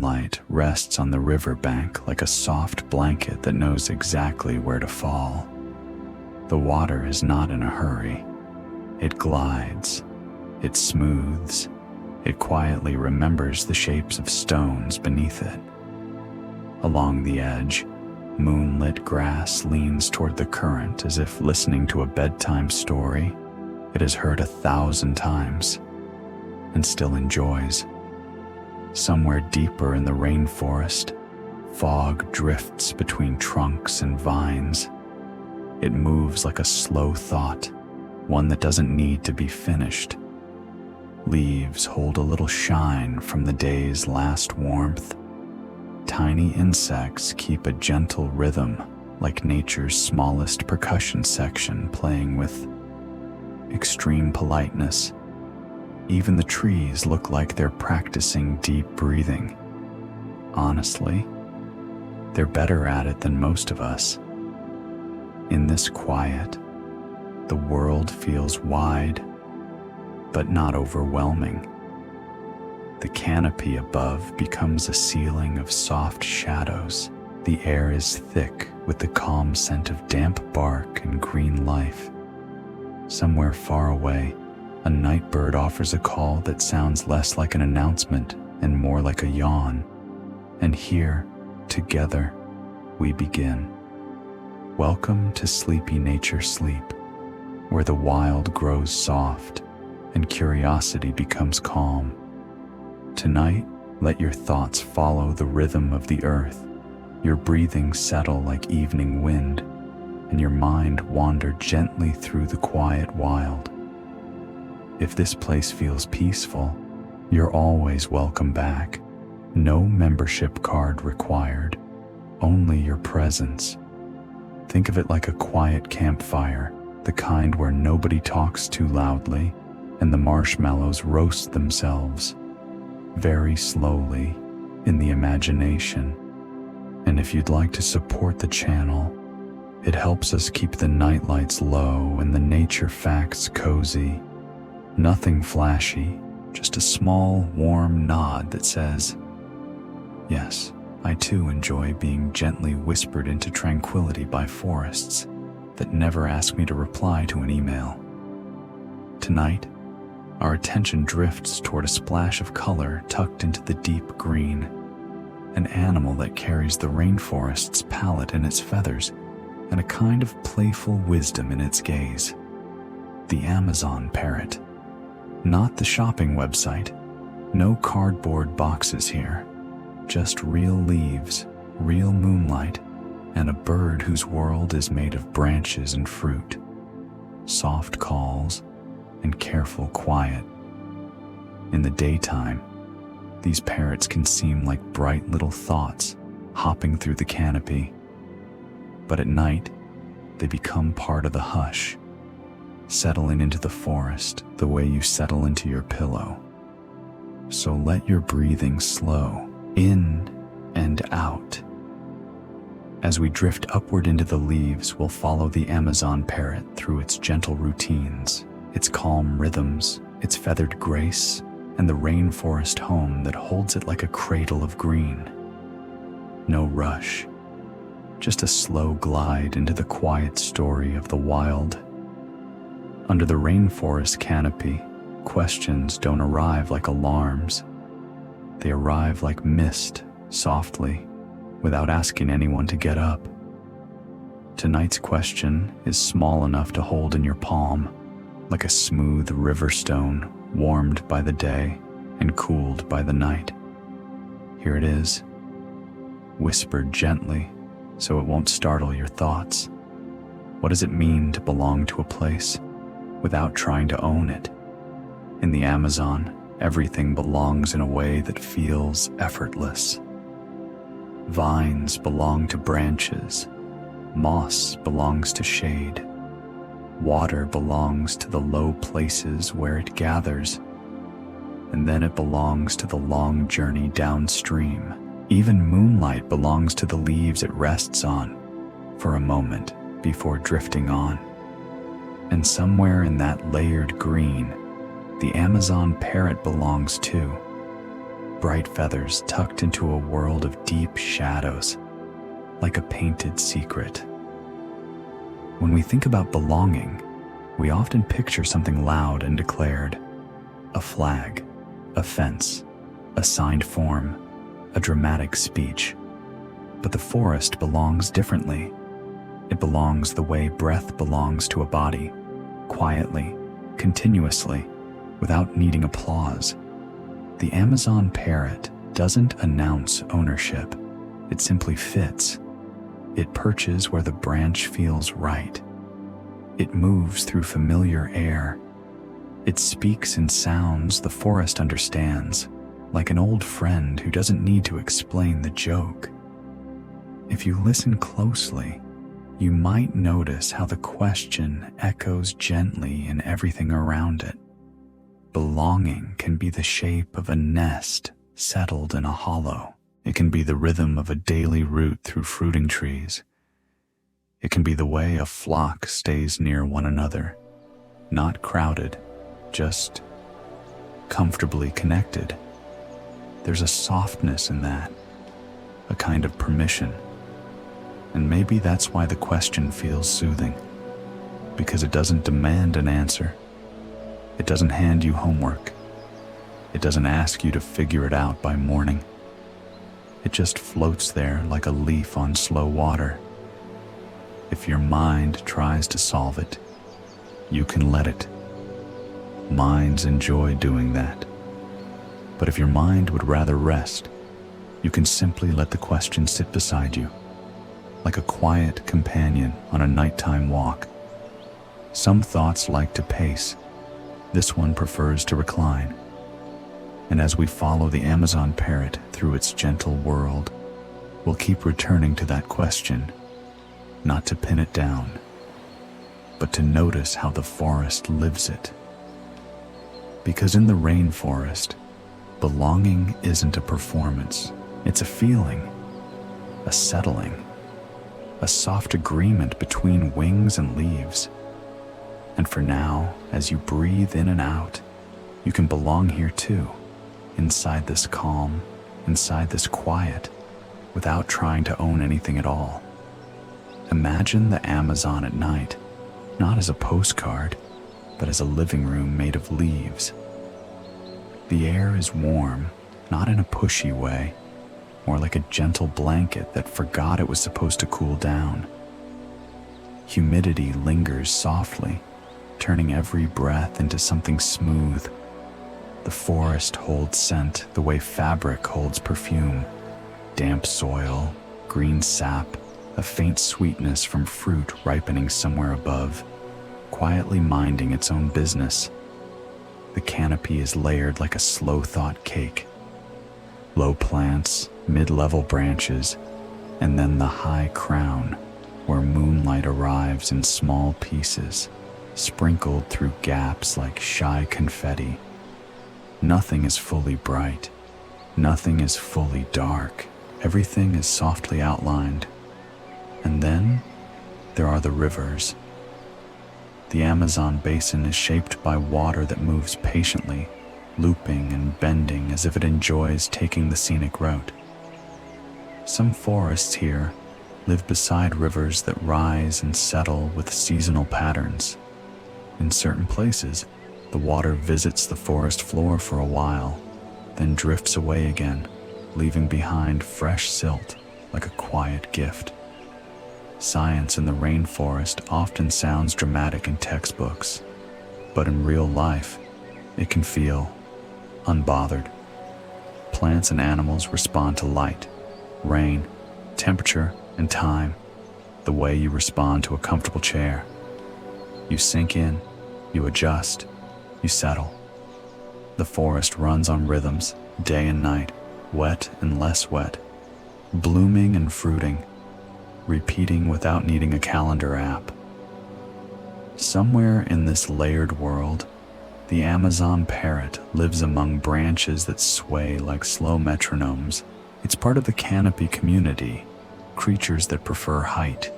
moonlight rests on the riverbank like a soft blanket that knows exactly where to fall. The water is not in a hurry. It glides, it smooths, it quietly remembers the shapes of stones beneath it. Along the edge, moonlit grass leans toward the current as if listening to a bedtime story it has heard 1,000 times and still enjoys. Somewhere deeper in the rainforest, fog drifts between trunks and vines. It moves like a slow thought, one that doesn't need to be finished. Leaves hold a little shine from the day's last warmth. Tiny insects keep a gentle rhythm, like nature's smallest percussion section playing with extreme politeness. Even the trees look like they're practicing deep breathing. Honestly, they're better at it than most of us. In this quiet, the world feels wide, but not overwhelming. The canopy above becomes a ceiling of soft shadows. The air is thick with the calm scent of damp bark and green life. Somewhere far away, a night bird offers a call that sounds less like an announcement and more like a yawn. And here, together, we begin. Welcome to Sleepy Nature Sleep, where the wild grows soft and curiosity becomes calm. Tonight, let your thoughts follow the rhythm of the earth, your breathing settle like evening wind, and your mind wander gently through the quiet wild. If this place feels peaceful, you're always welcome back. No membership card required, only your presence. Think of it like a quiet campfire, the kind where nobody talks too loudly and the marshmallows roast themselves very slowly in the imagination. And if you'd like to support the channel, it helps us keep the nightlights low and the nature facts cozy. Nothing flashy, just a small, warm nod that says, yes, I too enjoy being gently whispered into tranquility by forests that never ask me to reply to an email. Tonight, our attention drifts toward a splash of color tucked into the deep green, an animal that carries the rainforest's palette in its feathers and a kind of playful wisdom in its gaze. The Amazon parrot. Not the shopping website. No cardboard boxes here. Just real leaves, real moonlight, and a bird whose world is made of branches and fruit. Soft calls and careful quiet. In the daytime, these parrots can seem like bright little thoughts hopping through the canopy. But at night, they become part of the hush, settling into the forest the way you settle into your pillow. So let your breathing slow, in and out. As we drift upward into the leaves, we'll follow the Amazon parrot through its gentle routines, its calm rhythms, its feathered grace, and the rainforest home that holds it like a cradle of green. No rush, just a slow glide into the quiet story of the wild. Under the rainforest canopy, questions don't arrive like alarms. They arrive like mist, softly, without asking anyone to get up. Tonight's question is small enough to hold in your palm, like a smooth river stone warmed by the day and cooled by the night. Here it is, whispered gently so it won't startle your thoughts. What does it mean to belong to a place without trying to own it? In the Amazon, everything belongs in a way that feels effortless. Vines belong to branches, moss belongs to shade, water belongs to the low places where it gathers, and then it belongs to the long journey downstream. Even moonlight belongs to the leaves it rests on for a moment before drifting on. And somewhere in that layered green, the Amazon parrot belongs too. bright feathers tucked into a world of deep shadows, like a painted secret. When we think about belonging, we often picture something loud and declared: a flag, a fence, a signed form, a dramatic speech. But the forest belongs differently. It belongs the way breath belongs to a body, quietly, continuously, without needing applause. The Amazon parrot doesn't announce ownership. It simply fits. It perches where the branch feels right. It moves through familiar air. It speaks in sounds the forest understands, like an old friend who doesn't need to explain the joke. If you listen closely, you might notice how the question echoes gently in everything around it. Belonging can be the shape of a nest settled in a hollow. It can be the rhythm of a daily route through fruiting trees. It can be the way a flock stays near one another, not crowded, just comfortably connected. There's a softness in that, a kind of permission. And maybe that's why the question feels soothing, because it doesn't demand an answer. It doesn't hand you homework. It doesn't ask you to figure it out by morning. It just floats there like a leaf on slow water. If your mind tries to solve it, you can let it. Minds enjoy doing that. But if your mind would rather rest, you can simply let the question sit beside you, like a quiet companion on a nighttime walk. Some thoughts like to pace. This one prefers to recline. And as we follow the Amazon parrot through its gentle world, we'll keep returning to that question, not to pin it down, but to notice how the forest lives it. Because in the rainforest, belonging isn't a performance, it's a feeling, a settling, a soft agreement between wings and leaves. And for now, as you breathe in and out, you can belong here too, inside this calm, inside this quiet, without trying to own anything at all. Imagine the Amazon at night, not as a postcard, but as a living room made of leaves. The air is warm, not in a pushy way, more like a gentle blanket that forgot it was supposed to cool down. Humidity lingers softly, turning every breath into something smooth. The forest holds scent the way fabric holds perfume. Damp soil, green sap, a faint sweetness from fruit ripening somewhere above, quietly minding its own business. The canopy is layered like a slow-thought cake. Low plants, mid-level branches, and then the high crown, where moonlight arrives in small pieces, sprinkled through gaps like shy confetti. Nothing is fully bright. Nothing is fully dark. Everything is softly outlined. And then there are the rivers. The Amazon basin is shaped by water that moves patiently, looping and bending as if it enjoys taking the scenic route. Some forests here live beside rivers that rise and settle with seasonal patterns. In certain places, the water visits the forest floor for a while, then drifts away again, leaving behind fresh silt like a quiet gift. Science in the rainforest often sounds dramatic in textbooks, but in real life, it can feel unbothered. Plants and animals respond to light, rain, temperature, and time, the way you respond to a comfortable chair. You sink in, you adjust, you settle. The forest runs on rhythms, day and night, wet and less wet, blooming and fruiting, repeating without needing a calendar app. Somewhere in this layered world, the Amazon parrot lives among branches that sway like slow metronomes. It's part of the canopy community, creatures that prefer height,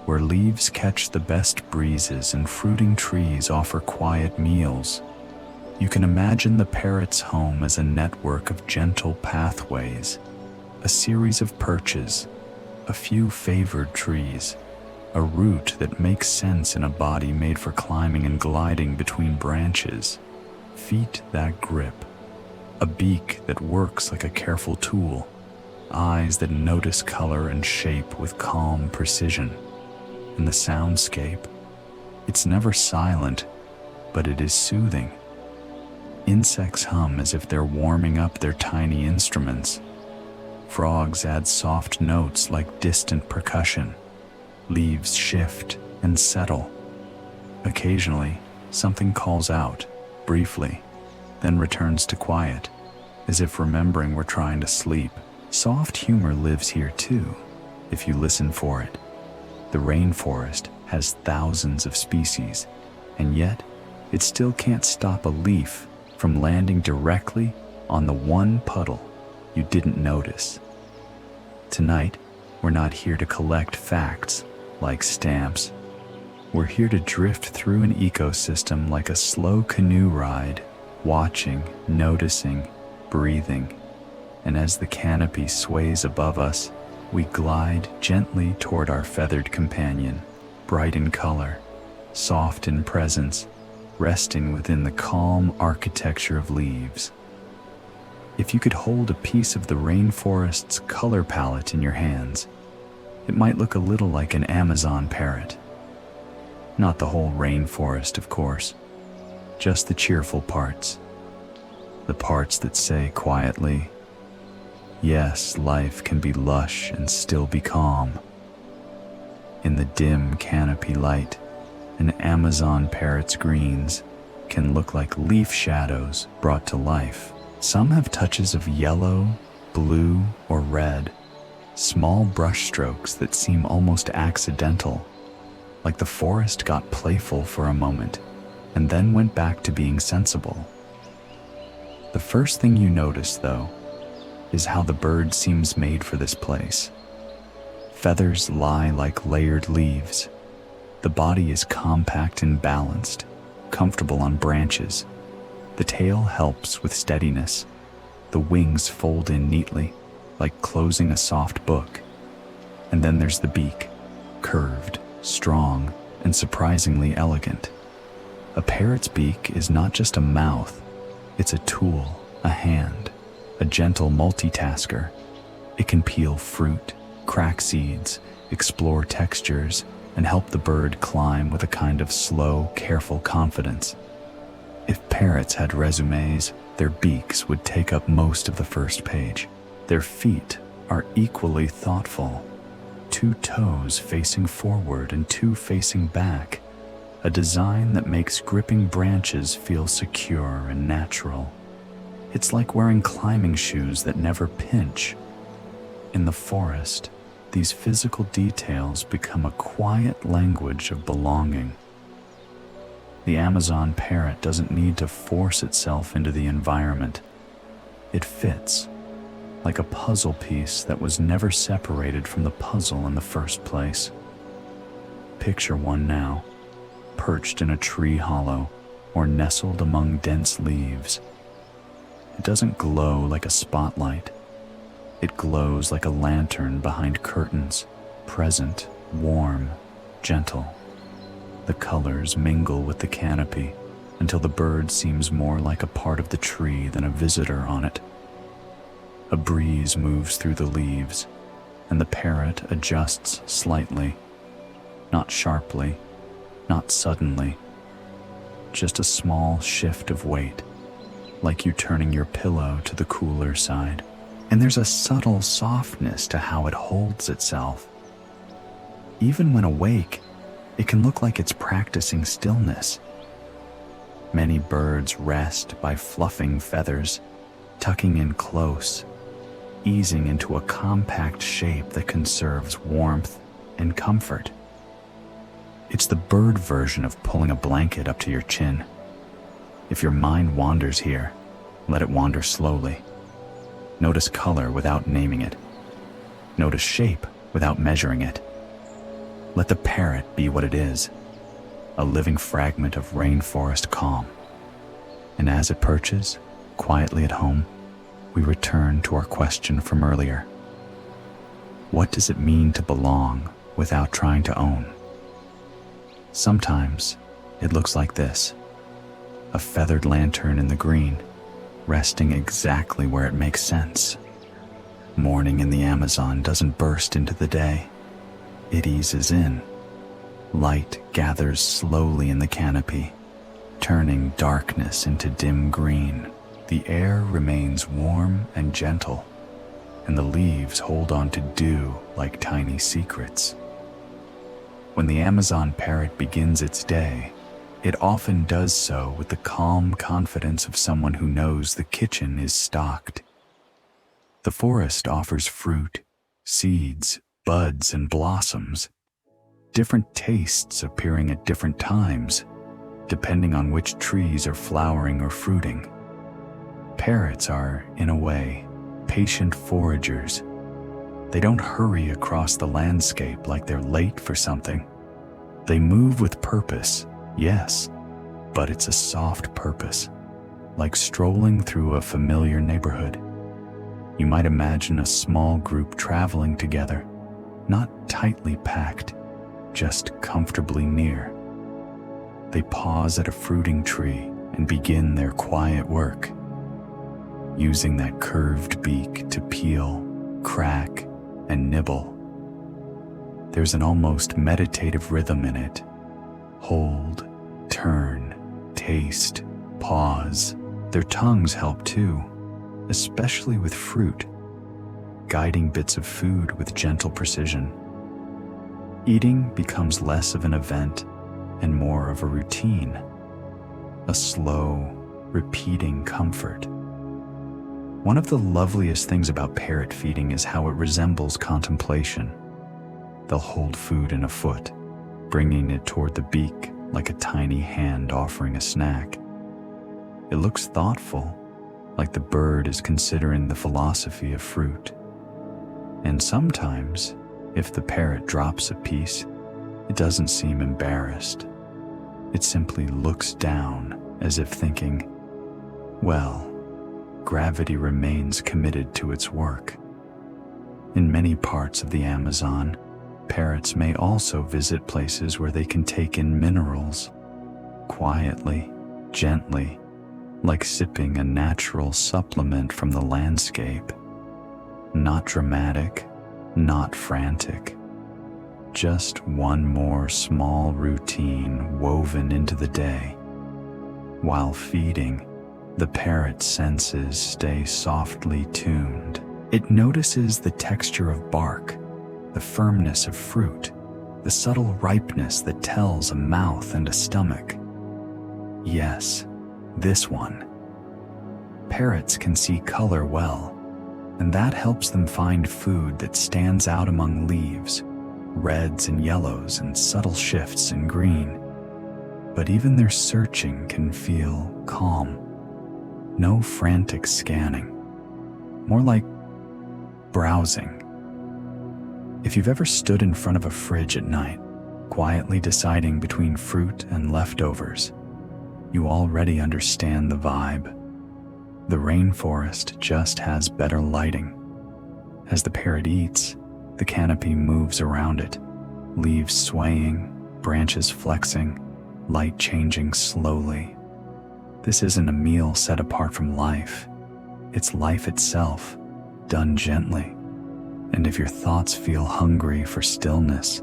where leaves catch the best breezes and fruiting trees offer quiet meals. You can imagine the parrot's home as a network of gentle pathways, a series of perches, a few favored trees, a route that makes sense in a body made for climbing and gliding between branches, feet that grip, a beak that works like a careful tool, eyes that notice color and shape with calm precision. And the soundscape, it's never silent, but it is soothing. Insects hum as if they're warming up their tiny instruments. Frogs add soft notes like distant percussion. Leaves shift and settle. Occasionally, something calls out, briefly, then returns to quiet, as if remembering we're trying to sleep. Soft humor lives here too, if you listen for it. The rainforest has thousands of species, and yet it still can't stop a leaf from landing directly on the one puddle you didn't notice. Tonight, we're not here to collect facts like stamps. We're here to drift through an ecosystem like a slow canoe ride, watching, noticing, breathing. And as the canopy sways above us, we glide gently toward our feathered companion, bright in color, soft in presence, resting within the calm architecture of leaves. If you could hold a piece of the rainforest's color palette in your hands, it might look a little like an Amazon parrot. Not the whole rainforest, of course, just the cheerful parts. The parts that say quietly, yes, life can be lush and still be calm. In the dim canopy light, an Amazon parrot's greens can look like leaf shadows brought to life. Some have touches of yellow, blue, or red, small brushstrokes that seem almost accidental, like the forest got playful for a moment and then went back to being sensible. The first thing you notice, though, is how the bird seems made for this place. Feathers lie like layered leaves. The body is compact and balanced, comfortable on branches. The tail helps with steadiness. The wings fold in neatly, like closing a soft book. And then there's the beak, curved, strong, and surprisingly elegant. A parrot's beak is not just a mouth, it's a tool, a hand, a gentle multitasker. It can peel fruit, crack seeds, explore textures, and help the bird climb with a kind of slow, careful confidence. If parrots had resumes, their beaks would take up most of the first page. Their feet are equally thoughtful. 2 toes facing forward and 2 facing back, a design that makes gripping branches feel secure and natural. It's like wearing climbing shoes that never pinch. In the forest, these physical details become a quiet language of belonging. The Amazon parrot doesn't need to force itself into the environment. It fits, like a puzzle piece that was never separated from the puzzle in the first place. Picture one now, perched in a tree hollow or nestled among dense leaves. It doesn't glow like a spotlight. It glows like a lantern behind curtains, present, warm, gentle. The colors mingle with the canopy until the bird seems more like a part of the tree than a visitor on it. A breeze moves through the leaves, and the parrot adjusts slightly, not sharply, not suddenly, just a small shift of weight, like you turning your pillow to the cooler side. And there's a subtle softness to how it holds itself. Even when awake, it can look like it's practicing stillness. Many birds rest by fluffing feathers, tucking in close, easing into a compact shape that conserves warmth and comfort. It's the bird version of pulling a blanket up to your chin. If your mind wanders here, let it wander slowly. Notice color without naming it. Notice shape without measuring it. Let the parrot be what it is, a living fragment of rainforest calm. And as it perches, quietly at home, we return to our question from earlier. What does it mean to belong without trying to own? Sometimes it looks like this: a feathered lantern in the green, resting exactly where it makes sense. Morning in the Amazon doesn't burst into the day. It eases in. Light gathers slowly in the canopy, turning darkness into dim green. The air remains warm and gentle, and the leaves hold on to dew like tiny secrets. When the Amazon parrot begins its day, it often does so with the calm confidence of someone who knows the kitchen is stocked. The forest offers fruit, seeds, buds, and blossoms, different tastes appearing at different times, depending on which trees are flowering or fruiting. Parrots are, in a way, patient foragers. They don't hurry across the landscape like they're late for something. They move with purpose, yes, but it's a soft purpose, like strolling through a familiar neighborhood. You might imagine a small group traveling together, not tightly packed, just comfortably near. They pause at a fruiting tree and begin their quiet work, using that curved beak to peel, crack, and nibble. There's an almost meditative rhythm in it. Hold, turn, taste, pause. Their tongues help too, especially with fruit, guiding bits of food with gentle precision. Eating becomes less of an event and more of a routine, a slow, repeating comfort. One of the loveliest things about parrot feeding is how it resembles contemplation. They'll hold food in a foot, bringing it toward the beak like a tiny hand offering a snack. It looks thoughtful, like the bird is considering the philosophy of fruit. And sometimes, if the parrot drops a piece, it doesn't seem embarrassed. It simply looks down as if thinking, well, gravity remains committed to its work. In many parts of the Amazon, parrots may also visit places where they can take in minerals, quietly, gently, like sipping a natural supplement from the landscape. Not dramatic, not frantic. Just one more small routine woven into the day. While feeding, the parrot's senses stay softly tuned. It notices the texture of bark, the firmness of fruit, the subtle ripeness that tells a mouth and a stomach. Yes, this one. Parrots can see color well, and that helps them find food that stands out among leaves, reds and yellows and subtle shifts in green. But even their searching can feel calm. No frantic scanning, more like browsing. If you've ever stood in front of a fridge at night, quietly deciding between fruit and leftovers, you already understand the vibe. The rainforest just has better lighting. As the parrot eats, the canopy moves around it, leaves swaying, branches flexing, light changing slowly. This isn't a meal set apart from life. It's life itself, done gently. And if your thoughts feel hungry for stillness,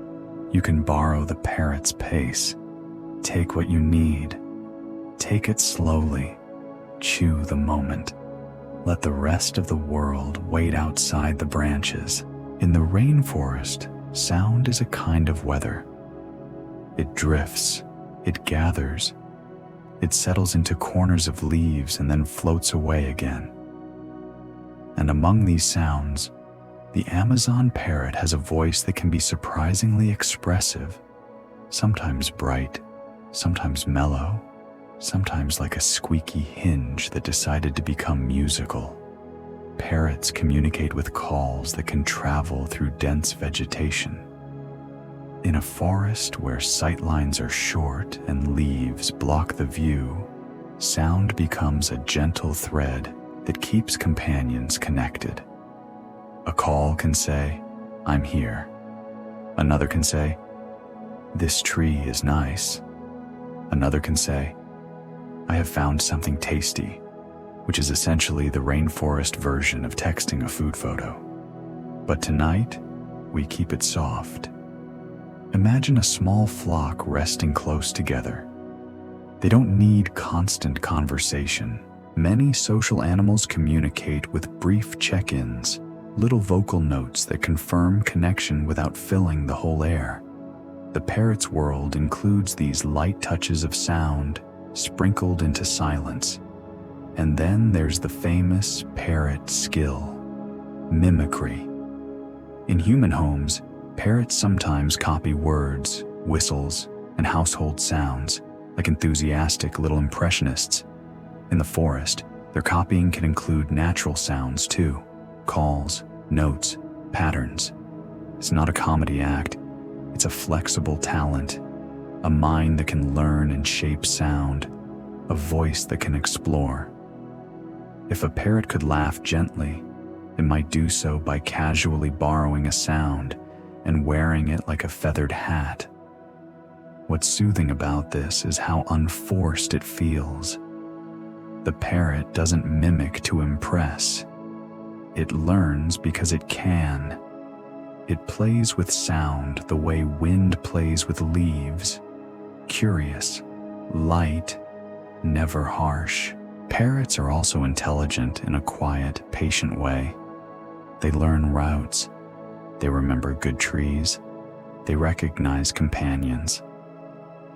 you can borrow the parrot's pace. Take what you need. Take it slowly. Chew the moment. Let the rest of the world wait outside the branches. In the rainforest, sound is a kind of weather. It drifts, it gathers, it settles into corners of leaves and then floats away again. And among these sounds, the Amazon parrot has a voice that can be surprisingly expressive, sometimes bright, sometimes mellow, sometimes like a squeaky hinge that decided to become musical. Parrots communicate with calls that can travel through dense vegetation. In a forest where sightlines are short and leaves block the view, Sound becomes a gentle thread that keeps companions connected. A call can say, "I'm here." Another can say, "This tree is nice." Another can say, "I have found something tasty," which is essentially the rainforest version of texting a food photo. But tonight, we keep it soft. Imagine a small flock resting close together. They don't need constant conversation. Many social animals communicate with brief check-ins, little vocal notes that confirm connection without filling the whole air. The parrot's world includes these light touches of sound sprinkled into silence. And then there's the famous parrot skill, mimicry. In human homes, parrots sometimes copy words, whistles, and household sounds, like enthusiastic little impressionists. In the forest, their copying can include natural sounds too, calls, notes, patterns. It's not a comedy act, it's a flexible talent, a mind that can learn and shape sound, a voice that can explore. If a parrot could laugh gently, it might do so by casually borrowing a sound and wearing it like a feathered hat. What's soothing about this is how unforced it feels. The parrot doesn't mimic to impress. It learns because it can. It plays with sound the way wind plays with leaves. Curious, light, never harsh. Parrots are also intelligent in a quiet, patient way. They learn routes. They remember good trees. They recognize companions.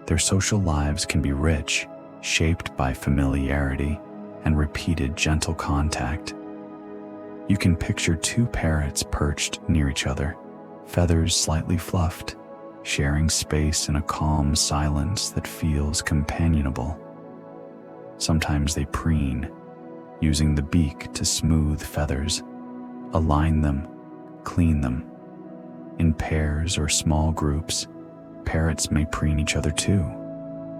Their social lives can be rich, shaped by familiarity and repeated gentle contact. You can picture two parrots perched near each other, feathers slightly fluffed, sharing space in a calm silence that feels companionable. Sometimes they preen, using the beak to smooth feathers, align them, clean them. In pairs or small groups, parrots may preen each other too,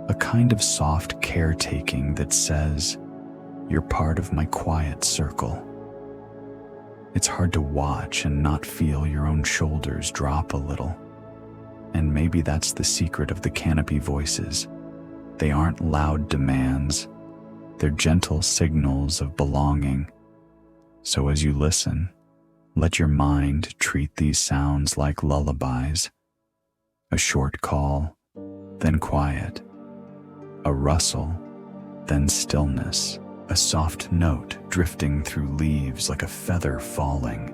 a kind of soft caretaking that says, "You're part of my quiet circle." It's hard to watch and not feel your own shoulders drop a little. And maybe that's the secret of the canopy voices. They aren't loud demands. They're gentle signals of belonging. So as you listen, let your mind treat these sounds like lullabies. A short call, then quiet. A rustle, then stillness. A soft note drifting through leaves like a feather falling.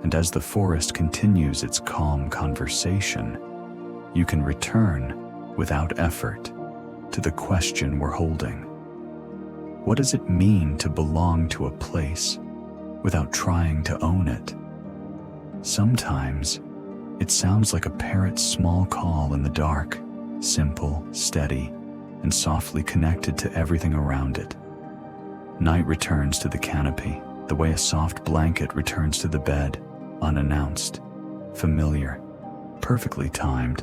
And as the forest continues its calm conversation, you can return, without effort, to the question we're holding. What does it mean to belong to a place without trying to own it? Sometimes, it sounds like a parrot's small call in the dark, simple, steady, and softly connected to everything around it. Night returns to the canopy, the way a soft blanket returns to the bed, unannounced, familiar, perfectly timed.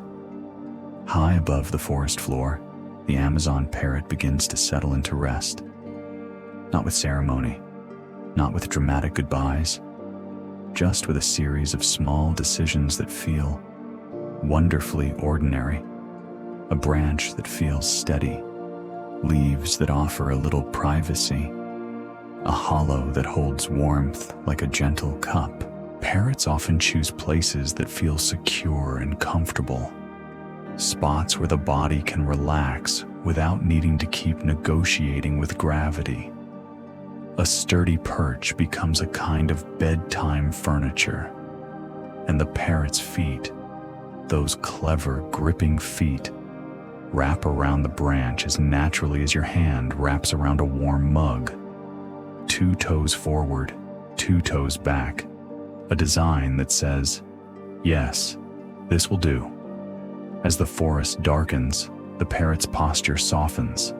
High above the forest floor, the Amazon parrot begins to settle into rest. Not with ceremony, not with dramatic goodbyes, just with a series of small decisions that feel wonderfully ordinary. A branch that feels steady, leaves that offer a little privacy, a hollow that holds warmth like a gentle cup. Parrots often choose places that feel secure and comfortable, spots where the body can relax without needing to keep negotiating with gravity. A sturdy perch becomes a kind of bedtime furniture, and the parrot's feet, those clever, gripping feet, wrap around the branch as naturally as your hand wraps around a warm mug. 2 toes forward, 2 toes back, a design that says, "Yes, this will do." As the forest darkens, the parrot's posture softens.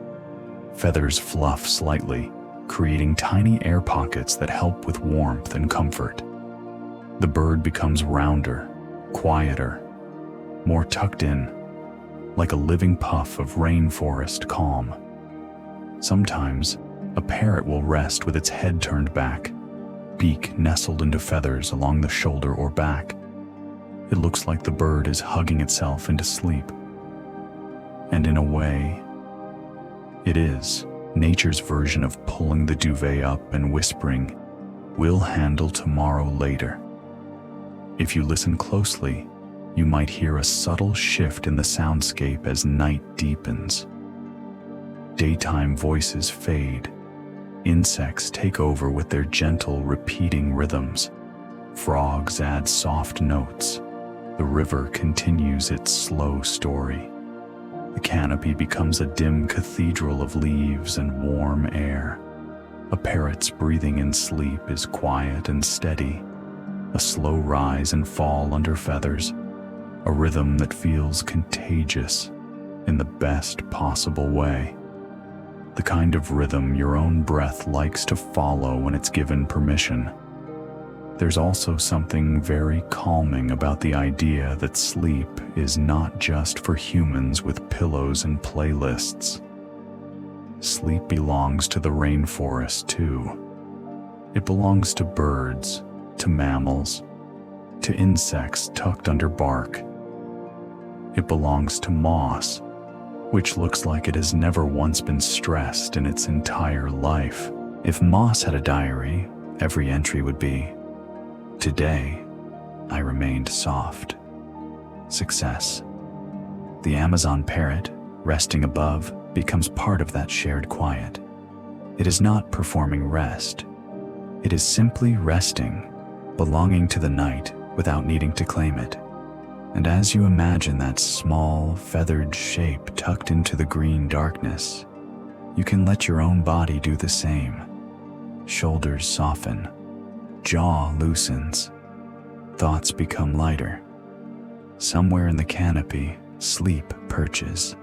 Feathers fluff slightly, creating tiny air pockets that help with warmth and comfort. The bird becomes rounder, quieter, more tucked in, like a living puff of rainforest calm. Sometimes, a parrot will rest with its head turned back, beak nestled into feathers along the shoulder or back. It looks like the bird is hugging itself into sleep. And in a way, it is nature's version of pulling the duvet up and whispering, "We'll handle tomorrow later." If you listen closely, you might hear a subtle shift in the soundscape as night deepens. Daytime voices fade. Insects take over with their gentle, repeating rhythms. Frogs add soft notes. The river continues its slow story. The canopy becomes a dim cathedral of leaves and warm air. A parrot's breathing in sleep is quiet and steady, a slow rise and fall under feathers, a rhythm that feels contagious in the best possible way. The kind of rhythm your own breath likes to follow when it's given permission. There's also something very calming about the idea that sleep is not just for humans with pillows and playlists. Sleep belongs to the rainforest too. It belongs to birds, to mammals, to insects tucked under bark. It belongs to moss, which looks like it has never once been stressed in its entire life. If moss had a diary, every entry would be, "Today, I remained soft." Success. The Amazon parrot, resting above, becomes part of that shared quiet. It is not performing rest. It is simply resting, belonging to the night without needing to claim it. And as you imagine that small, feathered shape tucked into the green darkness, you can let your own body do the same. Shoulders soften, jaw loosens, thoughts become lighter. Somewhere in the canopy, sleep perches.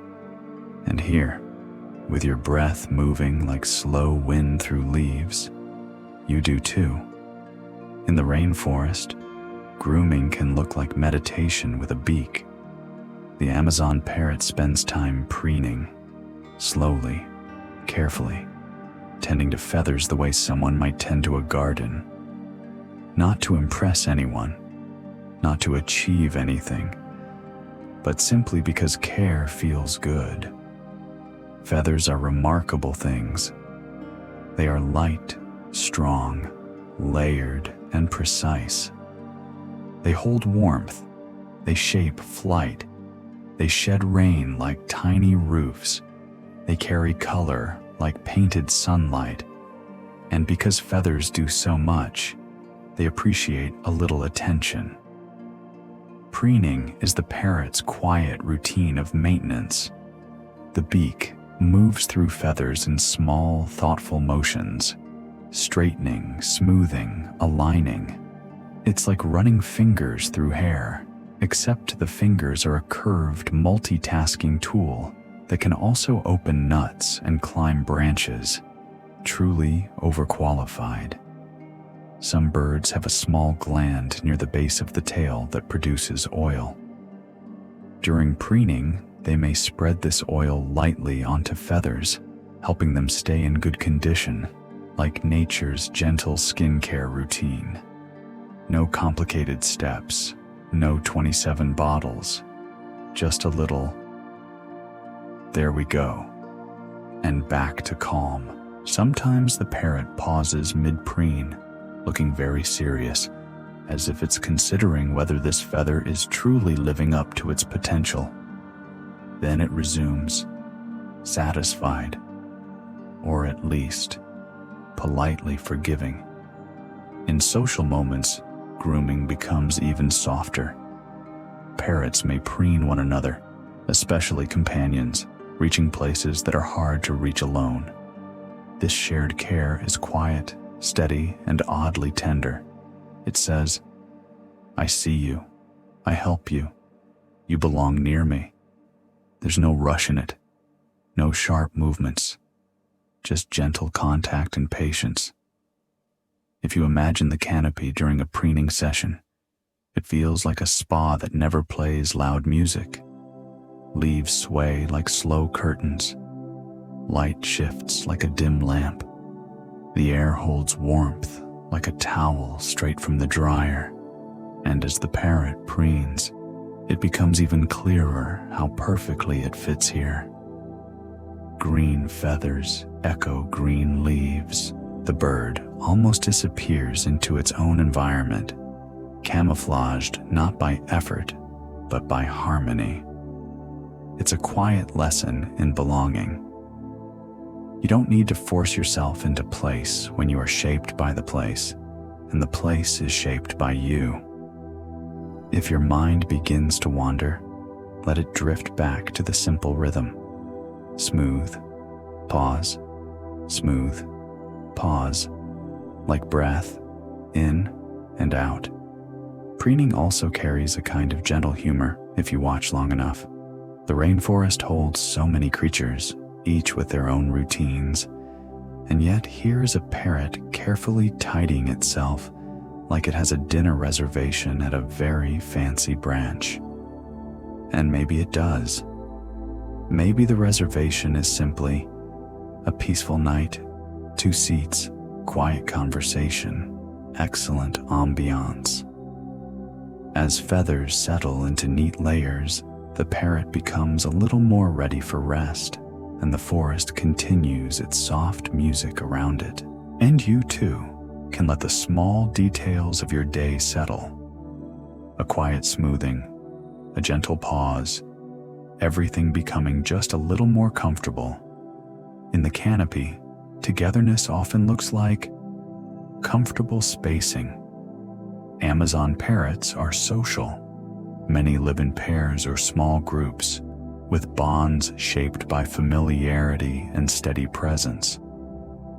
And here, with your breath moving like slow wind through leaves, you do too. In the rainforest, grooming can look like meditation with a beak. The Amazon parrot spends time preening, slowly, carefully, tending to feathers the way someone might tend to a garden. Not to impress anyone, not to achieve anything, but simply because care feels good. Feathers are remarkable things. They are light, strong, layered, and precise. They hold warmth. They shape flight. They shed rain like tiny roofs. They carry color like painted sunlight. And because feathers do so much, they appreciate a little attention. Preening is the parrot's quiet routine of maintenance. The beak moves through feathers in small, thoughtful motions, straightening, smoothing, aligning. It's like running fingers through hair, except the fingers are a curved, multitasking tool that can also open nuts and climb branches. Truly overqualified. Some birds have a small gland near the base of the tail that produces oil. During preening, they may spread this oil lightly onto feathers, helping them stay in good condition, like nature's gentle skincare routine. No complicated steps, no 27 bottles, just a little, there we go, and back to calm. Sometimes the parrot pauses mid-preen, looking very serious, as if it's considering whether this feather is truly living up to its potential. Then it resumes, satisfied, or at least politely forgiving. In social moments, grooming becomes even softer. Parrots may preen one another, especially companions, reaching places that are hard to reach alone. This shared care is quiet, steady, and oddly tender. It says, "I see you. I help you. You belong near me." There's no rush in it, no sharp movements, just gentle contact and patience. If you imagine the canopy during a preening session, it feels like a spa that never plays loud music. Leaves sway like slow curtains. light shifts like a dim lamp. The air holds warmth like a towel straight from the dryer. And as the parrot preens, it becomes even clearer how perfectly it fits here. Green feathers echo green leaves. The bird almost disappears into its own environment, camouflaged not by effort, but by harmony. It's a quiet lesson in belonging. You don't need to force yourself into place when you are shaped by the place, and the place is shaped by you. If your mind begins to wander, let it drift back to the simple rhythm. Smooth, pause, smooth, pause, like breath, in and out. Preening also carries a kind of gentle humor if you watch long enough. The rainforest holds so many creatures, each with their own routines, and yet here is a parrot carefully tidying itself like it has a dinner reservation at a very fancy branch. And maybe it does. Maybe the reservation is simply a peaceful night, 2 seats, quiet conversation, excellent ambiance. As feathers settle into neat layers, the parrot becomes a little more ready for rest, and the forest continues its soft music around it. And you too can let the small details of your day settle. A quiet smoothing, a gentle pause, everything becoming just a little more comfortable. In the canopy, togetherness often looks like comfortable spacing. Amazon parrots are social. Many live in pairs or small groups, with bonds shaped by familiarity and steady presence.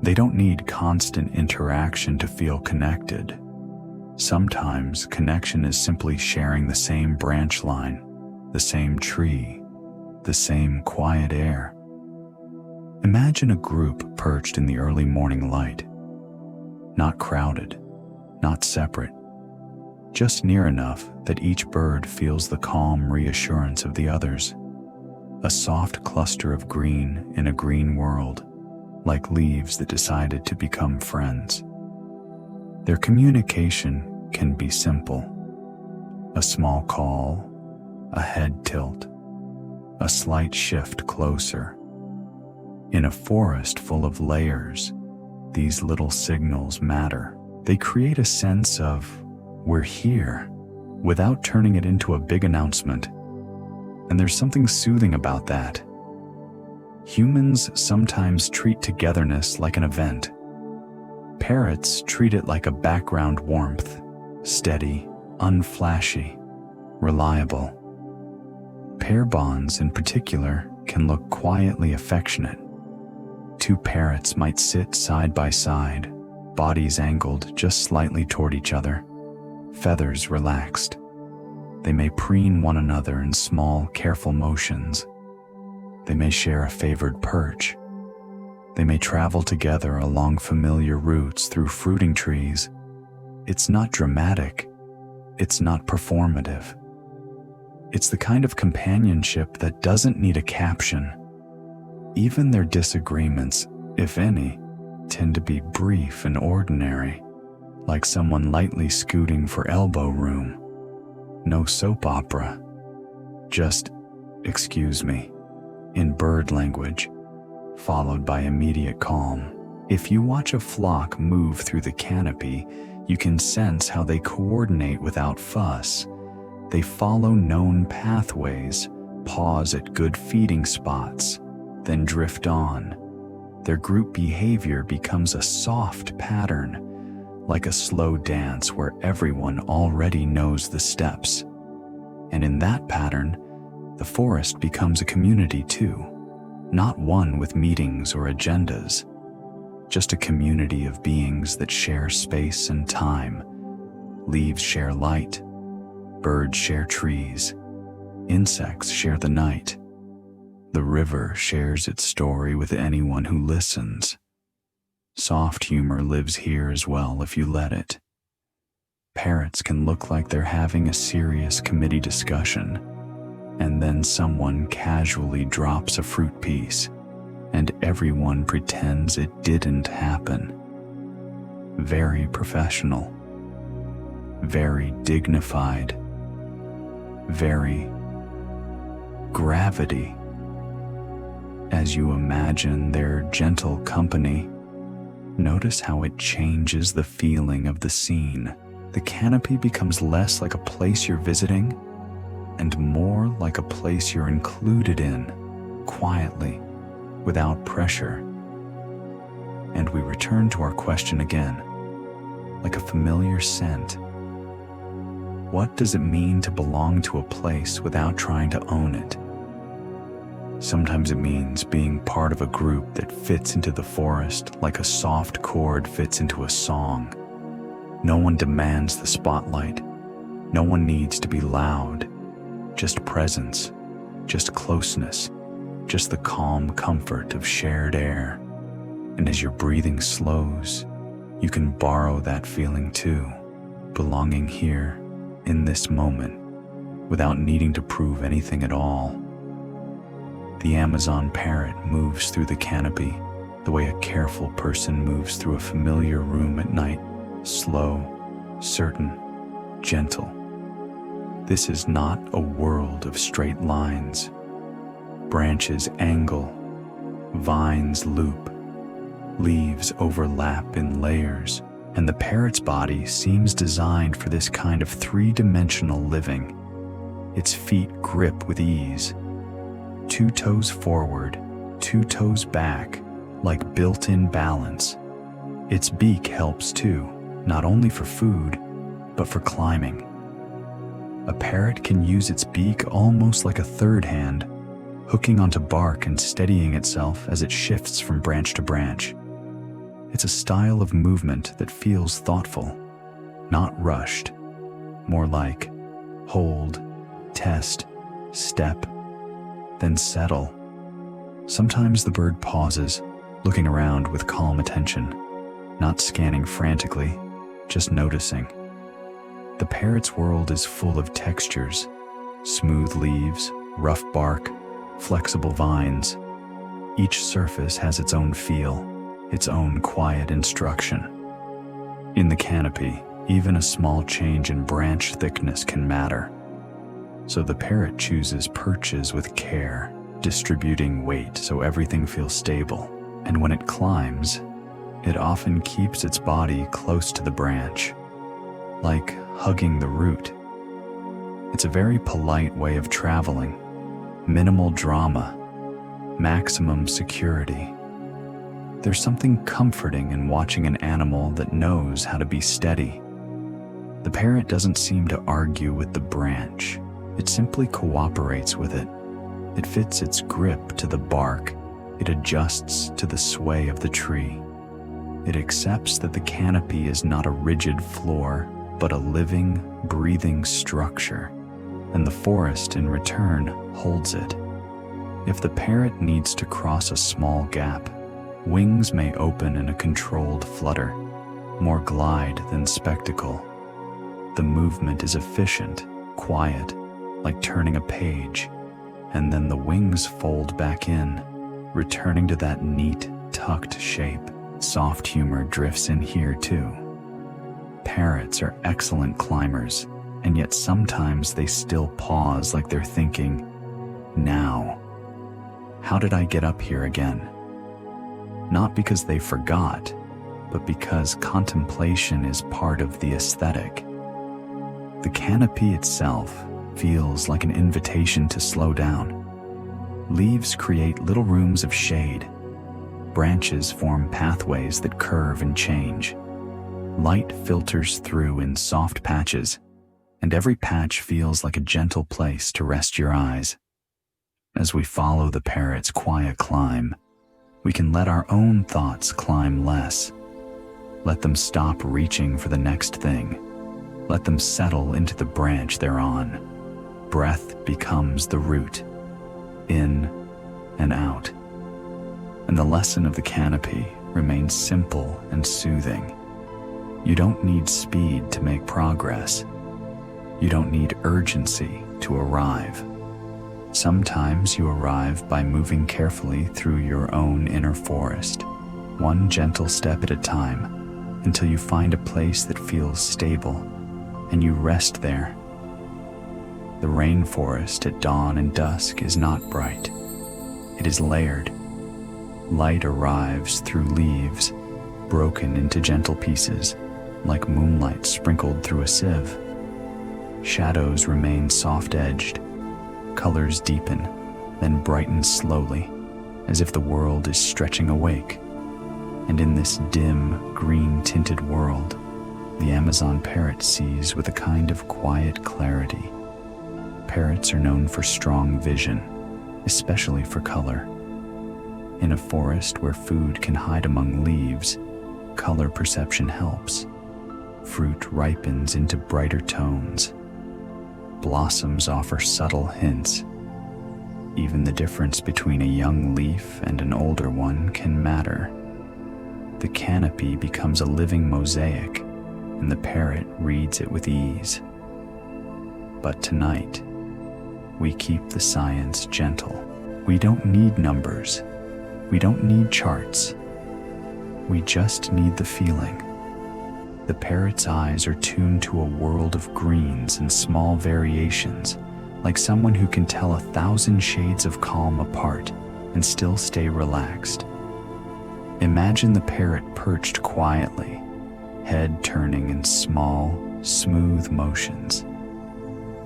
They don't need constant interaction to feel connected. Sometimes connection is simply sharing the same branch line, the same tree, the same quiet air. Imagine a group perched in the early morning light. Not crowded, not separate, just near enough that each bird feels the calm reassurance of the others. A soft cluster of green in a green world, like leaves that decided to become friends. Their communication can be simple. A small call, a head tilt, a slight shift closer. In a forest full of layers, these little signals matter. They create a sense of, we're here, without turning it into a big announcement. And there's something soothing about that. Humans sometimes treat togetherness like an event. Parrots treat it like a background warmth, steady, unflashy, reliable. Pair bonds in particular can look quietly affectionate. 2 parrots might sit side by side, bodies angled just slightly toward each other, feathers relaxed. They may preen one another in small, careful motions. They may share a favored perch. They may travel together along familiar routes through fruiting trees. It's not dramatic. It's not performative. It's the kind of companionship that doesn't need a caption. Even their disagreements, if any, tend to be brief and ordinary, like someone lightly scooting for elbow room. No soap opera. Just, excuse me, in bird language, followed by immediate calm. If you watch a flock move through the canopy, you can sense how they coordinate without fuss. They follow known pathways, pause at good feeding spots, then drift on. Their group behavior becomes a soft pattern, like a slow dance where everyone already knows the steps. And in that pattern, the forest becomes a community too, not one with meetings or agendas, just a community of beings that share space and time. Leaves share light, birds share trees, insects share the night. The river shares its story with anyone who listens. Soft humor lives here as well if you let it. Parrots can look like they're having a serious committee discussion, and then someone casually drops a fruit piece, and everyone pretends it didn't happen. Very professional, very dignified, very gravity. As you imagine their gentle company, notice how it changes the feeling of the scene. The canopy becomes less like a place you're visiting and more like a place you're included in, quietly, without pressure. And we return to our question again, like a familiar scent. What does it mean to belong to a place without trying to own it? Sometimes it means being part of a group that fits into the forest like a soft chord fits into a song. No one demands the spotlight. No one needs to be loud. Just presence, just closeness, just the calm comfort of shared air. And as your breathing slows, you can borrow that feeling too, belonging here, in this moment, without needing to prove anything at all. The Amazon parrot moves through the canopy the way a careful person moves through a familiar room at night, slow, certain, gentle. This is not a world of straight lines. Branches angle, vines loop, leaves overlap in layers, and the parrot's body seems designed for this kind of three-dimensional living. Its feet grip with ease, 2 toes forward, 2 toes back, like built-in balance. Its beak helps too, not only for food, but for climbing. A parrot can use its beak almost like a third hand, hooking onto bark and steadying itself as it shifts from branch to branch. It's a style of movement that feels thoughtful, not rushed, more like hold, test, step, then settle. Sometimes the bird pauses, looking around with calm attention, not scanning frantically, just noticing. The parrot's world is full of textures, smooth leaves, rough bark, flexible vines. Each surface has its own feel, its own quiet instruction. In the canopy, even a small change in branch thickness can matter. So the parrot chooses perches with care, distributing weight so everything feels stable. And when it climbs, it often keeps its body close to the branch, like hugging the root. It's a very polite way of traveling, minimal drama, maximum security. There's something comforting in watching an animal that knows how to be steady. The parrot doesn't seem to argue with the branch. It simply cooperates with it. It fits its grip to the bark. It adjusts to the sway of the tree. It accepts that the canopy is not a rigid floor, but a living, breathing structure, and the forest in return holds it. If the parrot needs to cross a small gap, wings may open in a controlled flutter, more glide than spectacle. The movement is efficient, quiet, like turning a page, and then the wings fold back in, returning to that neat, tucked shape. Soft humor drifts in here too. Parrots are excellent climbers, and yet sometimes they still pause like they're thinking, now, how did I get up here again? Not because they forgot, but because contemplation is part of the aesthetic. The canopy itself feels like an invitation to slow down. Leaves create little rooms of shade. Branches form pathways that curve and change. Light filters through in soft patches, and every patch feels like a gentle place to rest your eyes. As we follow the parrot's quiet climb, we can let our own thoughts climb less. Let them stop reaching for the next thing. Let them settle into the branch they're on. Breath becomes the root, in and out. And the lesson of the canopy remains simple and soothing. You don't need speed to make progress. You don't need urgency to arrive. Sometimes you arrive by moving carefully through your own inner forest, one gentle step at a time, until you find a place that feels stable, and you rest there. The rainforest at dawn and dusk is not bright. It is layered. Light arrives through leaves, broken into gentle pieces, like moonlight sprinkled through a sieve. Shadows remain soft-edged. Colors deepen, then brighten slowly, as if the world is stretching awake. And in this dim, green-tinted world, the Amazon parrot sees with a kind of quiet clarity. Parrots are known for strong vision, especially for color. In a forest where food can hide among leaves, color perception helps. Fruit ripens into brighter tones. Blossoms offer subtle hints. Even the difference between a young leaf and an older one can matter. The canopy becomes a living mosaic, and the parrot reads it with ease. But tonight, we keep the science gentle. We don't need numbers. We don't need charts. We just need the feeling. The parrot's eyes are tuned to a world of greens and small variations, like someone who can tell 1,000 shades of calm apart and still stay relaxed. Imagine the parrot perched quietly, head turning in small, smooth motions.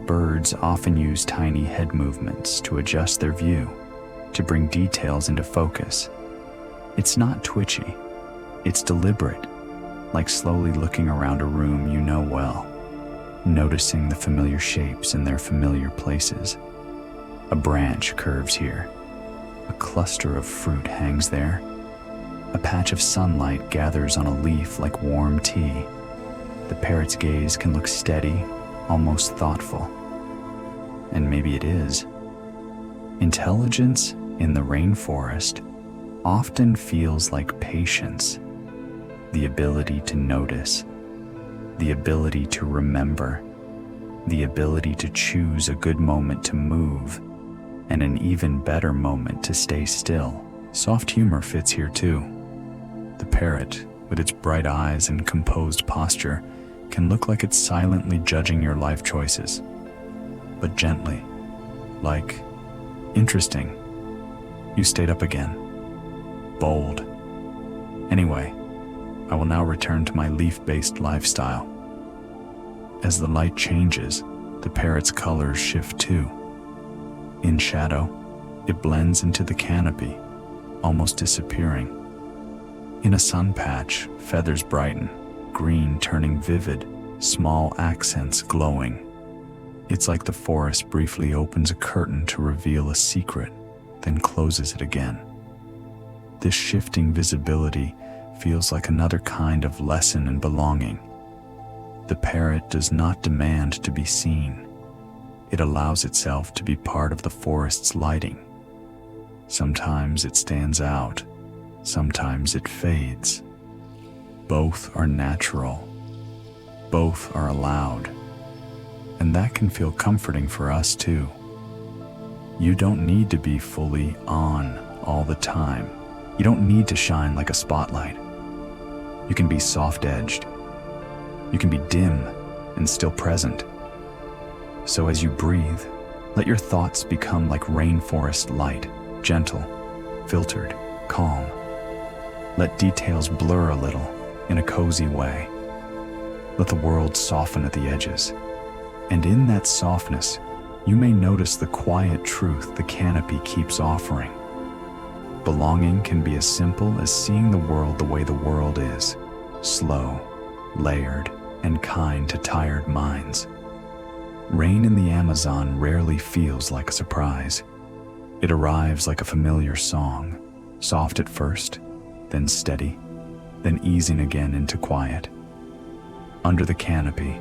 Birds often use tiny head movements to adjust their view, to bring details into focus. It's not twitchy, it's deliberate, like slowly looking around a room you know well, noticing the familiar shapes in their familiar places. A branch curves here. A cluster of fruit hangs there. A patch of sunlight gathers on a leaf like warm tea. The parrot's gaze can look steady, almost thoughtful. And maybe it is. Intelligence in the rainforest often feels like patience. The ability to notice, the ability to remember, the ability to choose a good moment to move, and an even better moment to stay still. Soft humor fits here too. The parrot, with its bright eyes and composed posture, can look like it's silently judging your life choices, but gently, like, interesting, you stayed up again. Bold. Anyway, I will now return to my leaf-based lifestyle. As the light changes, the parrot's colors shift too. In shadow, it blends into the canopy, almost disappearing. In a sun patch, feathers brighten, green turning vivid, small accents glowing. It's like the forest briefly opens a curtain to reveal a secret, then closes it again. This shifting visibility feels like another kind of lesson in belonging. The parrot does not demand to be seen. It allows itself to be part of the forest's lighting. Sometimes it stands out, sometimes it fades. Both are natural. Both are allowed. And that can feel comforting for us too. You don't need to be fully on all the time. You don't need to shine like a spotlight. You can be soft-edged. You can be dim and still present. So as you breathe, let your thoughts become like rainforest light, gentle, filtered, calm. Let details blur a little in a cozy way. Let the world soften at the edges. And in that softness, you may notice the quiet truth the canopy keeps offering. Belonging can be as simple as seeing the world the way the world is, slow, layered, and kind to tired minds. Rain in the Amazon rarely feels like a surprise. It arrives like a familiar song, soft at first, then steady, then easing again into quiet. Under the canopy,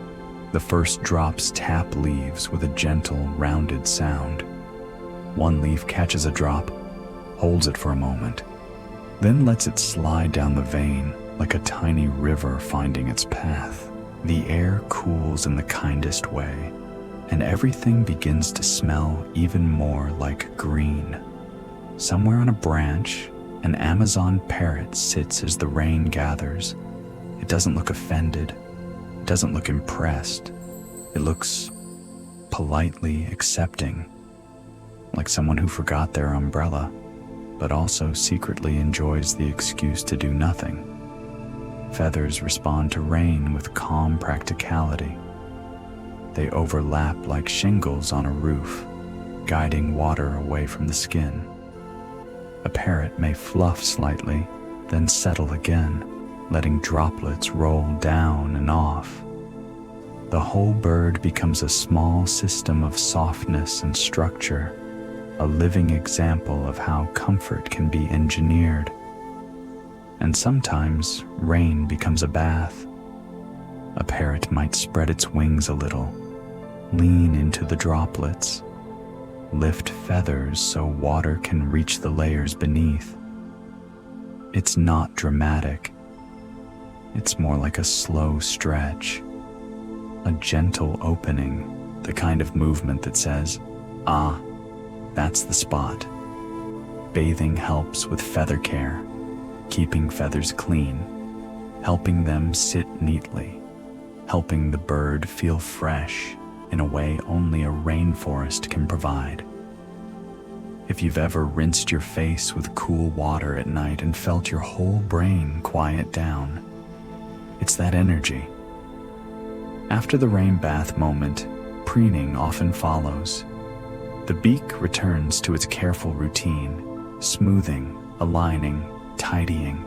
the first drops tap leaves with a gentle, rounded sound. One leaf catches a drop, holds it for a moment, then lets it slide down the vein like a tiny river finding its path. The air cools in the kindest way. and everything begins to smell even more like green. Somewhere on a branch, an Amazon parrot sits as the rain gathers. It doesn't look offended. It doesn't look impressed. It looks politely accepting, like someone who forgot their umbrella, but also secretly enjoys the excuse to do nothing. Feathers respond to rain with calm practicality. They overlap like shingles on a roof, guiding water away from the skin. A parrot may fluff slightly, then settle again, letting droplets roll down and off. The whole bird becomes a small system of softness and structure, a living example of how comfort can be engineered. And sometimes rain becomes a bath. A parrot might spread its wings a little, lean into the droplets, lift feathers so water can reach the layers beneath. It's not dramatic. It's more like a slow stretch, a gentle opening, the kind of movement that says, "Ah, that's the spot." Bathing helps with feather care, keeping feathers clean, helping them sit neatly, helping the bird feel fresh in a way only a rainforest can provide. If you've ever rinsed your face with cool water at night and felt your whole brain quiet down, it's that energy. After the rain bath moment, preening often follows. The beak returns to its careful routine, smoothing, aligning, tidying.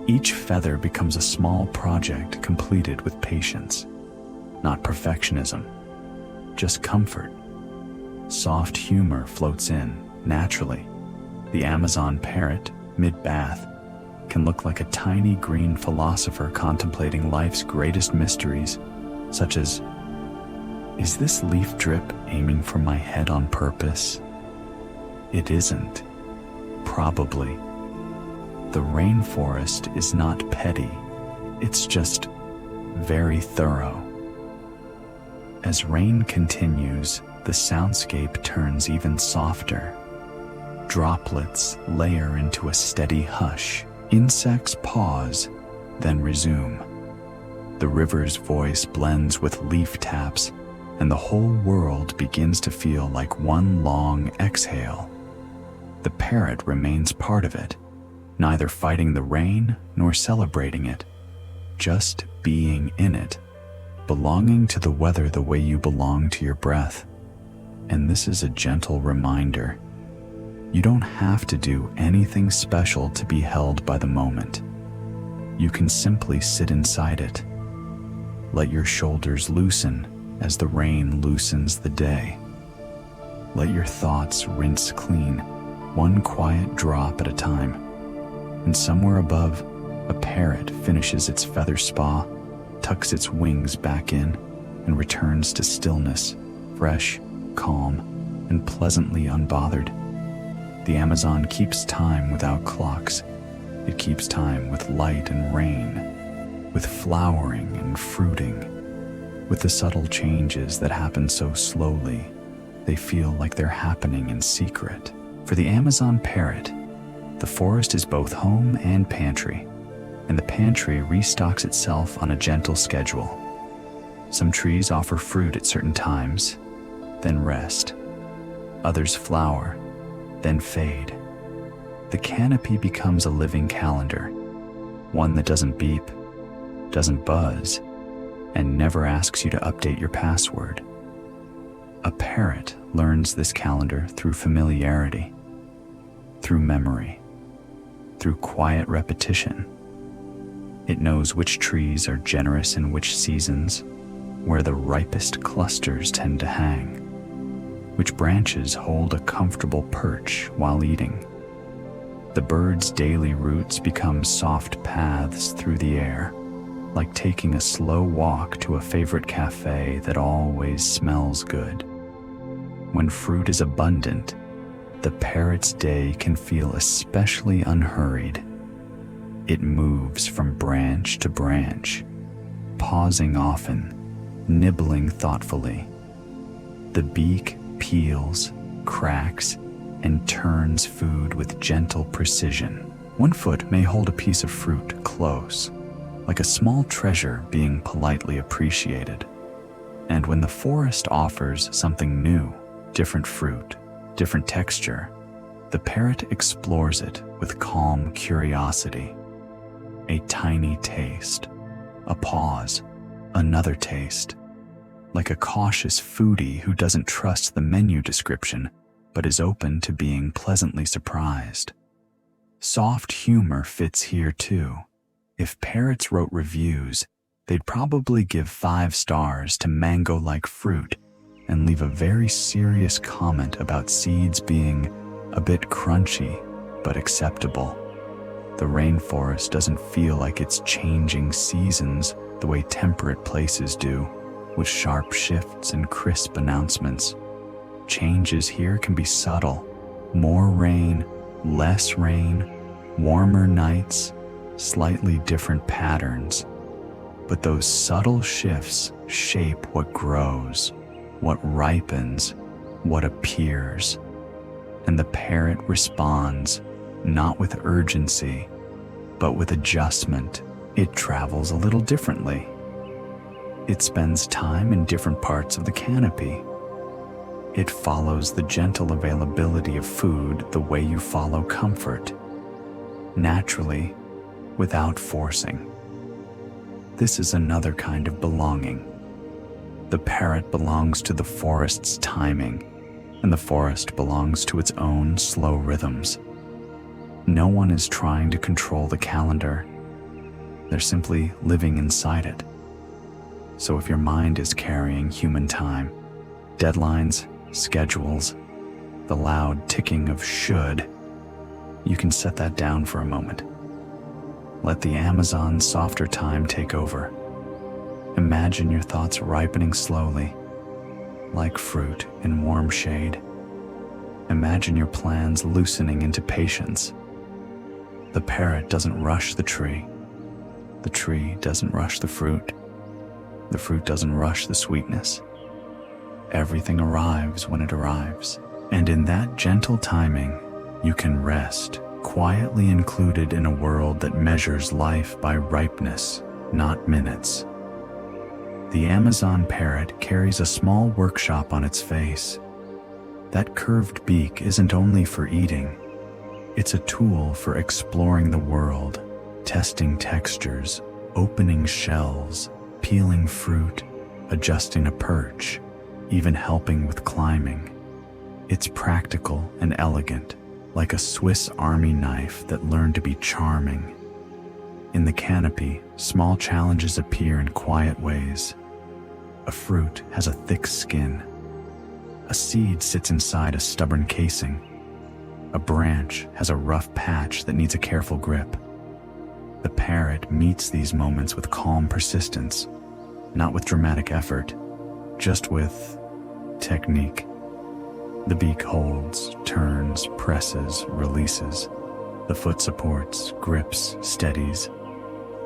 Each feather becomes a small project completed with patience, not perfectionism, just comfort. Soft humor floats in naturally. The Amazon parrot, mid-bath, can look like a tiny green philosopher contemplating life's greatest mysteries, such as, is this leaf drip aiming for my head on purpose? It isn't. Probably. The rainforest is not petty. It's just very thorough. As rain continues, the soundscape turns even softer. Droplets layer into a steady hush. Insects pause, then resume. The river's voice blends with leaf taps, and the whole world begins to feel like one long exhale. The parrot remains part of it, neither fighting the rain nor celebrating it, just being in it, belonging to the weather the way you belong to your breath. And this is a gentle reminder. You don't have to do anything special to be held by the moment. You can simply sit inside it. Let your shoulders loosen as the rain loosens the day. Let your thoughts rinse clean, one quiet drop at a time. And somewhere above, a parrot finishes its feather spa, tucks its wings back in, and returns to stillness, fresh, calm, and pleasantly unbothered. The Amazon keeps time without clocks. It keeps time with light and rain, with flowering and fruiting, with the subtle changes that happen so slowly, they feel like they're happening in secret. For the Amazon parrot, the forest is both home and pantry, and the pantry restocks itself on a gentle schedule. Some trees offer fruit at certain times, then rest. Others flower, then fade. The canopy becomes a living calendar, one that doesn't beep, doesn't buzz, and never asks you to update your password. A parrot learns this calendar through familiarity, through memory, through quiet repetition. It knows which trees are generous in which seasons, where the ripest clusters tend to hang, which branches hold a comfortable perch while eating. The bird's daily routes become soft paths through the air, like taking a slow walk to a favorite cafe that always smells good. When fruit is abundant, the parrot's day can feel especially unhurried. It moves from branch to branch, pausing often, nibbling thoughtfully, The beak peels, cracks, and turns food with gentle precision. One foot may hold a piece of fruit close, like a small treasure being politely appreciated. And when the forest offers something new, different fruit, different texture, the parrot explores it with calm curiosity. A tiny taste, a pause, another taste, like a cautious foodie who doesn't trust the menu description but is open to being pleasantly surprised. Soft humor fits here too. If parrots wrote reviews, they'd probably give 5 stars to mango-like fruit and leave a very serious comment about seeds being a bit crunchy but acceptable. The rainforest doesn't feel like it's changing seasons the way temperate places do, with sharp shifts and crisp announcements. Changes here can be subtle. More rain, less rain, warmer nights, slightly different patterns. But those subtle shifts shape what grows, what ripens, what appears. And the parrot responds, not with urgency, but with adjustment. It travels a little differently. It spends time in different parts of the canopy. It follows the gentle availability of food the way you follow comfort, naturally, without forcing. This is another kind of belonging. The parrot belongs to the forest's timing, and the forest belongs to its own slow rhythms. No one is trying to control the calendar. They're simply living inside it. So if your mind is carrying human time, deadlines, schedules, the loud ticking of should, you can set that down for a moment. Let the Amazon's softer time take over. Imagine your thoughts ripening slowly, like fruit in warm shade. Imagine your plans loosening into patience. The parrot doesn't rush the tree. The tree doesn't rush the fruit. The fruit doesn't rush the sweetness. Everything arrives when it arrives. And in that gentle timing, you can rest, quietly included in a world that measures life by ripeness, not minutes. The Amazon parrot carries a small workshop on its face. That curved beak isn't only for eating. It's a tool for exploring the world, testing textures, opening shells, peeling fruit, adjusting a perch, even helping with climbing. It's practical and elegant, like a Swiss Army knife that learned to be charming. In the canopy, small challenges appear in quiet ways. A fruit has a thick skin. A seed sits inside a stubborn casing. A branch has a rough patch that needs a careful grip. The parrot meets these moments with calm persistence, not with dramatic effort, just with technique. The beak holds, turns, presses, releases. The foot supports, grips, steadies.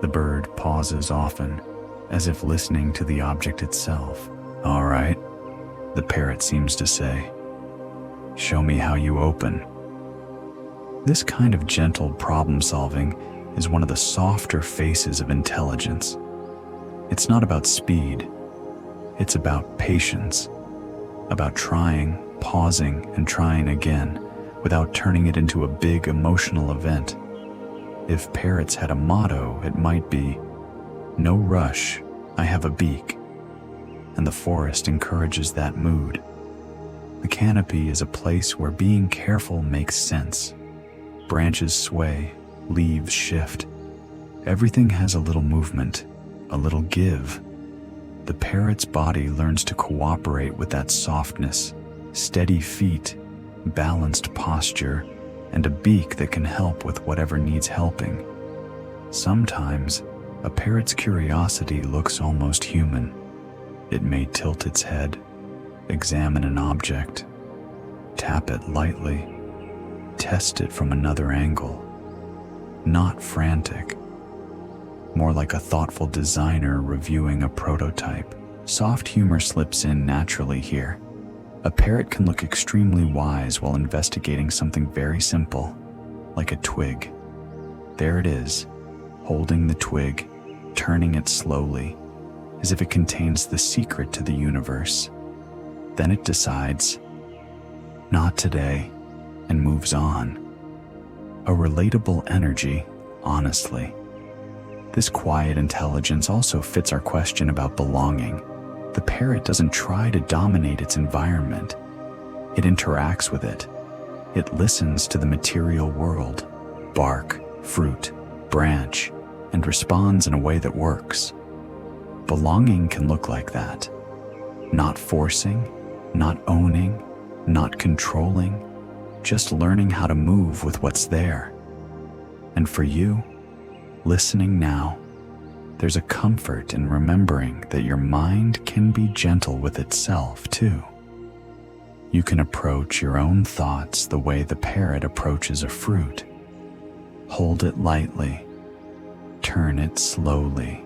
The bird pauses often, as if listening to the object itself. "All right," the parrot seems to say. "Show me how you open." This kind of gentle problem solving is one of the softer faces of intelligence. It's not about speed. It's about patience, about trying, pausing, and trying again without turning it into a big emotional event. If parrots had a motto, it might be, "No rush, I have a beak." And the forest encourages that mood. The canopy is a place where being careful makes sense. Branches sway, leaves shift. Everything has a little movement, a little give. The parrot's body learns to cooperate with that softness, steady feet, balanced posture, and a beak that can help with whatever needs helping. Sometimes, a parrot's curiosity looks almost human. It may tilt its head, examine an object, tap it lightly, test it from another angle. Not frantic, more like a thoughtful designer reviewing a prototype. Soft humor slips in naturally here. A parrot can look extremely wise while investigating something very simple, like a twig. There it is, holding the twig, turning it slowly, as if it contains the secret to the universe. Then it decides, not today, and moves on. A relatable energy, honestly. This quiet intelligence also fits our question about belonging. The parrot doesn't try to dominate its environment. It interacts with it. It listens to the material world, bark, fruit, branch, and responds in a way that works. Belonging can look like that. Not forcing, not owning, not controlling, just learning how to move with what's there. And for you, listening now, there's a comfort in remembering that your mind can be gentle with itself too. You can approach your own thoughts the way the parrot approaches a fruit. Hold it lightly, turn it slowly.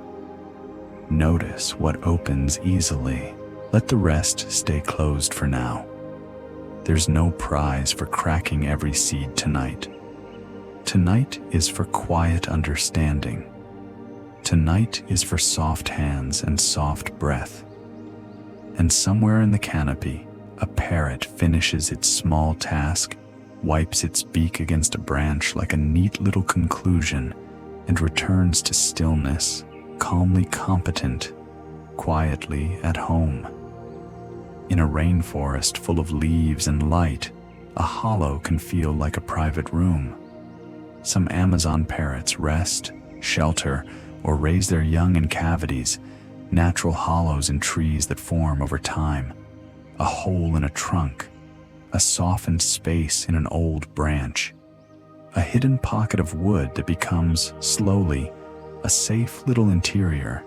Notice what opens easily. Let the rest stay closed for now. There's no prize for cracking every seed tonight. Tonight is for quiet understanding. Tonight is for soft hands and soft breath. And somewhere in the canopy, a parrot finishes its small task, wipes its beak against a branch like a neat little conclusion, and returns to stillness, calmly competent, quietly at home. In a rainforest full of leaves and light, a hollow can feel like a private room. Some Amazon parrots rest, shelter, or raise their young in cavities, natural hollows in trees that form over time, a hole in a trunk, a softened space in an old branch, a hidden pocket of wood that becomes, slowly, a safe little interior.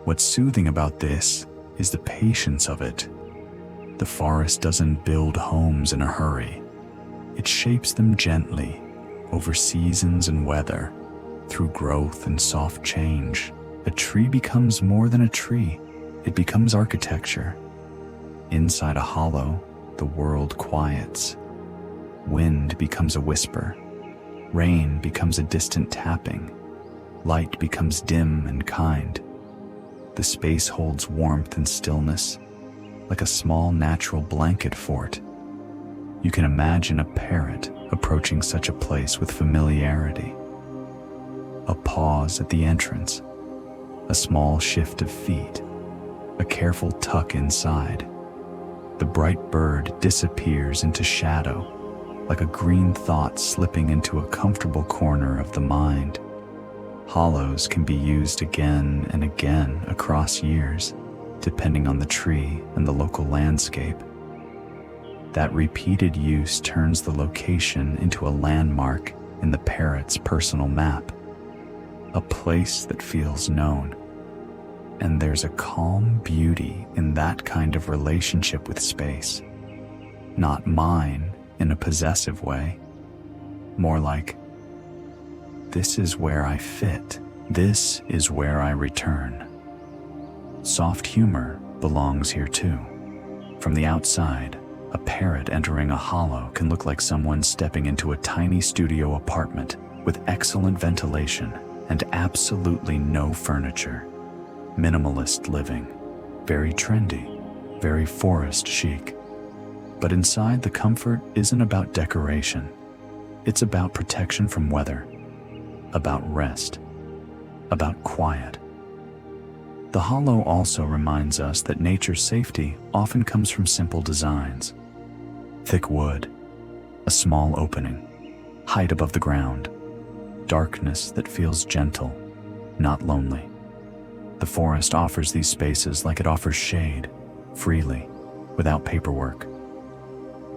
What's soothing about this is the patience of it. The forest doesn't build homes in a hurry. It shapes them gently, over seasons and weather, through growth and soft change. A tree becomes more than a tree. It becomes architecture. Inside a hollow, the world quiets. Wind becomes a whisper. Rain becomes a distant tapping. Light becomes dim and kind. The space holds warmth and stillness, like a small natural blanket fort. You can imagine a parrot approaching such a place with familiarity. A pause at the entrance, a small shift of feet, a careful tuck inside. The bright bird disappears into shadow, like a green thought slipping into a comfortable corner of the mind. Hollows can be used again and again across years, depending on the tree and the local landscape. That repeated use turns the location into a landmark in the parrot's personal map, a place that feels known. And there's a calm beauty in that kind of relationship with space. Not mine in a possessive way, more like, this is where I fit, this is where I return. Soft humor belongs here too. From the outside, a parrot entering a hollow can look like someone stepping into a tiny studio apartment with excellent ventilation and absolutely no furniture. Minimalist living, very trendy, very forest chic. But inside, the comfort isn't about decoration. It's about protection from weather, about rest, about quiet. The hollow also reminds us that nature's safety often comes from simple designs. Thick wood, a small opening, height above the ground, darkness that feels gentle, not lonely. The forest offers these spaces like it offers shade, freely, without paperwork.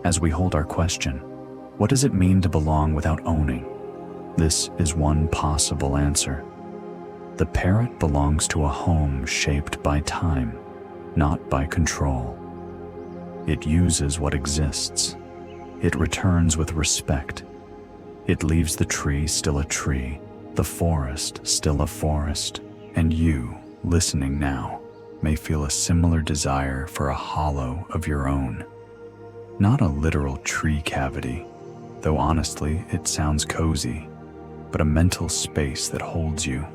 As we hold our question, what does it mean to belong without owning? This is one possible answer. The parrot belongs to a home shaped by time, not by control. It uses what exists. It returns with respect. It leaves the tree still a tree, the forest still a forest, and you, listening now, may feel a similar desire for a hollow of your own. Not a literal tree cavity, though honestly it sounds cozy, but a mental space that holds you,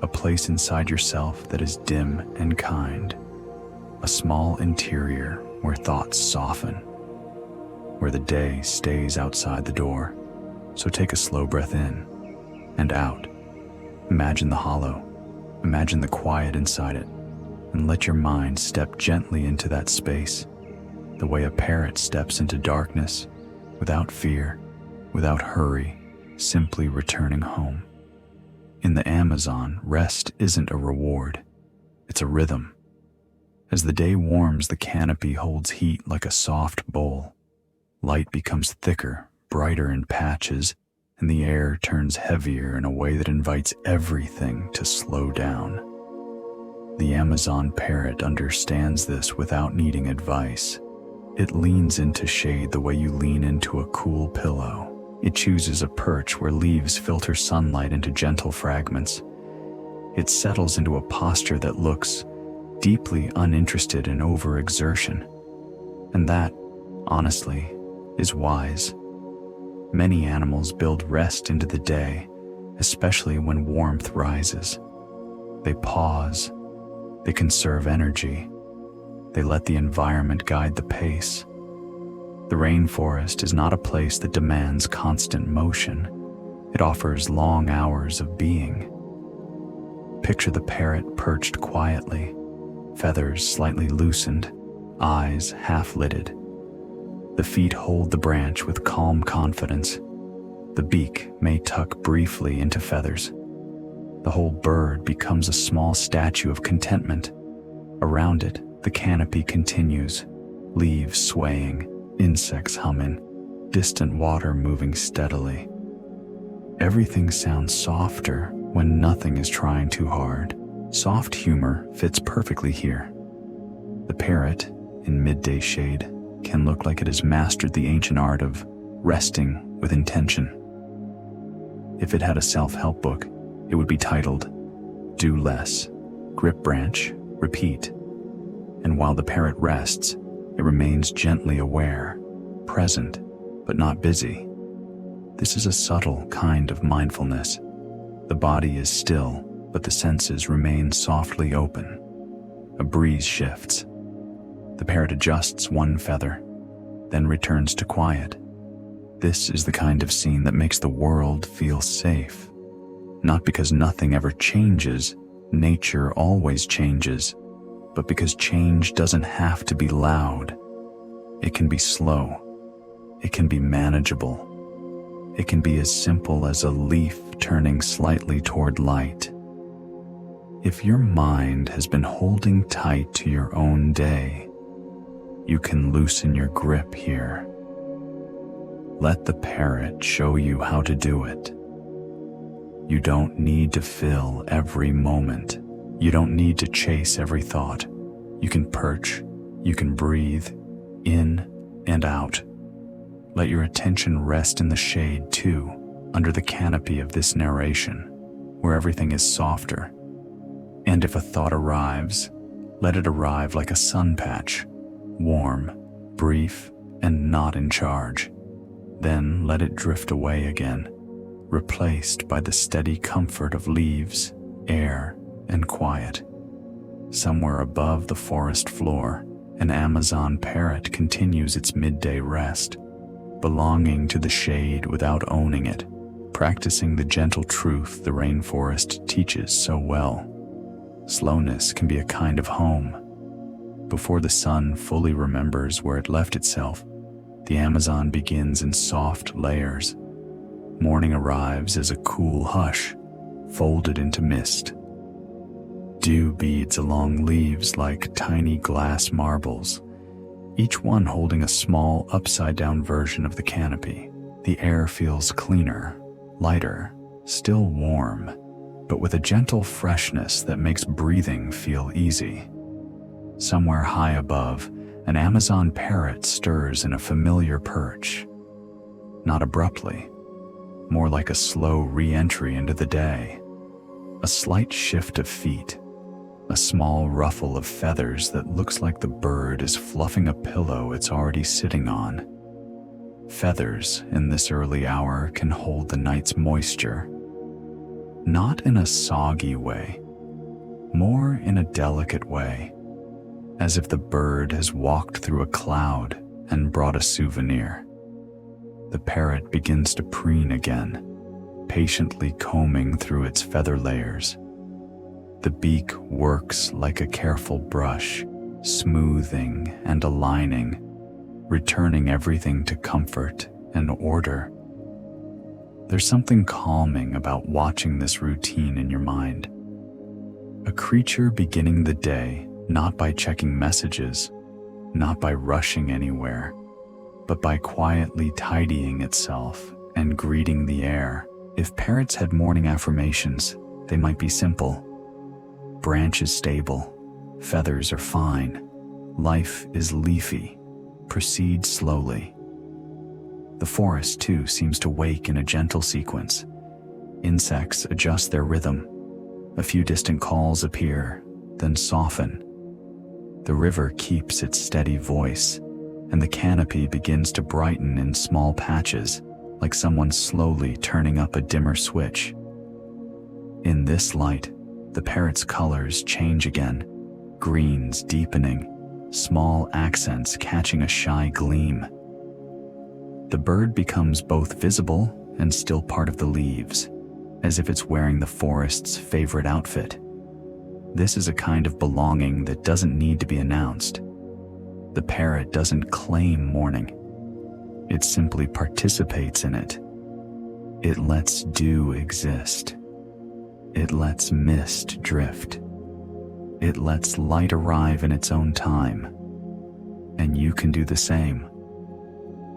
a place inside yourself that is dim and kind, a small interior where thoughts soften, where the day stays outside the door. So take a slow breath in and out. Imagine the hollow, imagine the quiet inside it, and let your mind step gently into that space, the way a parrot steps into darkness, without fear, without hurry, simply returning home. In the Amazon, rest isn't a reward, it's a rhythm. As the day warms, the canopy holds heat like a soft bowl. Light becomes thicker, brighter in patches, and the air turns heavier in a way that invites everything to slow down. The Amazon parrot understands this without needing advice. It leans into shade the way you lean into a cool pillow. It chooses a perch where leaves filter sunlight into gentle fragments. It settles into a posture that looks deeply uninterested in overexertion. And that, honestly, is wise. Many animals build rest into the day, especially when warmth rises. They pause, they conserve energy, they let the environment guide the pace. The rainforest is not a place that demands constant motion. It offers long hours of being. Picture the parrot perched quietly, feathers slightly loosened, eyes half-lidded. The feet hold the branch with calm confidence. The beak may tuck briefly into feathers. The whole bird becomes a small statue of contentment. Around it, the canopy continues, leaves swaying, insects humming, distant water moving steadily. Everything sounds softer when nothing is trying too hard. Soft humor fits perfectly here. The parrot, in midday shade, can look like it has mastered the ancient art of resting with intention. If it had a self-help book, it would be titled, "Do Less, Grip Branch, Repeat." And while the parrot rests, it remains gently aware, present, but not busy. This is a subtle kind of mindfulness. The body is still, but the senses remain softly open. A breeze shifts. The parrot adjusts one feather, then returns to quiet. This is the kind of scene that makes the world feel safe. Not because nothing ever changes, nature always changes, but because change doesn't have to be loud. It can be slow. It can be manageable. It can be as simple as a leaf turning slightly toward light. If your mind has been holding tight to your own day, you can loosen your grip here. Let the parrot show you how to do it. You don't need to fill every moment. You don't need to chase every thought. You can perch, you can breathe, in and out. Let your attention rest in the shade too, under the canopy of this narration, where everything is softer. And if a thought arrives, let it arrive like a sun patch, warm, brief, and not in charge. Then let it drift away again, replaced by the steady comfort of leaves, air, and quiet. Somewhere above the forest floor, an Amazon parrot continues its midday rest, belonging to the shade without owning it, practicing the gentle truth the rainforest teaches so well. Slowness can be a kind of home. Before the sun fully remembers where it left itself, the Amazon begins in soft layers. Morning arrives as a cool hush, folded into mist. Dew beads along leaves like tiny glass marbles, each one holding a small upside-down version of the canopy. The air feels cleaner, lighter, still warm, but with a gentle freshness that makes breathing feel easy. Somewhere high above, an Amazon parrot stirs in a familiar perch. Not abruptly, more like a slow re-entry into the day. A slight shift of feet, a small ruffle of feathers that looks like the bird is fluffing a pillow it's already sitting on. Feathers in this early hour can hold the night's moisture, not in a soggy way, more in a delicate way, as if the bird has walked through a cloud and brought a souvenir. The parrot begins to preen again, patiently combing through its feather layers. The beak works like a careful brush, smoothing and aligning, returning everything to comfort and order. There's something calming about watching this routine in your mind. A creature beginning the day not by checking messages, not by rushing anywhere, but by quietly tidying itself and greeting the air. If parrots had morning affirmations, they might be simple. Branch is stable, feathers are fine, life is leafy, proceed slowly. The forest, too, seems to wake in a gentle sequence. Insects adjust their rhythm. A few distant calls appear, then soften. The river keeps its steady voice, and the canopy begins to brighten in small patches, like someone slowly turning up a dimmer switch. In this light, the parrot's colors change again, greens deepening, small accents catching a shy gleam. The bird becomes both visible and still part of the leaves, as if it's wearing the forest's favorite outfit. This is a kind of belonging that doesn't need to be announced. The parrot doesn't claim morning. It simply participates in it. It lets dew exist. It lets mist drift. It lets light arrive in its own time. And you can do the same.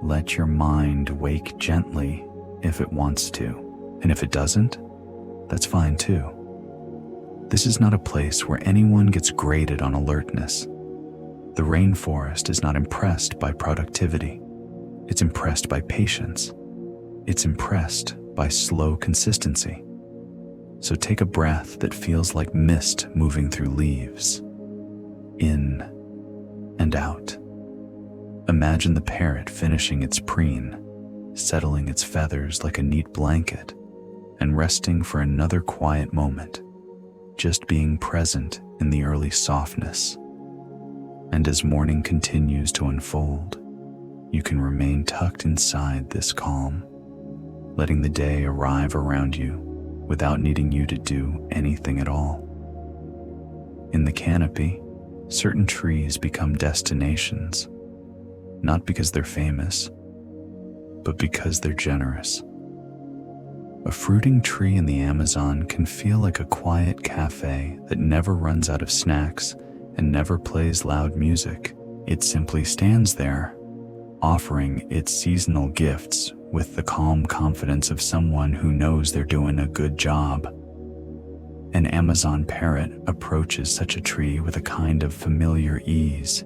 Let your mind wake gently if it wants to. And if it doesn't, that's fine too. This is not a place where anyone gets graded on alertness. The rainforest is not impressed by productivity. It's impressed by patience. It's impressed by slow consistency. So take a breath that feels like mist moving through leaves. In and out. Imagine the parrot finishing its preen, settling its feathers like a neat blanket, and resting for another quiet moment, just being present in the early softness. And as morning continues to unfold, you can remain tucked inside this calm, letting the day arrive around you without needing you to do anything at all. In the canopy, certain trees become destinations, not because they're famous, but because they're generous. A fruiting tree in the Amazon can feel like a quiet cafe that never runs out of snacks and never plays loud music. It simply stands there, offering its seasonal gifts with the calm confidence of someone who knows they're doing a good job. An Amazon parrot approaches such a tree with a kind of familiar ease.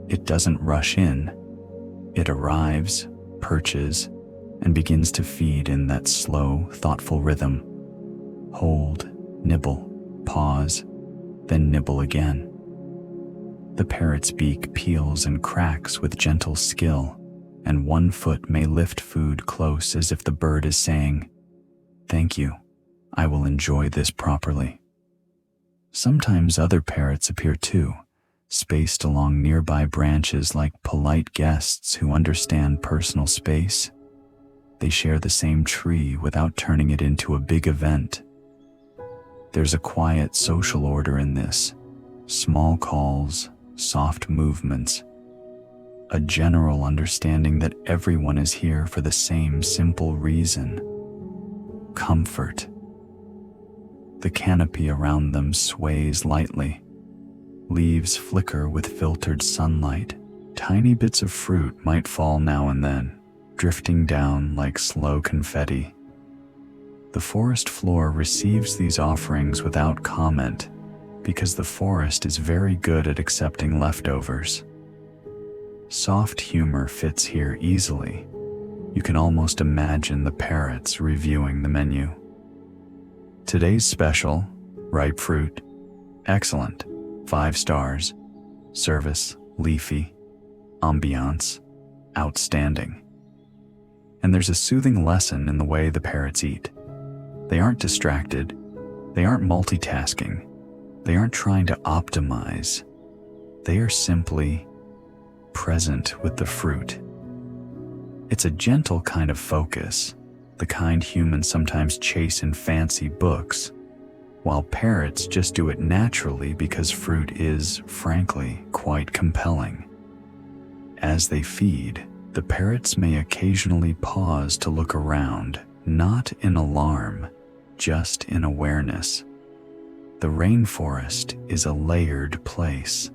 It doesn't rush in. It arrives, perches, and begins to feed in that slow, thoughtful rhythm. Hold, nibble, pause, then nibble again. The parrot's beak peels and cracks with gentle skill, and one foot may lift food close as if the bird is saying, "Thank you, I will enjoy this properly." Sometimes other parrots appear too, spaced along nearby branches like polite guests who understand personal space. They share the same tree without turning it into a big event. There's a quiet social order in this. Small calls, soft movements, a general understanding that everyone is here for the same simple reason: comfort. The canopy around them sways lightly. Leaves flicker with filtered sunlight. Tiny bits of fruit might fall now and then, drifting down like slow confetti. The forest floor receives these offerings without comment, because the forest is very good at accepting leftovers. Soft humor fits here easily. You can almost imagine the parrots reviewing the menu. Today's special, ripe fruit, Excellent. 5 stars. Service, leafy. Ambiance, outstanding. And there's a soothing lesson in the way the parrots eat. They aren't distracted. They aren't multitasking. They aren't trying to optimize. They are simply present with the fruit. It's a gentle kind of focus, the kind humans sometimes chase in fancy books, while parrots just do it naturally because fruit is, frankly, quite compelling. As they feed, the parrots may occasionally pause to look around, not in alarm, just in awareness. The rainforest is a layered place.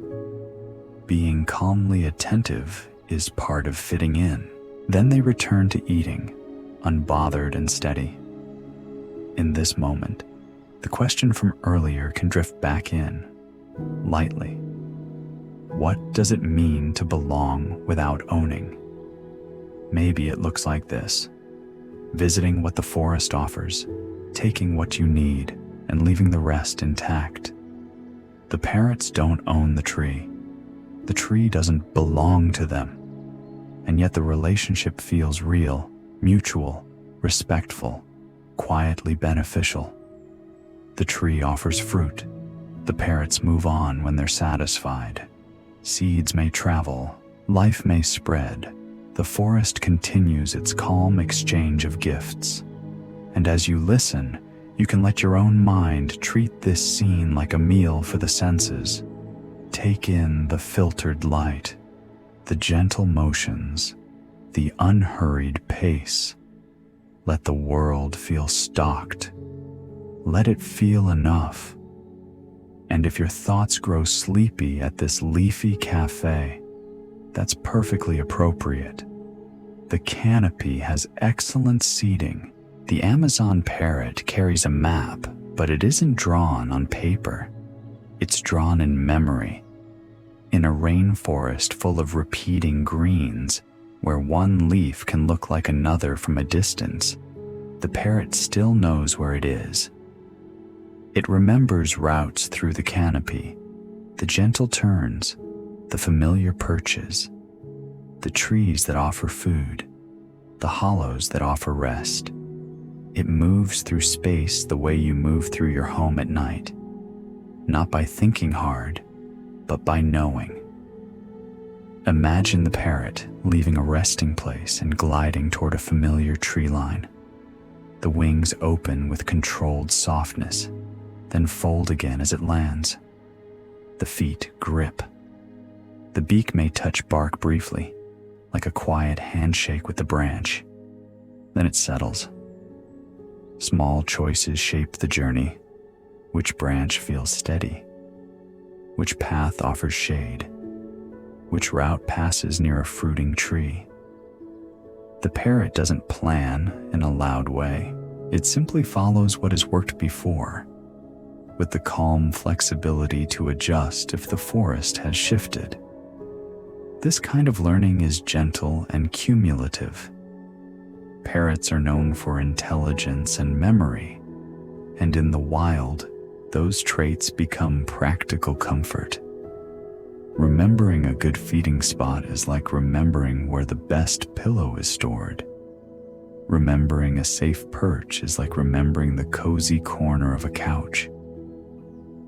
Being calmly attentive is part of fitting in. Then they return to eating, unbothered and steady. In this moment, the question from earlier can drift back in, lightly. What does it mean to belong without owning? Maybe it looks like this: visiting what the forest offers, taking what you need, and leaving the rest intact. The parrots don't own the tree. The tree doesn't belong to them. And yet the relationship feels real, mutual, respectful, quietly beneficial. The tree offers fruit. The parrots move on when they're satisfied. Seeds may travel, life may spread. The forest continues its calm exchange of gifts. And as you listen, you can let your own mind treat this scene like a meal for the senses. Take in the filtered light, the gentle motions, the unhurried pace. Let the world feel stalked. Let it feel enough. And if your thoughts grow sleepy at this leafy cafe, that's perfectly appropriate. The canopy has excellent seating. The Amazon parrot carries a map, but it isn't drawn on paper. It's drawn in memory. In a rainforest full of repeating greens, where one leaf can look like another from a distance, the parrot still knows where it is. It remembers routes through the canopy, the gentle turns, the familiar perches, the trees that offer food, the hollows that offer rest. It moves through space the way you move through your home at night, not by thinking hard, but by knowing. Imagine the parrot leaving a resting place and gliding toward a familiar tree line. The wings open with controlled softness, then fold again as it lands. The feet grip. The beak may touch bark briefly, like a quiet handshake with the branch. Then it settles. Small choices shape the journey. Which branch feels steady? Which path offers shade? Which route passes near a fruiting tree? The parrot doesn't plan in a loud way. It simply follows what has worked before, with the calm flexibility to adjust if the forest has shifted. This kind of learning is gentle and cumulative. Parrots are known for intelligence and memory, and in the wild, those traits become practical comfort. Remembering a good feeding spot is like remembering where the best pillow is stored. Remembering a safe perch is like remembering the cozy corner of a couch.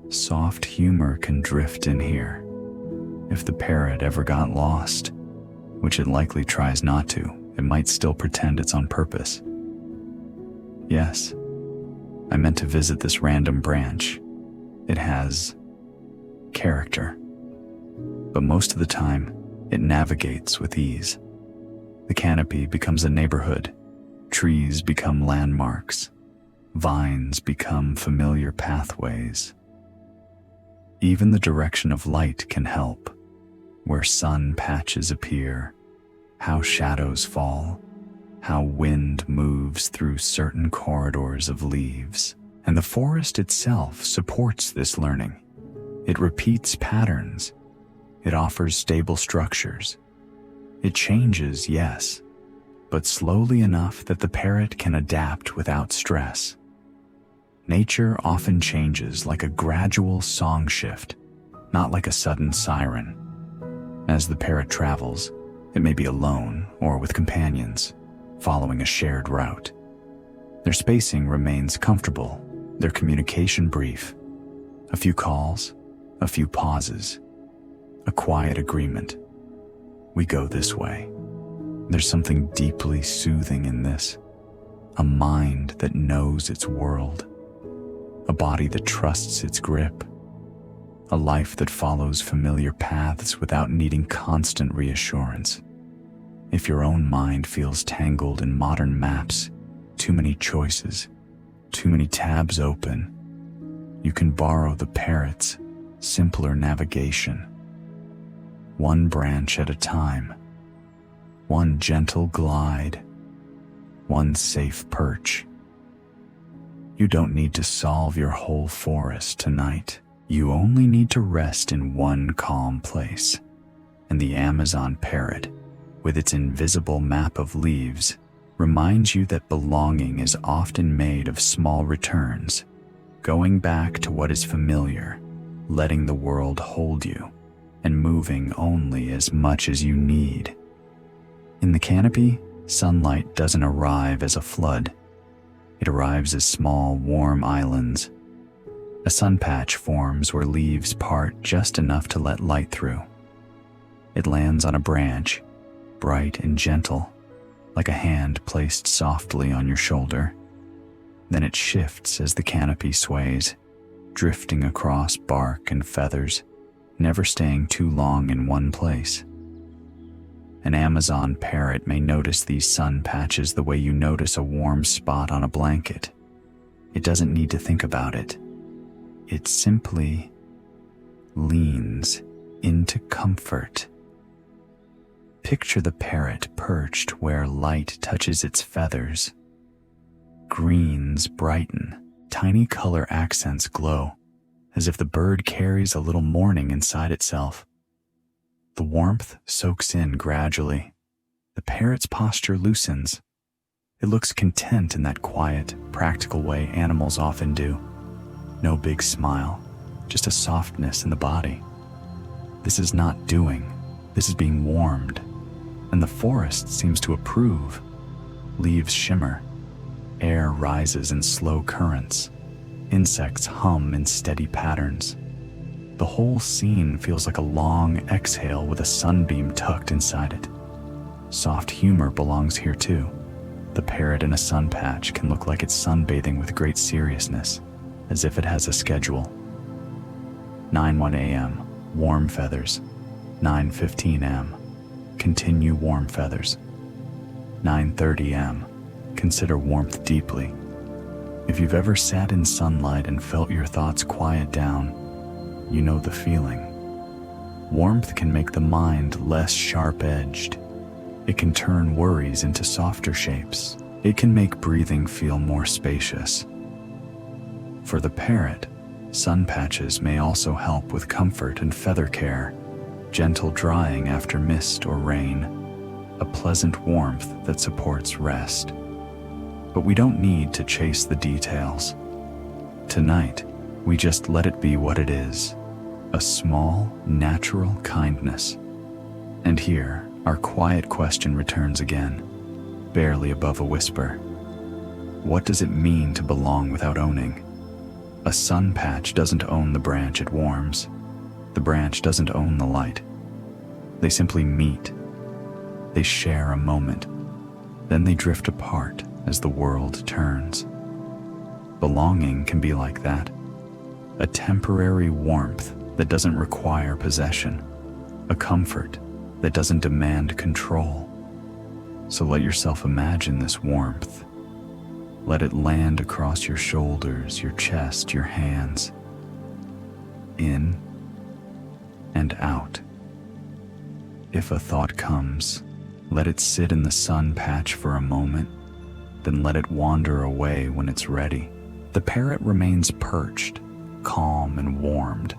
Soft humor can drift in here. If the parrot ever got lost, which it likely tries not to, it might still pretend it's on purpose. Yes, I meant to visit this random branch. It has character. But most of the time, it navigates with ease. The canopy becomes a neighborhood. Trees become landmarks. Vines become familiar pathways. Even the direction of light can help. Where sun patches appear, how shadows fall, how wind moves through certain corridors of leaves. And the forest itself supports this learning. It repeats patterns. It offers stable structures. It changes, yes, but slowly enough that the parrot can adapt without stress. Nature often changes like a gradual song shift, not like a sudden siren. As the parrot travels, it may be alone or with companions, following a shared route. Their spacing remains comfortable, their communication brief. A few calls, a few pauses, a quiet agreement. We go this way. There's something deeply soothing in this. A mind that knows its world. A body that trusts its grip. A life that follows familiar paths without needing constant reassurance. If your own mind feels tangled in modern maps, too many choices, too many tabs open, you can borrow the parrot's simpler navigation. One branch at a time, one gentle glide, one safe perch. You don't need to solve your whole forest tonight. You only need to rest in one calm place. And the Amazon parrot, with its invisible map of leaves, reminds you that belonging is often made of small returns, going back to what is familiar, letting the world hold you, and moving only as much as you need. In the canopy, sunlight doesn't arrive as a flood. It arrives as small, warm islands. A sun patch forms where leaves part just enough to let light through. It lands on a branch, bright and gentle, like a hand placed softly on your shoulder. Then it shifts as the canopy sways, drifting across bark and feathers, never staying too long in one place. An Amazon parrot may notice these sun patches the way you notice a warm spot on a blanket. It doesn't need to think about it. It simply leans into comfort. Picture the parrot perched where light touches its feathers. Greens brighten, tiny color accents glow, as if the bird carries a little morning inside itself. The warmth soaks in gradually. The parrot's posture loosens. It looks content in that quiet, practical way animals often do. No big smile, just a softness in the body. This is not doing, this is being warmed. And the forest seems to approve. Leaves shimmer. Air rises in slow currents. Insects hum in steady patterns. The whole scene feels like a long exhale with a sunbeam tucked inside it. Soft humor belongs here too. The parrot in a sun patch can look like it's sunbathing with great seriousness, as if it has a schedule. 9:01 a.m., warm feathers. 9:15 a.m., continue warm feathers. 9:30 a.m., consider warmth deeply. If you've ever sat in sunlight and felt your thoughts quiet down, you know the feeling. Warmth can make the mind less sharp-edged. It can turn worries into softer shapes. It can make breathing feel more spacious. For the parrot, sun patches may also help with comfort and feather care, gentle drying after mist or rain, a pleasant warmth that supports rest. But we don't need to chase the details. Tonight, we just let it be what it is, a small, natural kindness. And here, our quiet question returns again, barely above a whisper. What does it mean to belong without owning? A sun patch doesn't own the branch it warms. The branch doesn't own the light. They simply meet. They share a moment. Then they drift apart as the world turns. Belonging can be like that. A temporary warmth that doesn't require possession. A comfort that doesn't demand control. So let yourself imagine this warmth. Let it land across your shoulders, your chest, your hands. In and out. If a thought comes, let it sit in the sun patch for a moment, then let it wander away when it's ready. The parrot remains perched, calm and warmed,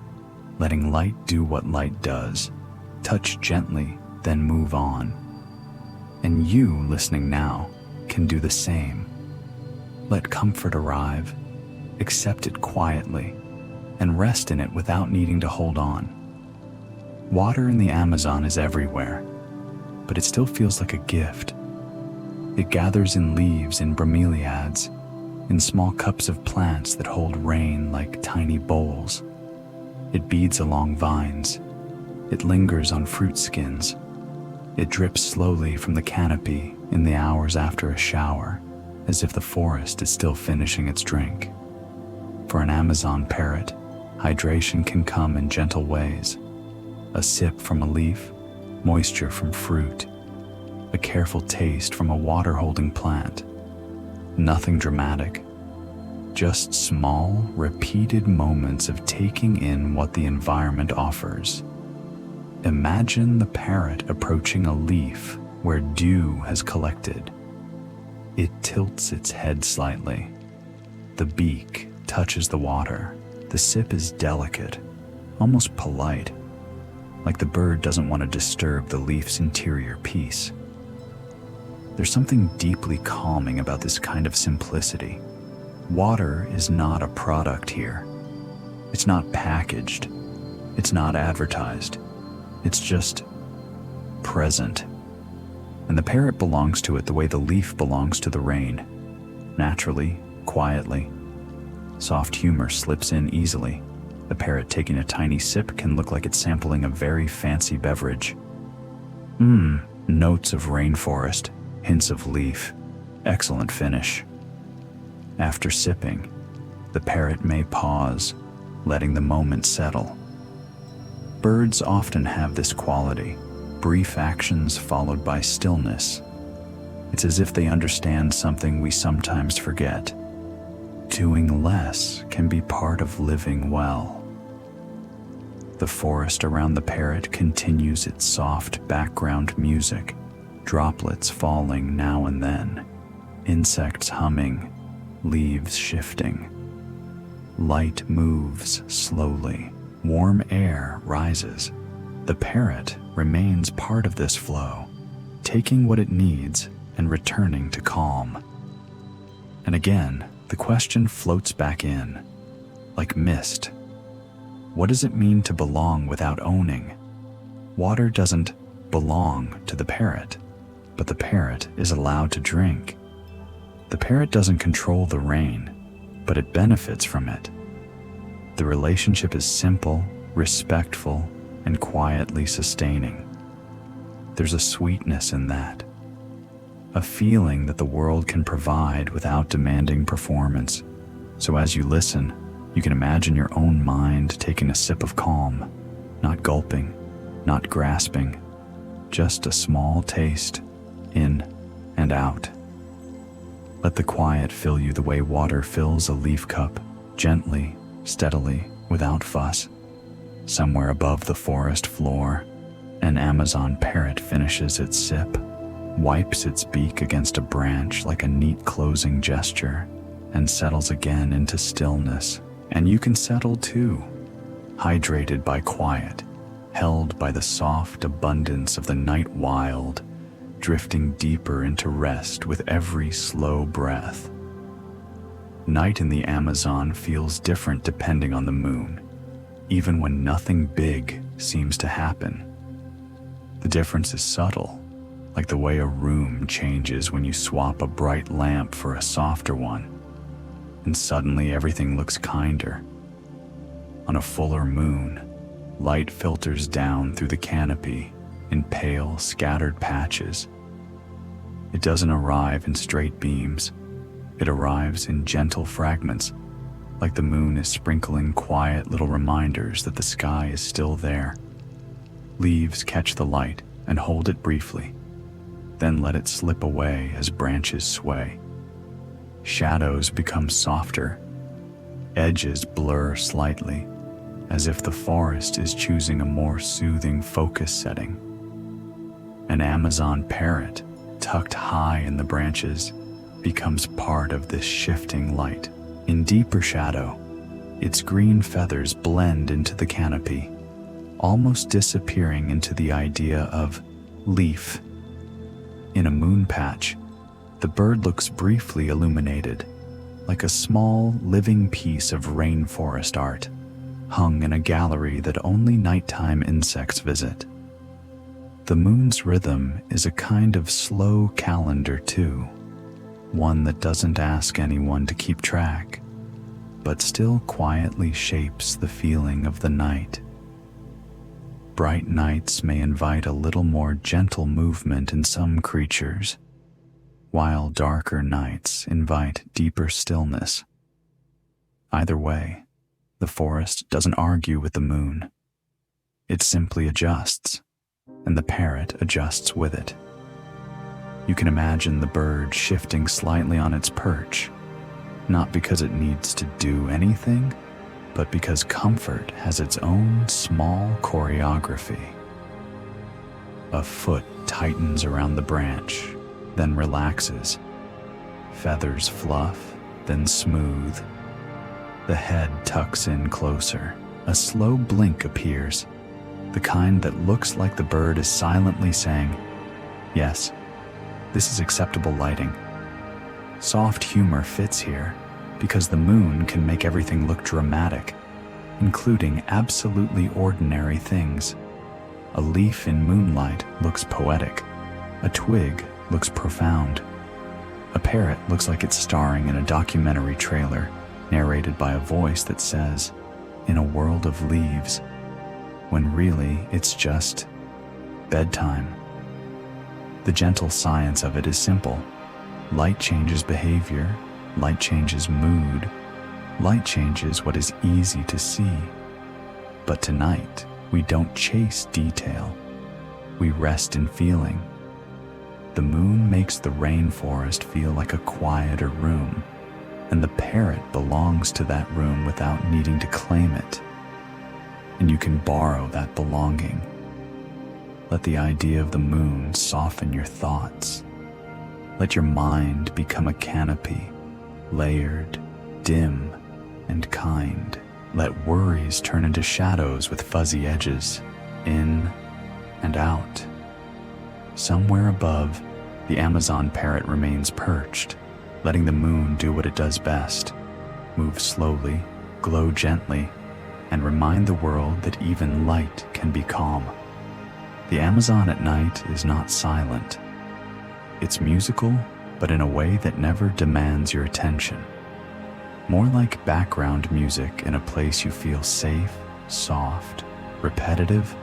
letting light do what light does, touch gently, then move on. And you, listening now, can do the same. Let comfort arrive, accept it quietly, and rest in it without needing to hold on. Water in the Amazon is everywhere, but it still feels like a gift. It gathers in leaves in bromeliads, in small cups of plants that hold rain like tiny bowls. It beads along vines. It lingers on fruit skins. It drips slowly from the canopy in the hours after a shower, as if the forest is still finishing its drink. For an Amazon parrot, hydration can come in gentle ways. A sip from a leaf, moisture from fruit, a careful taste from a water-holding plant. Nothing dramatic, just small, repeated moments of taking in what the environment offers. Imagine the parrot approaching a leaf where dew has collected. It tilts its head slightly. The beak touches the water. The sip is delicate, almost polite, like the bird doesn't want to disturb the leaf's interior peace. There's something deeply calming about this kind of simplicity. Water is not a product here. It's not packaged. It's not advertised. It's just present. And the parrot belongs to it the way the leaf belongs to the rain. Naturally, quietly. Soft humor slips in easily. The parrot taking a tiny sip can look like it's sampling a very fancy beverage. Notes of rainforest, hints of leaf, excellent finish. After sipping, the parrot may pause, letting the moment settle. Birds often have this quality, brief actions followed by stillness. It's as if they understand something we sometimes forget. Doing less can be part of living well. The forest around the parrot continues its soft background music, droplets falling now and then, insects humming, leaves shifting. Light moves slowly, warm air rises. The parrot remains part of this flow, taking what it needs and returning to calm. And again, the question floats back in, like mist. What does it mean to belong without owning? Water doesn't belong to the parrot, but the parrot is allowed to drink. The parrot doesn't control the rain, but it benefits from it. The relationship is simple, respectful, and quietly sustaining. There's a sweetness in that, a feeling that the world can provide without demanding performance. So as you listen, you can imagine your own mind taking a sip of calm, not gulping, not grasping, just a small taste, in and out. Let the quiet fill you the way water fills a leaf cup, gently, steadily, without fuss. Somewhere above the forest floor, an Amazon parrot finishes its sip, wipes its beak against a branch like a neat closing gesture, and settles again into stillness. And you can settle too, hydrated by quiet, held by the soft abundance of the night wild, drifting deeper into rest with every slow breath. Night in the Amazon feels different depending on the moon, even when nothing big seems to happen. The difference is subtle, like the way a room changes when you swap a bright lamp for a softer one, and suddenly everything looks kinder. On a fuller moon, light filters down through the canopy in pale, scattered patches. It doesn't arrive in straight beams. It arrives in gentle fragments, like the moon is sprinkling quiet little reminders that the sky is still there. Leaves catch the light and hold it briefly, then let it slip away as branches sway. Shadows become softer. Edges blur slightly, as if the forest is choosing a more soothing focus setting. An Amazon parrot, tucked high in the branches, becomes part of this shifting light. In deeper shadow, its green feathers blend into the canopy, almost disappearing into the idea of leaf. In a moon patch, the bird looks briefly illuminated, like a small, living piece of rainforest art, hung in a gallery that only nighttime insects visit. The moon's rhythm is a kind of slow calendar too, one that doesn't ask anyone to keep track, but still quietly shapes the feeling of the night. Bright nights may invite a little more gentle movement in some creatures, while darker nights invite deeper stillness. Either way, the forest doesn't argue with the moon. It simply adjusts, and the parrot adjusts with it. You can imagine the bird shifting slightly on its perch, not because it needs to do anything, but because comfort has its own small choreography. A foot tightens around the branch, then relaxes. Feathers fluff, then smooth. The head tucks in closer. A slow blink appears, the kind that looks like the bird is silently saying, "Yes, this is acceptable lighting." Soft humor fits here because the moon can make everything look dramatic, including absolutely ordinary things. A leaf in moonlight looks poetic. A twig looks profound. A parrot looks like it's starring in a documentary trailer, narrated by a voice that says, "In a world of leaves," when really it's just bedtime. The gentle science of it is simple. Light changes behavior, light changes mood, light changes what is easy to see. But tonight, we don't chase detail. We rest in feeling. The moon makes the rainforest feel like a quieter room, and the parrot belongs to that room without needing to claim it. And you can borrow that belonging. Let the idea of the moon soften your thoughts. Let your mind become a canopy, layered, dim, and kind. Let worries turn into shadows with fuzzy edges, in and out. Somewhere above, the Amazon parrot remains perched, letting the moon do what it does best: move slowly, glow gently, and remind the world that even light can be calm. The Amazon at night is not silent. It's musical, but in a way that never demands your attention. More like background music in a place you feel safe, soft, repetitive,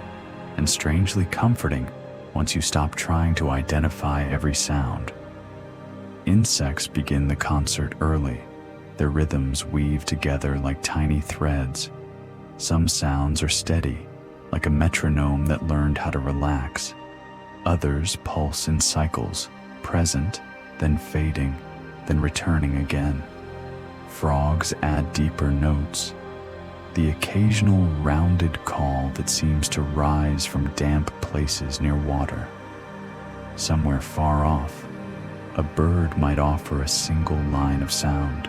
and strangely comforting once you stop trying to identify every sound. Insects begin the concert early. Their rhythms weave together like tiny threads. Some sounds are steady, like a metronome that learned how to relax. Others pulse in cycles, present, then fading, then returning again. Frogs add deeper notes. The occasional rounded call that seems to rise from damp places near water. Somewhere far off, a bird might offer a single line of sound,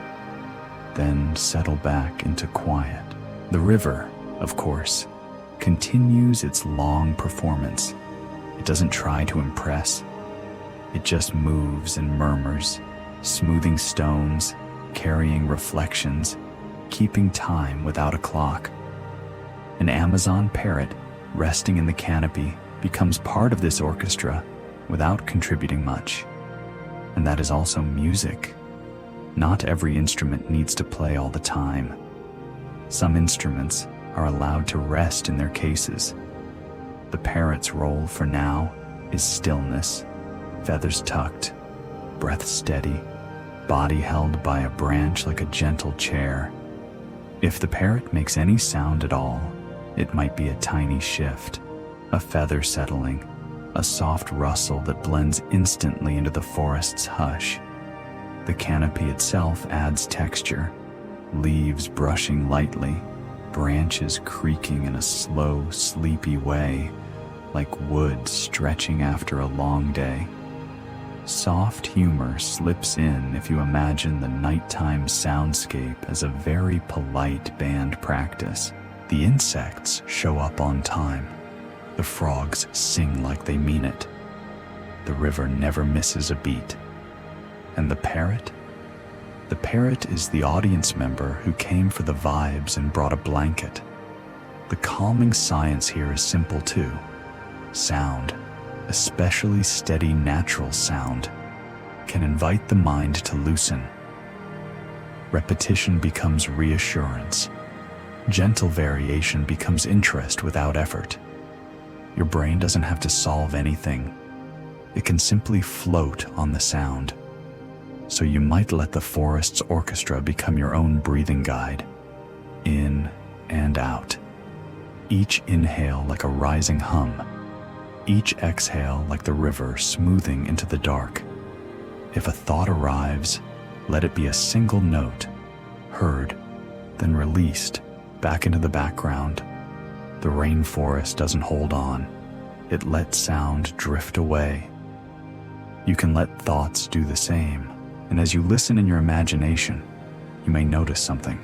then settle back into quiet. The river, of course, continues its long performance. It doesn't try to impress. It just moves and murmurs, smoothing stones, carrying reflections, keeping time without a clock. An Amazon parrot, resting in the canopy, becomes part of this orchestra without contributing much. And that is also music. Not every instrument needs to play all the time. Some instruments are allowed to rest in their cases. The parrot's role for now is stillness, feathers tucked, breath steady, body held by a branch like a gentle chair. If the parrot makes any sound at all, it might be a tiny shift, a feather settling, a soft rustle that blends instantly into the forest's hush. The canopy itself adds texture, leaves brushing lightly, branches creaking in a slow, sleepy way, like wood stretching after a long day. Soft humor slips in if you imagine the nighttime soundscape as a very polite band practice. The insects show up on time. The frogs sing like they mean it. The river never misses a beat. And the parrot? The parrot is the audience member who came for the vibes and brought a blanket. The calming science here is simple too. Sound, especially steady natural sound, can invite the mind to loosen. Repetition becomes reassurance. Gentle variation becomes interest without effort. Your brain doesn't have to solve anything. It can simply float on the sound. So you might let the forest's orchestra become your own breathing guide. In and out. Each inhale like a rising hum. Each exhale like the river smoothing into the dark. If a thought arrives, let it be a single note, heard, then released back into the background. The rainforest doesn't hold on. It lets sound drift away. You can let thoughts do the same, and as you listen in your imagination, you may notice something.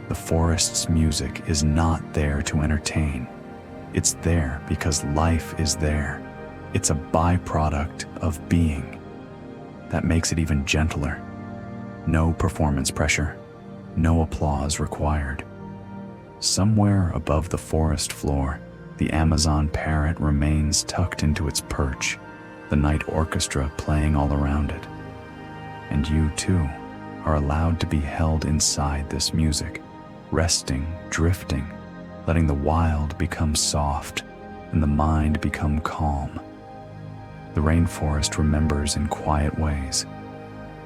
The forest's music is not there to entertain. It's there because life is there. It's a byproduct of being. That makes it even gentler. No performance pressure, no applause required. Somewhere above the forest floor, the Amazon parrot remains tucked into its perch, the night orchestra playing all around it. And you, too, are allowed to be held inside this music, resting, drifting, letting the wild become soft and the mind become calm. The rainforest remembers in quiet ways,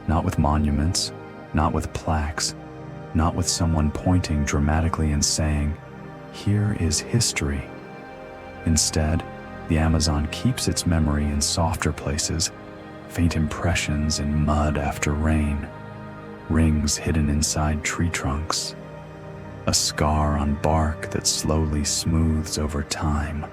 not with monuments, not with plaques, not with someone pointing dramatically and saying, "Here is history." Instead, the Amazon keeps its memory in softer places, faint impressions in mud after rain, rings hidden inside tree trunks, a scar on bark that slowly smooths over time,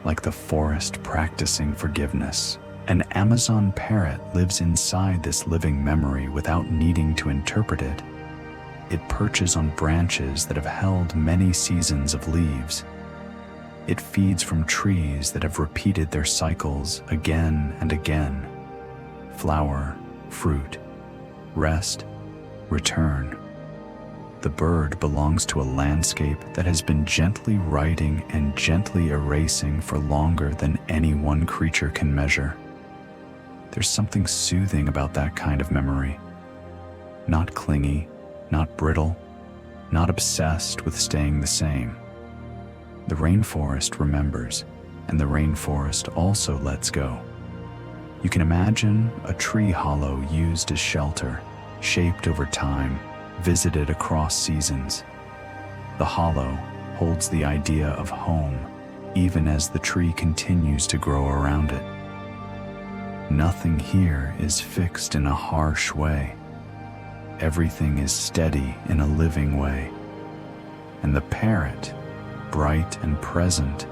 like the forest practicing forgiveness. An Amazon parrot lives inside this living memory without needing to interpret it. It perches on branches that have held many seasons of leaves. It feeds from trees that have repeated their cycles again and again. Flower, fruit, rest, return. The bird belongs to a landscape that has been gently writing and gently erasing for longer than any one creature can measure. There's something soothing about that kind of memory. Not clingy, not brittle, not obsessed with staying the same. The rainforest remembers, and the rainforest also lets go. You can imagine a tree hollow used as shelter, shaped over time, visited across seasons. The hollow holds the idea of home, even as the tree continues to grow around it. Nothing here is fixed in a harsh way. Everything is steady in a living way. And the parrot, bright and present,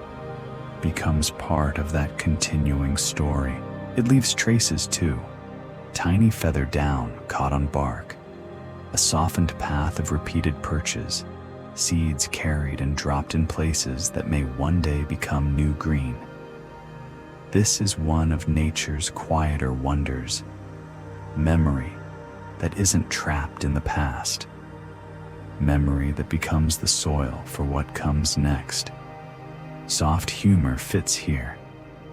becomes part of that continuing story. It leaves traces too, tiny feather down caught on bark, a softened path of repeated perches, seeds carried and dropped in places that may one day become new green. This is one of nature's quieter wonders, memory that isn't trapped in the past, memory that becomes the soil for what comes next. Soft humor fits here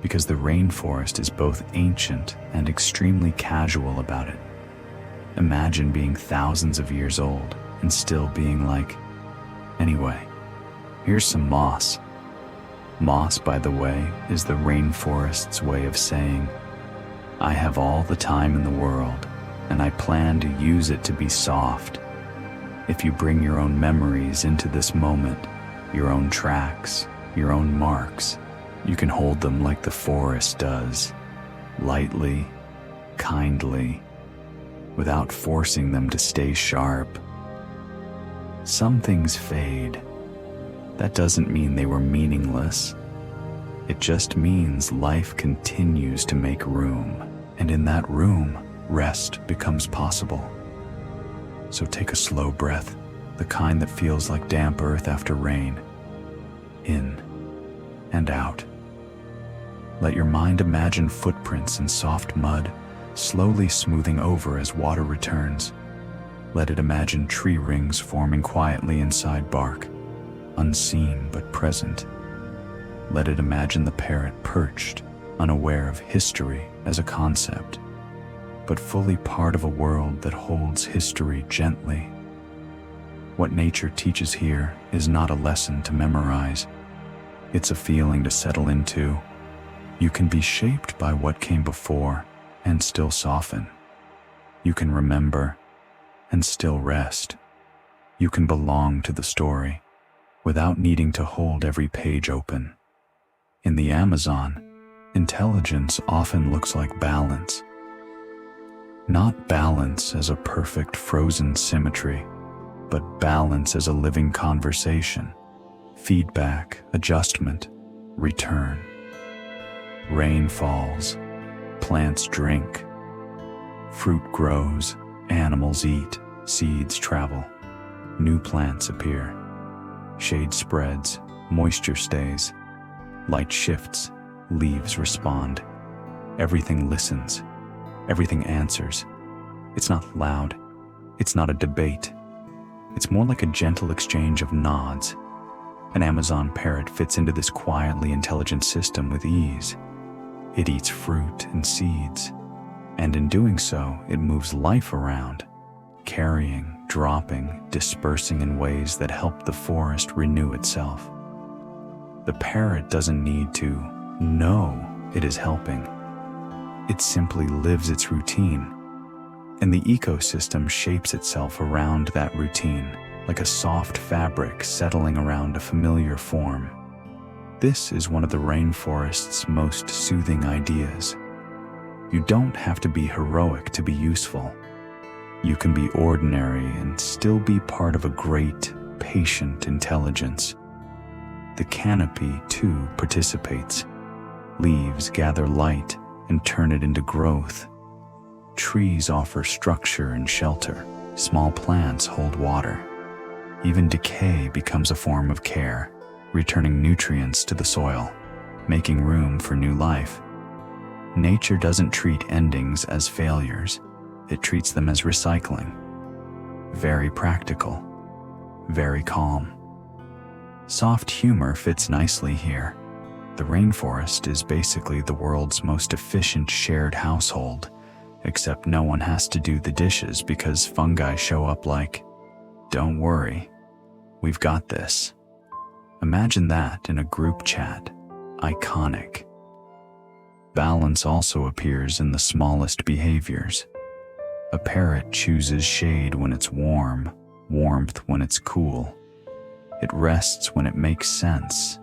because the rainforest is both ancient and extremely casual about it. Imagine being thousands of years old and still being like, anyway, here's some moss. Moss, by the way, is the rainforest's way of saying, I have all the time in the world, and I plan to use it to be soft. If you bring your own memories into this moment, your own tracks, your own marks, you can hold them like the forest does, lightly, kindly, without forcing them to stay sharp. Some things fade. That doesn't mean they were meaningless. It just means life continues to make room, and in that room, rest becomes possible. So take a slow breath, the kind that feels like damp earth after rain. In and out. Let your mind imagine footprints in soft mud, slowly smoothing over as water returns, Let it imagine tree rings forming quietly inside bark, unseen but present. Let it imagine the parrot perched, unaware of history as a concept, but fully part of a world that holds history gently. What nature teaches here is not a lesson to memorize. It's a feeling to settle into. You can be shaped by what came before and still soften. You can remember and still rest. You can belong to the story without needing to hold every page open. In the Amazon, intelligence often looks like balance. Not balance as a perfect frozen symmetry, but balance as a living conversation, feedback, adjustment, return. Rain falls, plants drink, fruit grows, animals eat, seeds travel, new plants appear, shade spreads, moisture stays, light shifts, leaves respond. Everything listens, everything answers. It's not loud, it's not a debate. It's more like a gentle exchange of nods. An Amazon parrot fits into this quietly intelligent system with ease. It eats fruit and seeds, and in doing so, it moves life around, carrying, dropping, dispersing in ways that help the forest renew itself. The parrot doesn't need to know it is helping. It simply lives its routine, and the ecosystem shapes itself around that routine, like a soft fabric settling around a familiar form. This is one of the rainforest's most soothing ideas. You don't have to be heroic to be useful. You can be ordinary and still be part of a great, patient intelligence. The canopy, too, participates. Leaves gather light and turn it into growth. Trees offer structure and shelter. Small plants hold water. Even decay becomes a form of care, returning nutrients to the soil, making room for new life. Nature doesn't treat endings as failures. It treats them as recycling. Very practical, very calm. Soft humor fits nicely here. The rainforest is basically the world's most efficient shared household, except no one has to do the dishes because fungi show up like, "Don't worry, we've got this." Imagine that in a group chat. Iconic. Balance also appears in the smallest behaviors. A parrot chooses shade when it's warm, warmth when it's cool. It rests when it makes sense.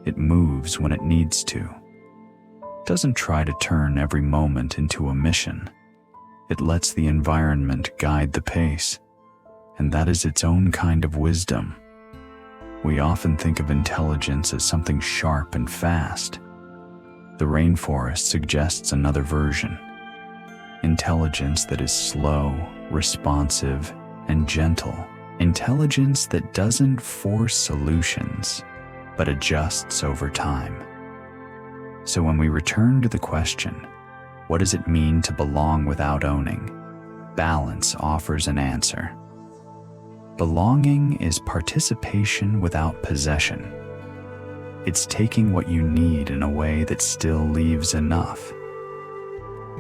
It moves when it needs to. It doesn't try to turn every moment into a mission. It lets the environment guide the pace, and that is its own kind of wisdom. We often think of intelligence as something sharp and fast. The rainforest suggests another version. Intelligence that is slow, responsive, and gentle. Intelligence that doesn't force solutions, but adjusts over time. So when we return to the question, what does it mean to belong without owning? Balance offers an answer. Belonging is participation without possession. It's taking what you need in a way that still leaves enough.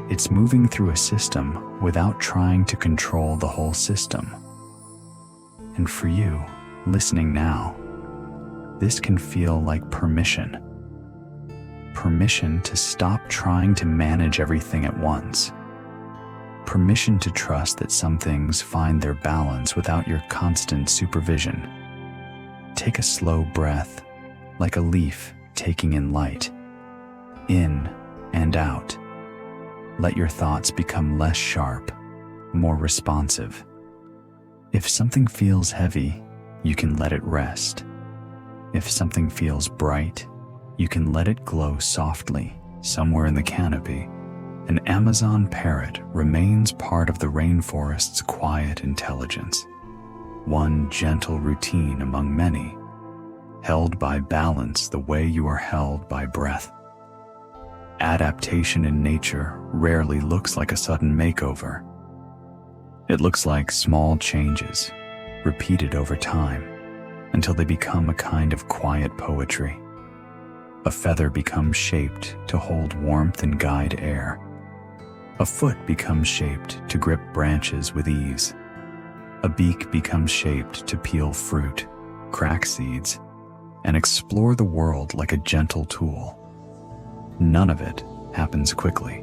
It's moving through a system without trying to control the whole system. And for you, listening now, this can feel like permission. Permission to stop trying to manage everything at once. Permission to trust that some things find their balance without your constant supervision. Take a slow breath, like a leaf taking in light, in and out. Let your thoughts become less sharp, more responsive. If something feels heavy, you can let it rest. If something feels bright, you can let it glow softly. Somewhere in the canopy, an Amazon parrot remains part of the rainforest's quiet intelligence. One gentle routine among many, held by balance the way you are held by breath. Adaptation in nature rarely looks like a sudden makeover. It looks like small changes, repeated over time, until they become a kind of quiet poetry. A feather becomes shaped to hold warmth and guide air. A foot becomes shaped to grip branches with ease. A beak becomes shaped to peel fruit, crack seeds, and explore the world like a gentle tool. None of it happens quickly.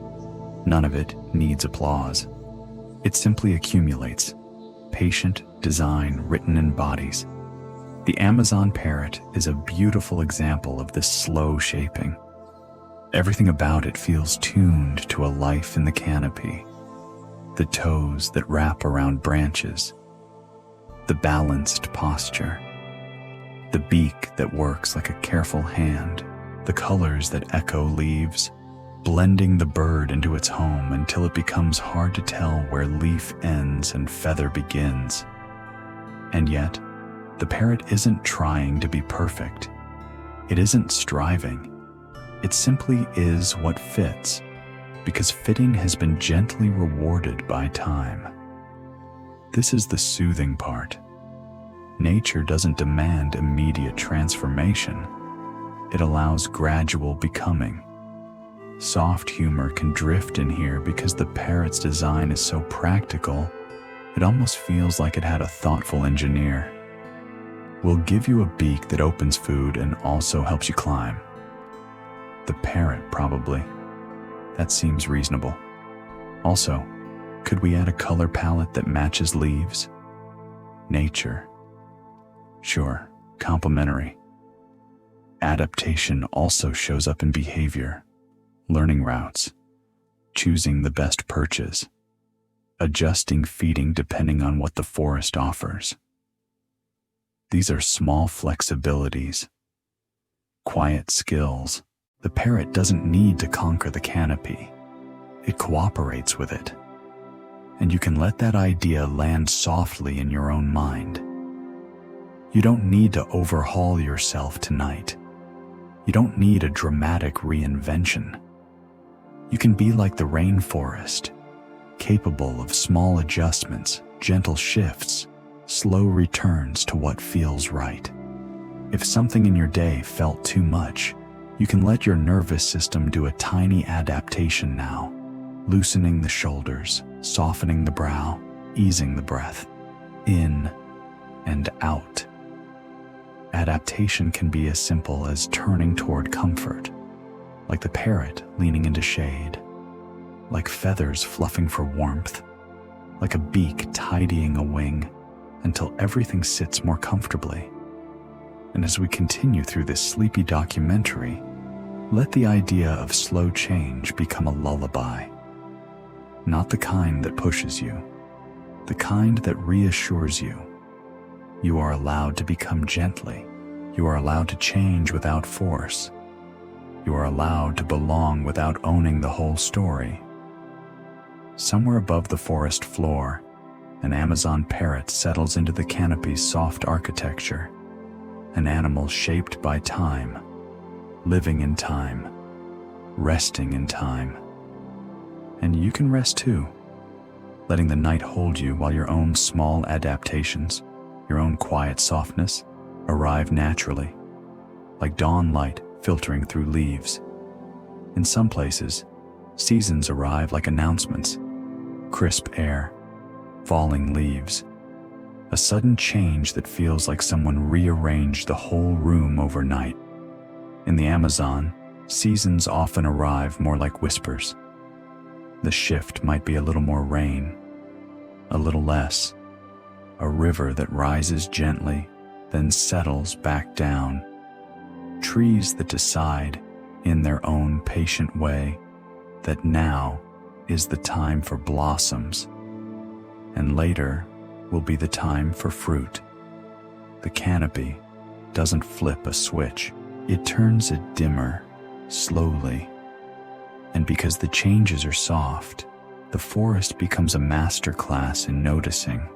None of it needs applause. It simply accumulates, patient design written in bodies. The Amazon parrot is a beautiful example of this slow shaping. Everything about it feels tuned to a life in the canopy. The toes that wrap around branches, the balanced posture, the beak that works like a careful hand, the colors that echo leaves, blending the bird into its home until it becomes hard to tell where leaf ends and feather begins. And yet, the parrot isn't trying to be perfect. It isn't striving. It simply is what fits, because fitting has been gently rewarded by time. This is the soothing part. Nature doesn't demand immediate transformation. It allows gradual becoming. Soft humor can drift in here because the parrot's design is so practical, it almost feels like it had a thoughtful engineer. We'll give you a beak that opens food and also helps you climb. The parrot, probably. That seems reasonable. Also, could we add a color palette that matches leaves? Nature. Sure, complementary. Adaptation also shows up in behavior, learning routes, choosing the best perches, adjusting feeding depending on what the forest offers. These are small flexibilities, quiet skills. The parrot doesn't need to conquer the canopy. It cooperates with it. And you can let that idea land softly in your own mind. You don't need to overhaul yourself tonight. You don't need a dramatic reinvention. You can be like the rainforest, capable of small adjustments, gentle shifts, slow returns to what feels right. If something in your day felt too much, you can let your nervous system do a tiny adaptation now, loosening the shoulders, softening the brow, easing the breath, in and out. Adaptation can be as simple as turning toward comfort, like the parrot leaning into shade, like feathers fluffing for warmth, like a beak tidying a wing until everything sits more comfortably. And as we continue through this sleepy documentary, let the idea of slow change become a lullaby. Not the kind that pushes you, the kind that reassures you. You are allowed to become gently. You are allowed to change without force. You are allowed to belong without owning the whole story. Somewhere above the forest floor, an Amazon parrot settles into the canopy's soft architecture, an animal shaped by time, living in time, resting in time. And you can rest too, letting the night hold you while your own small adaptations, your own quiet softness, arrive naturally, like dawn light filtering through leaves. In some places, seasons arrive like announcements, crisp air, falling leaves, a sudden change that feels like someone rearranged the whole room overnight. In the Amazon, seasons often arrive more like whispers. The shift might be a little more rain, a little less, a river that rises gently, then settles back down. Trees that decide, in their own patient way, that now is the time for blossoms, and later will be the time for fruit. The canopy doesn't flip a switch. It turns it dimmer, slowly. And because the changes are soft, the forest becomes a masterclass in noticing.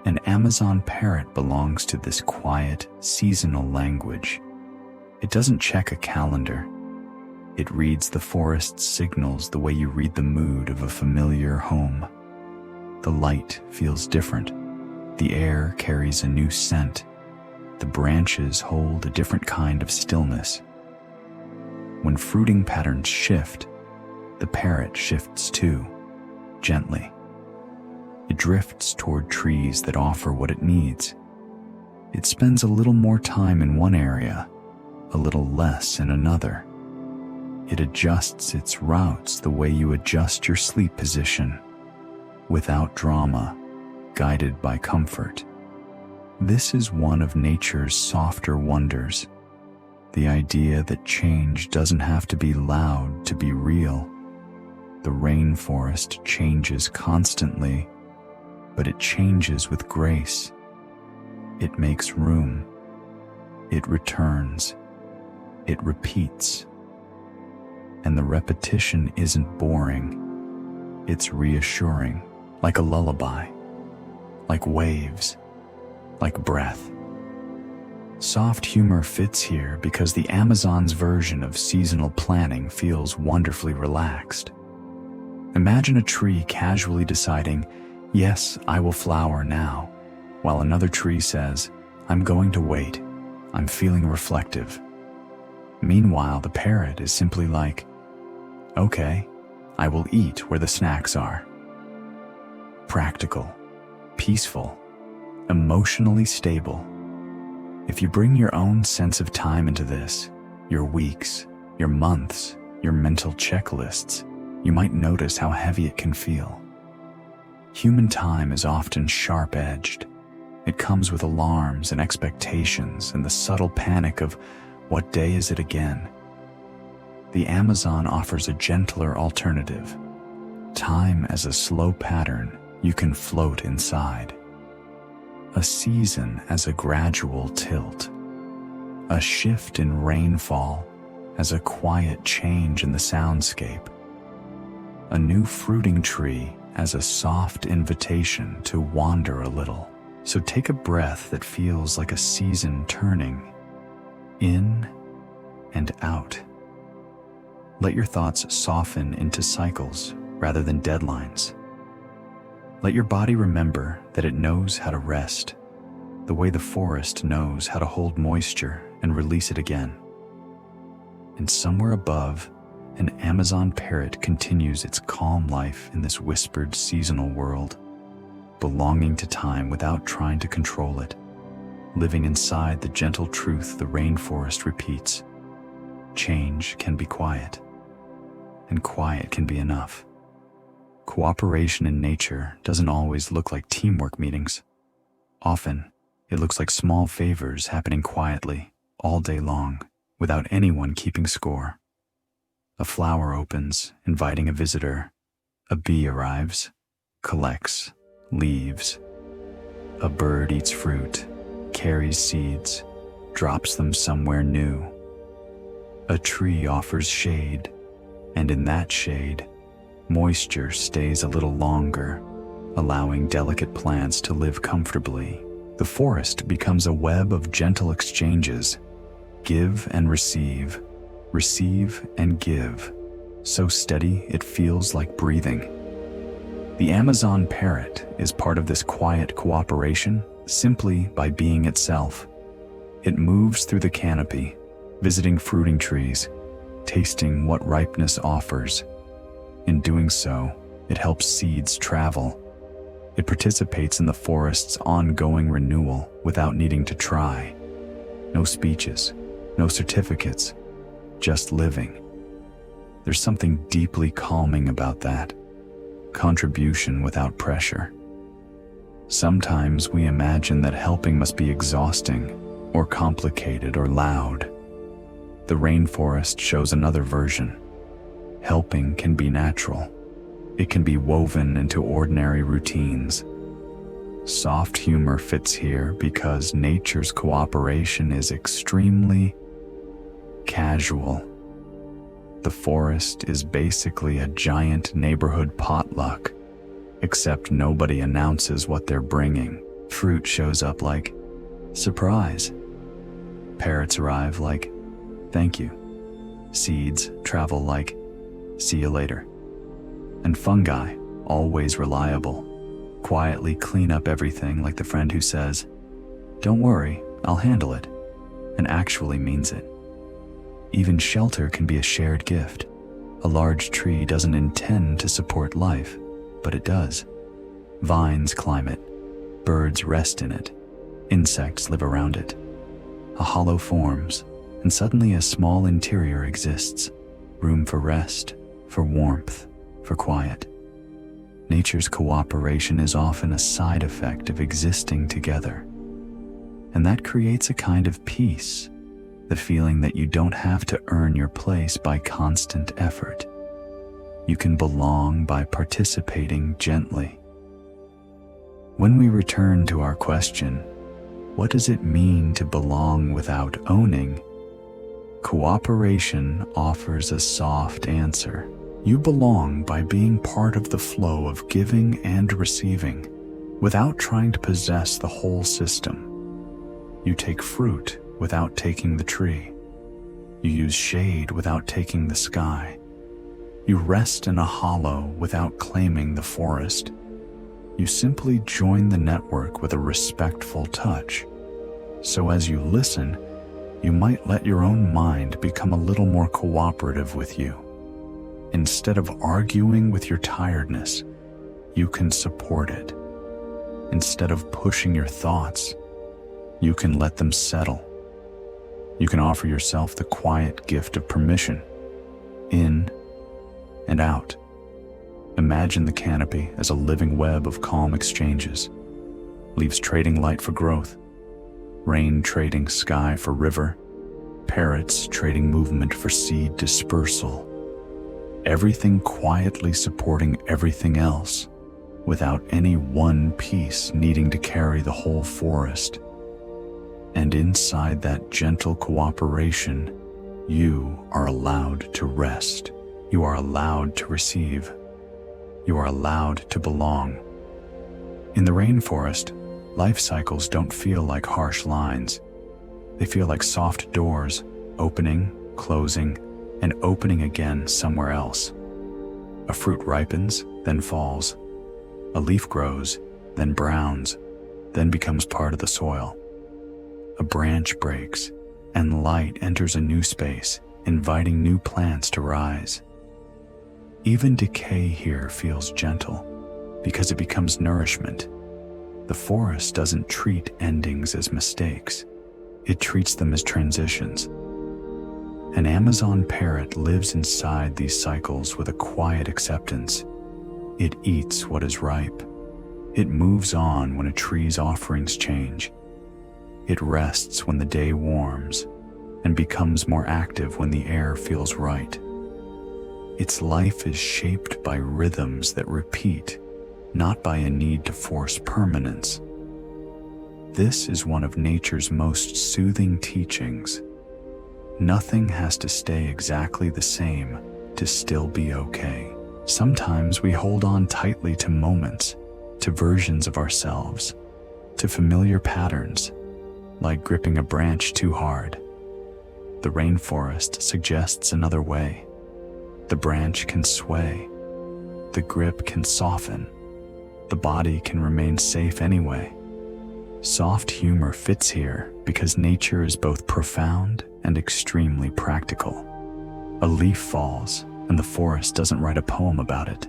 An Amazon parrot belongs to this quiet, seasonal language. It doesn't check a calendar. It reads the forest's signals the way you read the mood of a familiar home. The light feels different. The air carries a new scent. The branches hold a different kind of stillness. When fruiting patterns shift, the parrot shifts too, gently. It drifts toward trees that offer what it needs. It spends a little more time in one area, a little less in another. It adjusts its routes the way you adjust your sleep position, without drama, guided by comfort. This is one of nature's softer wonders, the idea that change doesn't have to be loud to be real. The rainforest changes constantly, but it changes with grace. It makes room. It returns. It repeats. And the repetition isn't boring. It's reassuring, like a lullaby, like waves, like breath. Soft humor fits here because the Amazon's version of seasonal planning feels wonderfully relaxed. Imagine a tree casually deciding, "Yes, I will flower now," while another tree says, "I'm going to wait. I'm feeling reflective." Meanwhile, the parrot is simply like, "Okay, I will eat where the snacks are." Practical, peaceful, emotionally stable. If you bring your own sense of time into this, your weeks, your months, your mental checklists, you might notice how heavy it can feel. Human time is often sharp-edged. It comes with alarms and expectations and the subtle panic of, what day is it again? The Amazon offers a gentler alternative. Time as a slow pattern you can float inside. A season as a gradual tilt. A shift in rainfall as a quiet change in the soundscape. A new fruiting tree as a soft invitation to wander a little. So take a breath that feels like a season turning in and out. Let your thoughts soften into cycles rather than deadlines. Let your body remember that it knows how to rest, the way the forest knows how to hold moisture and release it again. And somewhere above, an Amazon parrot continues its calm life in this whispered seasonal world, belonging to time without trying to control it, living inside the gentle truth the rainforest repeats. Change can be quiet, and quiet can be enough. Cooperation in nature doesn't always look like teamwork meetings. Often, it looks like small favors happening quietly, all day long, without anyone keeping score. A flower opens, inviting a visitor. A bee arrives, collects, leaves. A bird eats fruit, carries seeds, drops them somewhere new. A tree offers shade, and in that shade, moisture stays a little longer, allowing delicate plants to live comfortably. The forest becomes a web of gentle exchanges. Give and receive and give. So steady it feels like breathing. The Amazon parrot is part of this quiet cooperation simply by being itself. It moves through the canopy, visiting fruiting trees, tasting what ripeness offers. In doing so, it helps seeds travel. It participates in the forest's ongoing renewal without needing to try. No speeches, no certificates, just living. There's something deeply calming about that. Contribution without pressure. Sometimes we imagine that helping must be exhausting, or complicated, or loud. The rainforest shows another version. Helping can be natural. It can be woven into ordinary routines. Soft humor fits here because nature's cooperation is extremely casual. The forest is basically a giant neighborhood potluck, except nobody announces what they're bringing. Fruit shows up like, "Surprise." Parrots arrive like, "Thank you." Seeds travel like, "See you later." And fungi, always reliable, Quietly clean up everything, like the friend who says, "Don't worry, I'll handle it," and actually means it. Even shelter can be a shared gift. A large tree doesn't intend to support life, but it does. Vines climb it, birds rest in it, insects live around it. A hollow forms, and suddenly a small interior exists, room for rest, for warmth, for quiet. Nature's cooperation is often a side effect of existing together. And that creates a kind of peace, the feeling that you don't have to earn your place by constant effort. You can belong by participating gently. When we return to our question, what does it mean to belong without owning? Cooperation offers a soft answer. You belong by being part of the flow of giving and receiving, without trying to possess the whole system. You take fruit without taking the tree. You use shade without taking the sky. You rest in a hollow without claiming the forest. You simply join the network with a respectful touch. So as you listen, you might let your own mind become a little more cooperative with you. Instead of arguing with your tiredness, you can support it. Instead of pushing your thoughts, you can let them settle. You can offer yourself the quiet gift of permission, in and out. Imagine the canopy as a living web of calm exchanges, leaves trading light for growth, rain trading sky for river, parrots trading movement for seed dispersal. Everything quietly supporting everything else, without any one piece needing to carry the whole forest. And inside that gentle cooperation, you are allowed to rest. You are allowed to receive. You are allowed to belong. In the rainforest, life cycles don't feel like harsh lines. They feel like soft doors, opening, closing, and opening again somewhere else. A fruit ripens, then falls. A leaf grows, then browns, then becomes part of the soil. A branch breaks, and light enters a new space, inviting new plants to rise. Even decay here feels gentle, because it becomes nourishment. The forest doesn't treat endings as mistakes. It treats them as transitions. An Amazon parrot lives inside these cycles with a quiet acceptance. It eats what is ripe. It moves on when a tree's offerings change. It rests when the day warms and becomes more active when the air feels right. Its life is shaped by rhythms that repeat, not by a need to force permanence. This is one of nature's most soothing teachings. Nothing has to stay exactly the same to still be okay. Sometimes we hold on tightly to moments, to versions of ourselves, to familiar patterns, like gripping a branch too hard. The rainforest suggests another way. The branch can sway. The grip can soften. The body can remain safe anyway. Soft humor fits here because nature is both profound and extremely practical. A leaf falls, and the forest doesn't write a poem about it.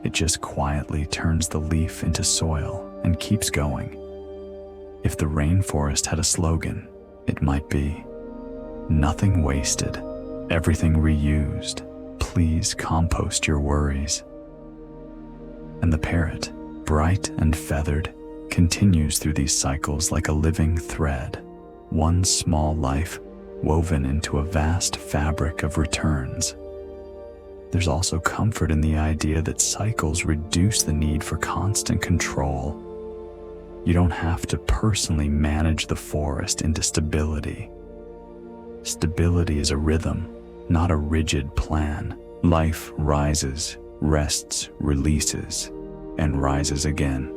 It just quietly turns the leaf into soil and keeps going. If the rainforest had a slogan, it might be, "Nothing wasted, everything reused. Please compost your worries." And the parrot, bright and feathered, continues through these cycles like a living thread, one small life woven into a vast fabric of returns. There's also comfort in the idea that cycles reduce the need for constant control. You don't have to personally manage the forest into stability. Stability is a rhythm, not a rigid plan. Life rises, rests, releases, and rises again.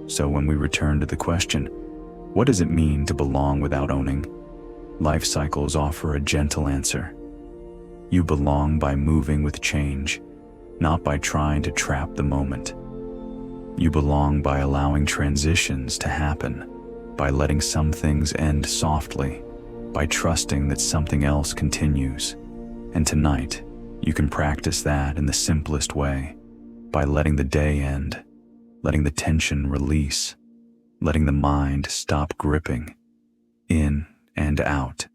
So when we return to the question, what does it mean to belong without owning? Life cycles offer a gentle answer. You belong by moving with change, not by trying to trap the moment. You belong by allowing transitions to happen, by letting some things end softly, by trusting that something else continues. And tonight, you can practice that in the simplest way, by letting the day end, letting the tension release, letting the mind stop gripping, in and out.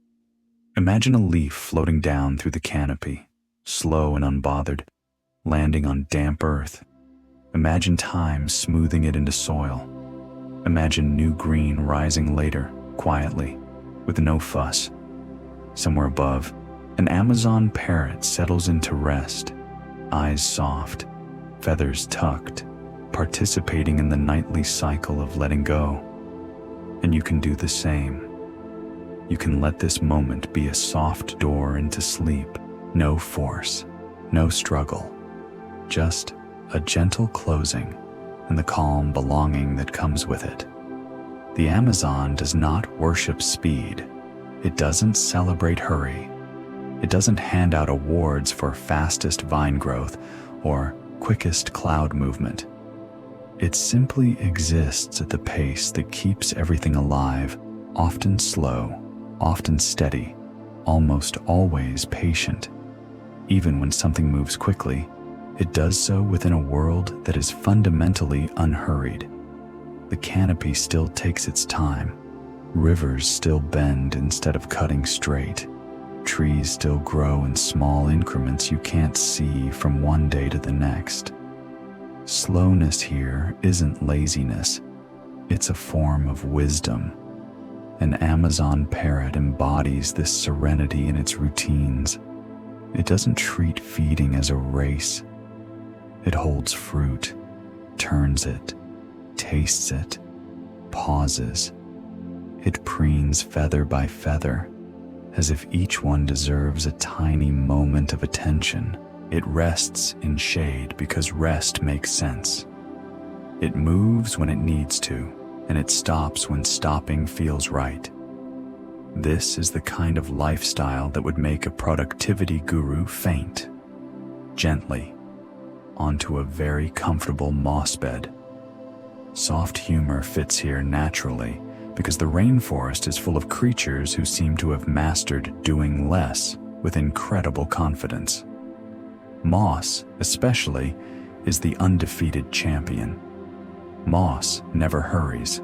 Imagine a leaf floating down through the canopy, slow and unbothered, landing on damp earth. Imagine time smoothing it into soil. Imagine new green rising later, quietly, with no fuss. Somewhere above, an Amazon parrot settles into rest, eyes soft, feathers tucked, participating in the nightly cycle of letting go. And you can do the same. You can let this moment be a soft door into sleep. No force, no struggle, just a gentle closing and the calm belonging that comes with it. The Amazon does not worship speed. It doesn't celebrate hurry. It doesn't hand out awards for fastest vine growth or quickest cloud movement. It simply exists at the pace that keeps everything alive, often slow, often steady, almost always patient. Even when something moves quickly, it does so within a world that is fundamentally unhurried. The canopy still takes its time. Rivers still bend instead of cutting straight. Trees still grow in small increments you can't see from one day to the next. Slowness here isn't laziness. It's a form of wisdom. An Amazon parrot embodies this serenity in its routines. It doesn't treat feeding as a race. It holds fruit, turns it, tastes it, pauses. It preens feather by feather, as if each one deserves a tiny moment of attention. It rests in shade because rest makes sense. It moves when it needs to, and it stops when stopping feels right. This is the kind of lifestyle that would make a productivity guru faint. Gently, onto a very comfortable moss bed. Soft humor fits here naturally because the rainforest is full of creatures who seem to have mastered doing less with incredible confidence. Moss, especially, is the undefeated champion. Moss never hurries.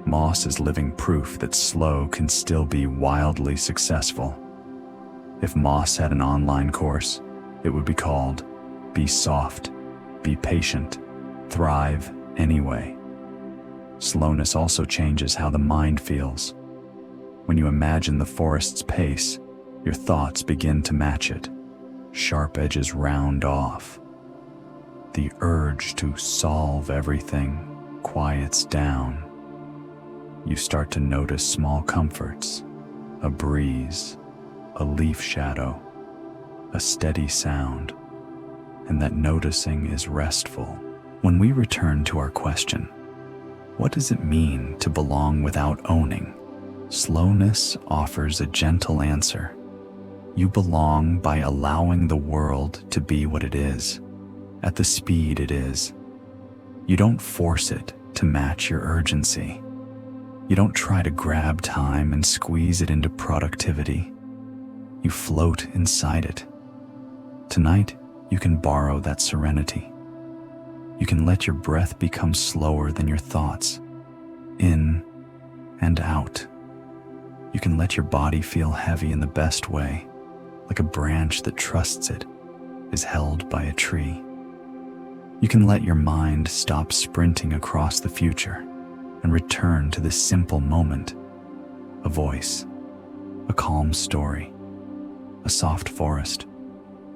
Moss is living proof that slow can still be wildly successful. If Moss had an online course, it would be called Be Soft, Be Patient, Thrive Anyway. Slowness also changes how the mind feels. When you imagine the forest's pace, your thoughts begin to match it. Sharp edges round off. The urge to solve everything quiets down. You start to notice small comforts, a breeze, a leaf shadow, a steady sound, and that noticing is restful. When we return to our question, what does it mean to belong without owning? Slowness offers a gentle answer. You belong by allowing the world to be what it is, at the speed it is. You don't force it to match your urgency. You don't try to grab time and squeeze it into productivity. You float inside it. Tonight, you can borrow that serenity. You can let your breath become slower than your thoughts, in and out. You can let your body feel heavy in the best way, like a branch that trusts it is held by a tree. You can let your mind stop sprinting across the future and return to this simple moment, a voice, a calm story, a soft forest,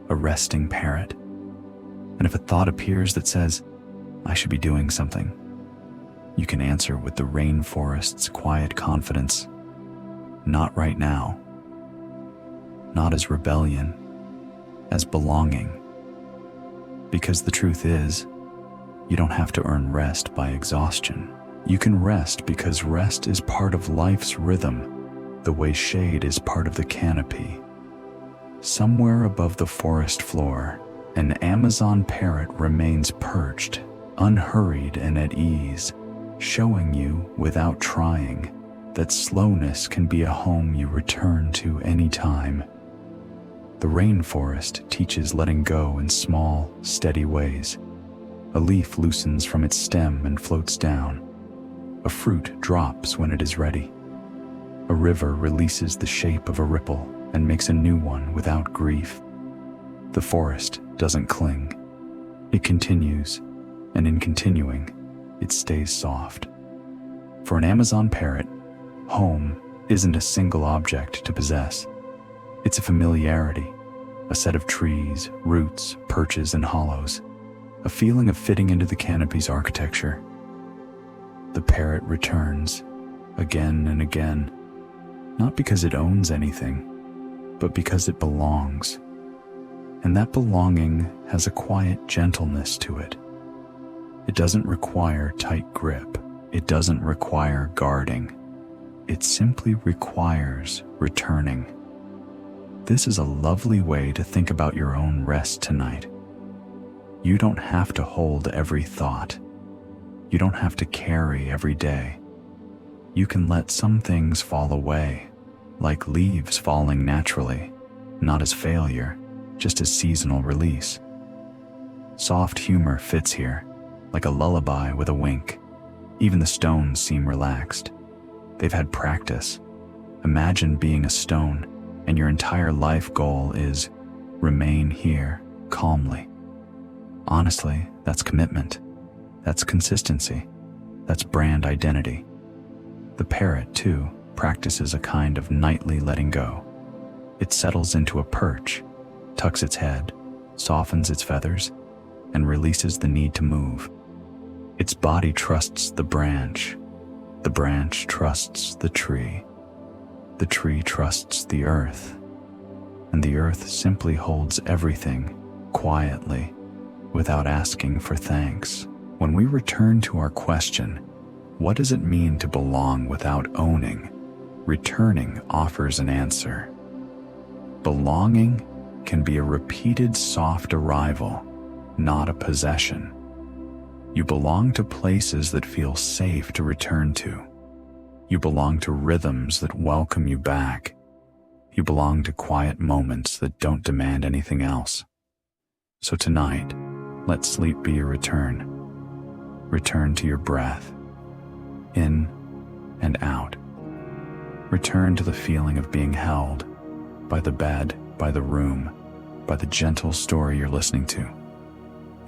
a resting parrot. And if a thought appears that says, I should be doing something, you can answer with the rainforest's quiet confidence, not right now. Not as rebellion, as belonging. Because the truth is, you don't have to earn rest by exhaustion. You can rest because rest is part of life's rhythm, the way shade is part of the canopy. Somewhere above the forest floor, an Amazon parrot remains perched, unhurried and at ease, showing you, without trying, that slowness can be a home you return to anytime. The rainforest teaches letting go in small, steady ways. A leaf loosens from its stem and floats down. A fruit drops when it is ready. A river releases the shape of a ripple and makes a new one without grief. The forest doesn't cling. It continues, and in continuing, it stays soft. For an Amazon parrot, home isn't a single object to possess. It's a familiarity, a set of trees, roots, perches, and hollows, a feeling of fitting into the canopy's architecture. The parrot returns, again and again, not because it owns anything, but because it belongs. And that belonging has a quiet gentleness to it. It doesn't require tight grip. It doesn't require guarding. It simply requires returning. This is a lovely way to think about your own rest tonight. You don't have to hold every thought. You don't have to carry every day. You can let some things fall away, like leaves falling naturally, not as failure, just as seasonal release. Soft humor fits here, like a lullaby with a wink. Even the stones seem relaxed. They've had practice. Imagine being a stone, and your entire life goal is remain here calmly. Honestly, that's commitment. That's consistency. That's brand identity. The parrot, too, practices a kind of nightly letting go. It settles into a perch, tucks its head, softens its feathers, and releases the need to move. Its body trusts the branch trusts the tree trusts the earth, and the earth simply holds everything quietly, without asking for thanks. When we return to our question, what does it mean to belong without owning? Returning offers an answer. Belonging can be a repeated soft arrival, not a possession. You belong to places that feel safe to return to. You belong to rhythms that welcome you back. You belong to quiet moments that don't demand anything else. So tonight, let sleep be your return. Return to your breath, in and out. Return to the feeling of being held by the bed, by the room, by the gentle story you're listening to.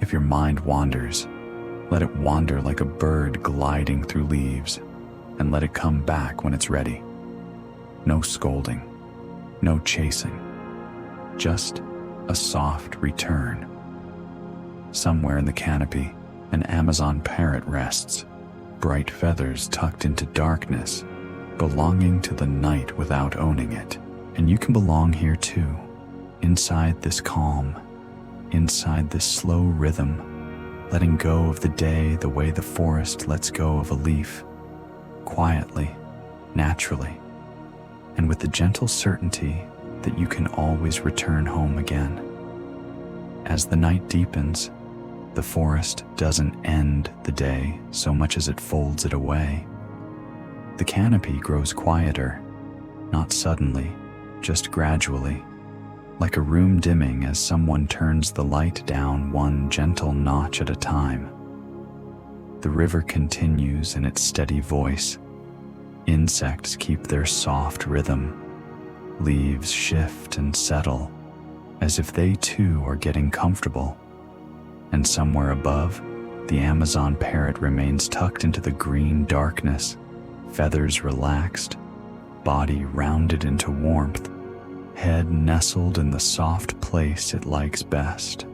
If your mind wanders, let it wander like a bird gliding through leaves, and let it come back when it's ready. No scolding, no chasing, just a soft return. Somewhere in the canopy, an Amazon parrot rests, bright feathers tucked into darkness, belonging to the night without owning it. And you can belong here too, inside this calm, inside this slow rhythm, letting go of the day the way the forest lets go of a leaf, quietly, naturally, and with the gentle certainty that you can always return home again. As the night deepens, the forest doesn't end the day so much as it folds it away. The canopy grows quieter, not suddenly, just gradually, like a room dimming as someone turns the light down one gentle notch at a time. The river continues in its steady voice. Insects keep their soft rhythm. Leaves shift and settle, as if they too are getting comfortable. And somewhere above, the Amazon parrot remains tucked into the green darkness, feathers relaxed, body rounded into warmth, head nestled in the soft place it likes best.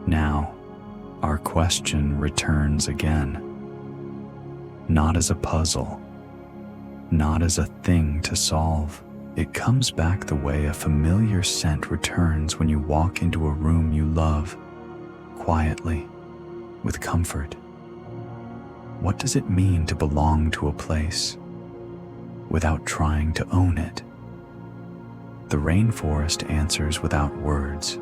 Now, our question returns again. Not as a puzzle, not as a thing to solve. It comes back the way a familiar scent returns when you walk into a room you love, quietly, with comfort. What does it mean to belong to a place without trying to own it? The rainforest answers without words.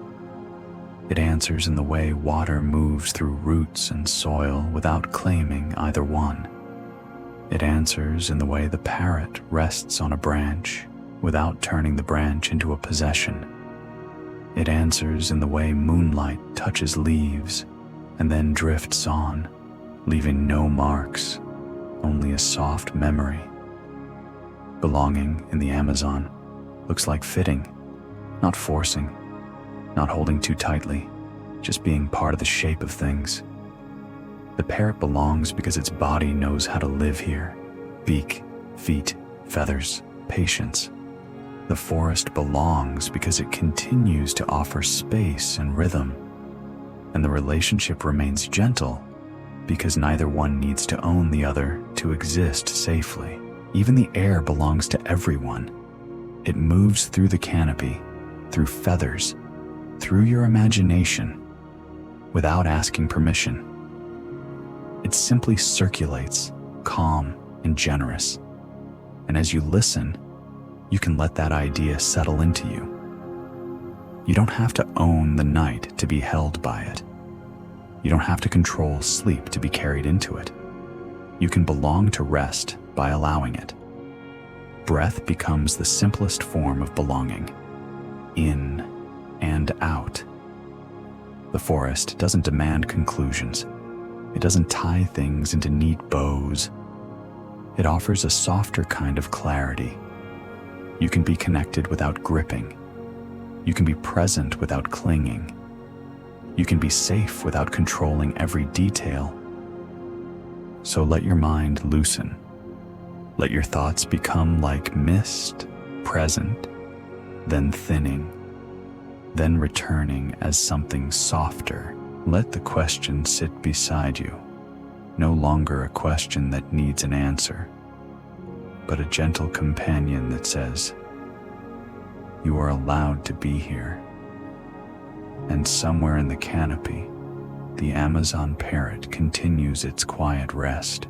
It answers in the way water moves through roots and soil without claiming either one. It answers in the way the parrot rests on a branch without turning the branch into a possession. It answers in the way moonlight touches leaves and then drifts on, leaving no marks, only a soft memory. Belonging in the Amazon looks like fitting, not forcing, not holding too tightly, just being part of the shape of things. The parrot belongs because its body knows how to live here. Beak, feet, feathers, patience. The forest belongs because it continues to offer space and rhythm. And the relationship remains gentle because neither one needs to own the other to exist safely. Even the air belongs to everyone. It moves through the canopy, through feathers, through your imagination, without asking permission. It simply circulates, calm and generous. And as you listen, you can let that idea settle into you. You don't have to own the night to be held by it. You don't have to control sleep to be carried into it. You can belong to rest by allowing it. Breath becomes the simplest form of belonging, in and out. The forest doesn't demand conclusions. It doesn't tie things into neat bows. It offers a softer kind of clarity. You can be connected without gripping. You can be present without clinging. You can be safe without controlling every detail. So let your mind loosen. Let your thoughts become like mist, present, then thinning, then returning as something softer. Let the question sit beside you, no longer a question that needs an answer, but a gentle companion that says, "You are allowed to be here." And somewhere in the canopy, the Amazon parrot continues its quiet rest,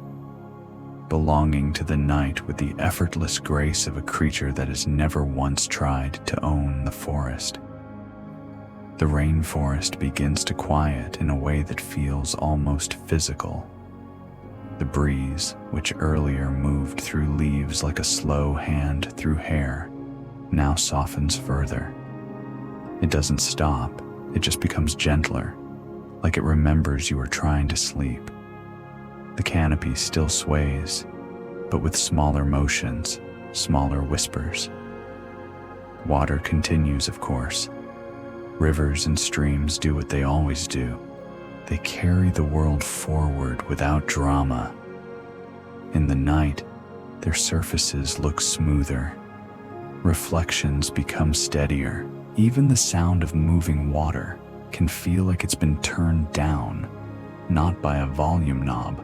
belonging to the night with the effortless grace of a creature that has never once tried to own the forest. The rainforest begins to quiet in a way that feels almost physical. The breeze, which earlier moved through leaves like a slow hand through hair, now softens further. It doesn't stop, it just becomes gentler, like it remembers you are trying to sleep. The canopy still sways, but with smaller motions, smaller whispers. Water continues, of course. Rivers and streams do what they always do. They carry the world forward without drama. In the night, their surfaces look smoother. Reflections become steadier. Even the sound of moving water can feel like it's been turned down, not by a volume knob,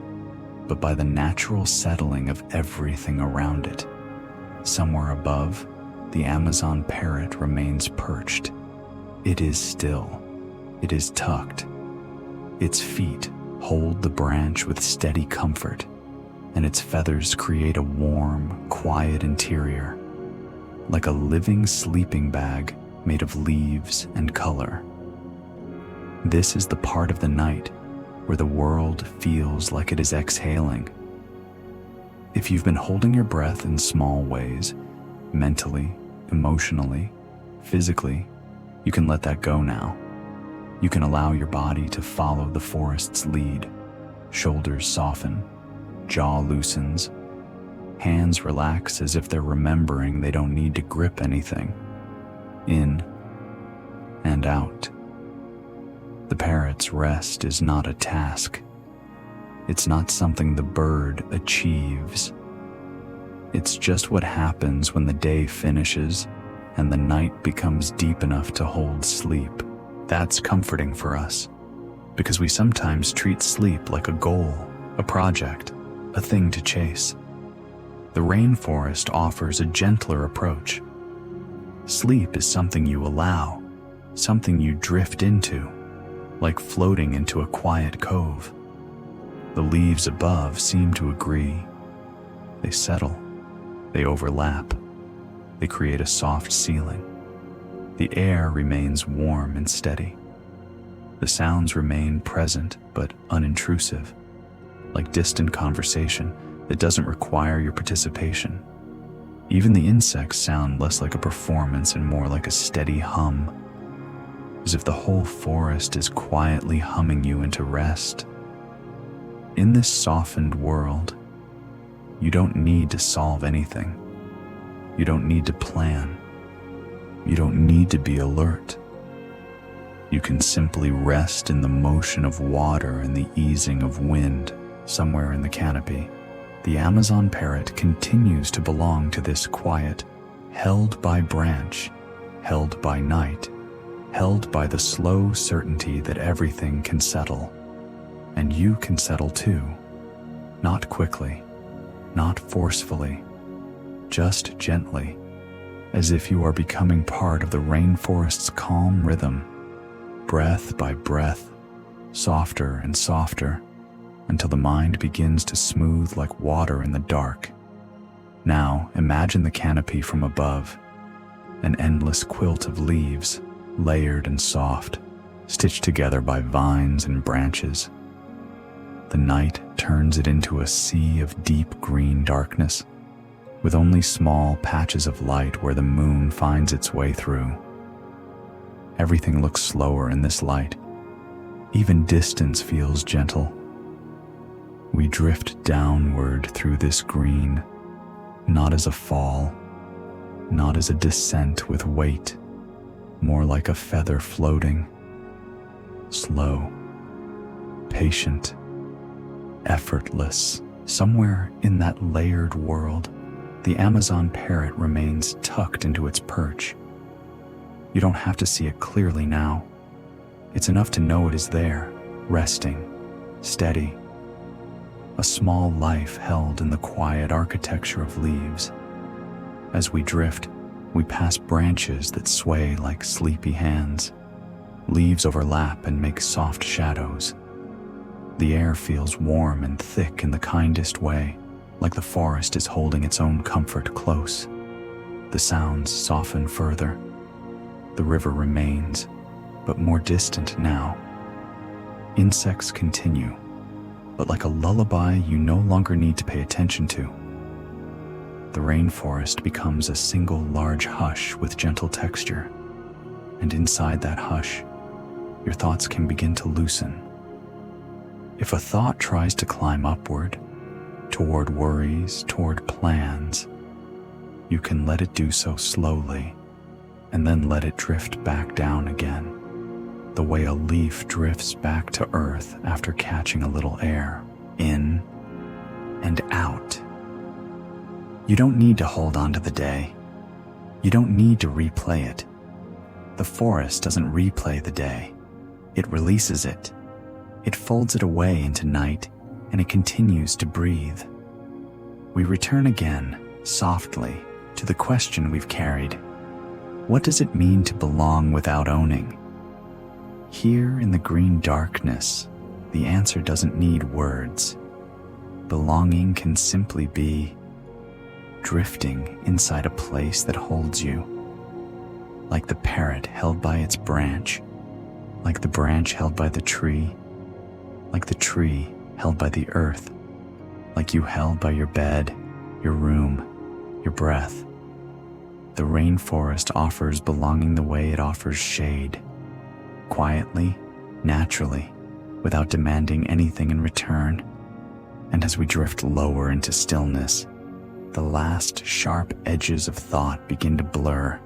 but by the natural settling of everything around it. Somewhere above, the Amazon parrot remains perched. It is still. It is tucked. Its feet hold the branch with steady comfort, and its feathers create a warm, quiet interior, like a living sleeping bag made of leaves and color. This is the part of the night where the world feels like it is exhaling. If you've been holding your breath in small ways, mentally, emotionally, physically, you can let that go now. You can allow your body to follow the forest's lead. Shoulders soften, jaw loosens, hands relax as if they're remembering they don't need to grip anything. In and out. The parrot's rest is not a task. It's not something the bird achieves. It's just what happens when the day finishes and the night becomes deep enough to hold sleep. That's comforting for us, because we sometimes treat sleep like a goal, a project, a thing to chase. The rainforest offers a gentler approach. Sleep is something you allow, something you drift into, like floating into a quiet cove. The leaves above seem to agree. They settle, they overlap, they create a soft ceiling. The air remains warm and steady. The sounds remain present but unintrusive, like distant conversation that doesn't require your participation. Even the insects sound less like a performance and more like a steady hum, as if the whole forest is quietly humming you into rest. In this softened world, you don't need to solve anything. You don't need to plan. You don't need to be alert. You can simply rest in the motion of water and the easing of wind. Somewhere in the canopy, the Amazon parrot continues to belong to this quiet, held by branch, held by night, held by the slow certainty that everything can settle. And you can settle too. Not quickly, not forcefully, just gently, as if you are becoming part of the rainforest's calm rhythm, breath by breath, softer and softer, until the mind begins to smooth like water in the dark. Now imagine the canopy from above, an endless quilt of leaves, layered and soft, stitched together by vines and branches. The night turns it into a sea of deep green darkness, with only small patches of light where the moon finds its way through. Everything looks slower in this light. Even distance feels gentle. We drift downward through this green, not as a fall, not as a descent with weight, more like a feather floating, slow, patient, effortless. Somewhere in that layered world, the Amazon parrot remains tucked into its perch. You don't have to see it clearly now. It's enough to know it is there, resting, steady. A small life held in the quiet architecture of leaves. As we drift, we pass branches that sway like sleepy hands. Leaves overlap and make soft shadows. The air feels warm and thick in the kindest way, like the forest is holding its own comfort close. The sounds soften further. The river remains, but more distant now. Insects continue, but like a lullaby you no longer need to pay attention to. The rainforest becomes a single large hush with gentle texture, and inside that hush, your thoughts can begin to loosen. If a thought tries to climb upward, toward worries, toward plans, you can let it do so slowly, and then let it drift back down again, the way a leaf drifts back to earth after catching a little air, in and out. You don't need to hold on to the day. You don't need to replay it. The forest doesn't replay the day. It releases it. It folds it away into night, and it continues to breathe. We return again, softly, to the question we've carried. What does it mean to belong without owning? Here in the green darkness, the answer doesn't need words. Belonging can simply be drifting inside a place that holds you, like the parrot held by its branch, like the branch held by the tree, like the tree held by the earth, like you held by your bed, your room, your breath. The rainforest offers belonging the way it offers shade, quietly, naturally, without demanding anything in return. And as we drift lower into stillness, the last sharp edges of thought begin to blur.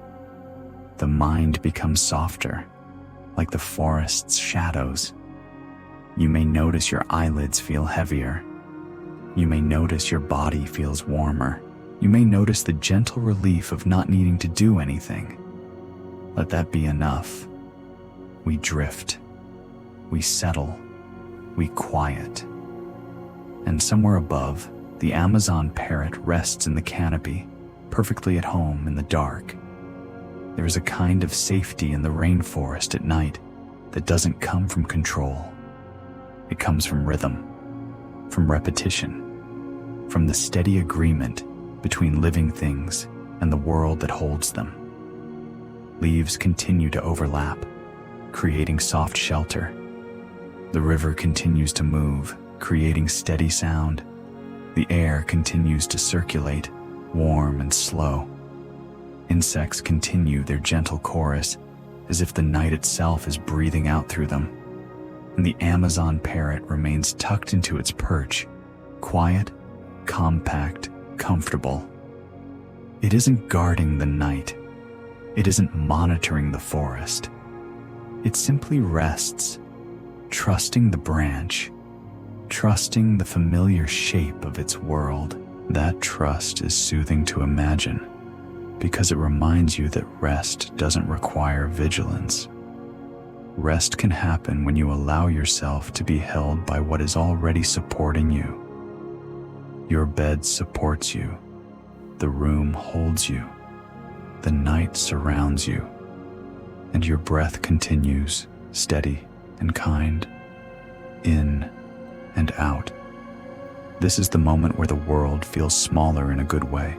The mind becomes softer, like the forest's shadows. You may notice your eyelids feel heavier. You may notice your body feels warmer. You may notice the gentle relief of not needing to do anything. Let that be enough. We drift. We settle. We quiet. And somewhere above, the Amazon parrot rests in the canopy, perfectly at home in the dark. There is a kind of safety in the rainforest at night that doesn't come from control. It comes from rhythm, from repetition, from the steady agreement between living things and the world that holds them. Leaves continue to overlap, creating soft shelter, The river continues to move, creating steady sound. The air continues to circulate, warm and slow. Insects continue their gentle chorus, as if the night itself is breathing out through them. And the Amazon parrot remains tucked into its perch, quiet, compact, comfortable. It isn't guarding the night. It isn't monitoring the forest. It simply rests, trusting the branch, trusting the familiar shape of its world. That trust is soothing to imagine, because it reminds you that rest doesn't require vigilance. Rest can happen when you allow yourself to be held by what is already supporting you. Your bed supports you. The room holds you. The night surrounds you. And your breath continues, steady and kind, in and out. This is the moment where the world feels smaller in a good way,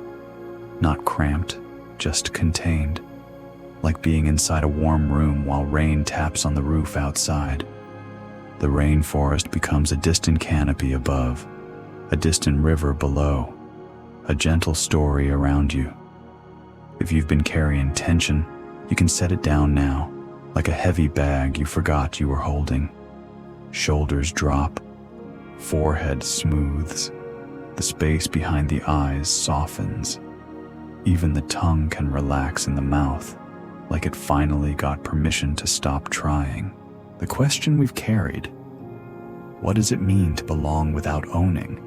not cramped, just contained, like being inside a warm room while rain taps on the roof outside. The rainforest becomes a distant canopy above, a distant river below, a gentle story around you. If you've been carrying tension, you can set it down now, like a heavy bag you forgot you were holding. Shoulders drop, forehead smooths, the space behind the eyes softens. Even the tongue can relax in the mouth, like it finally got permission to stop trying. The question we've carried, what does it mean to belong without owning,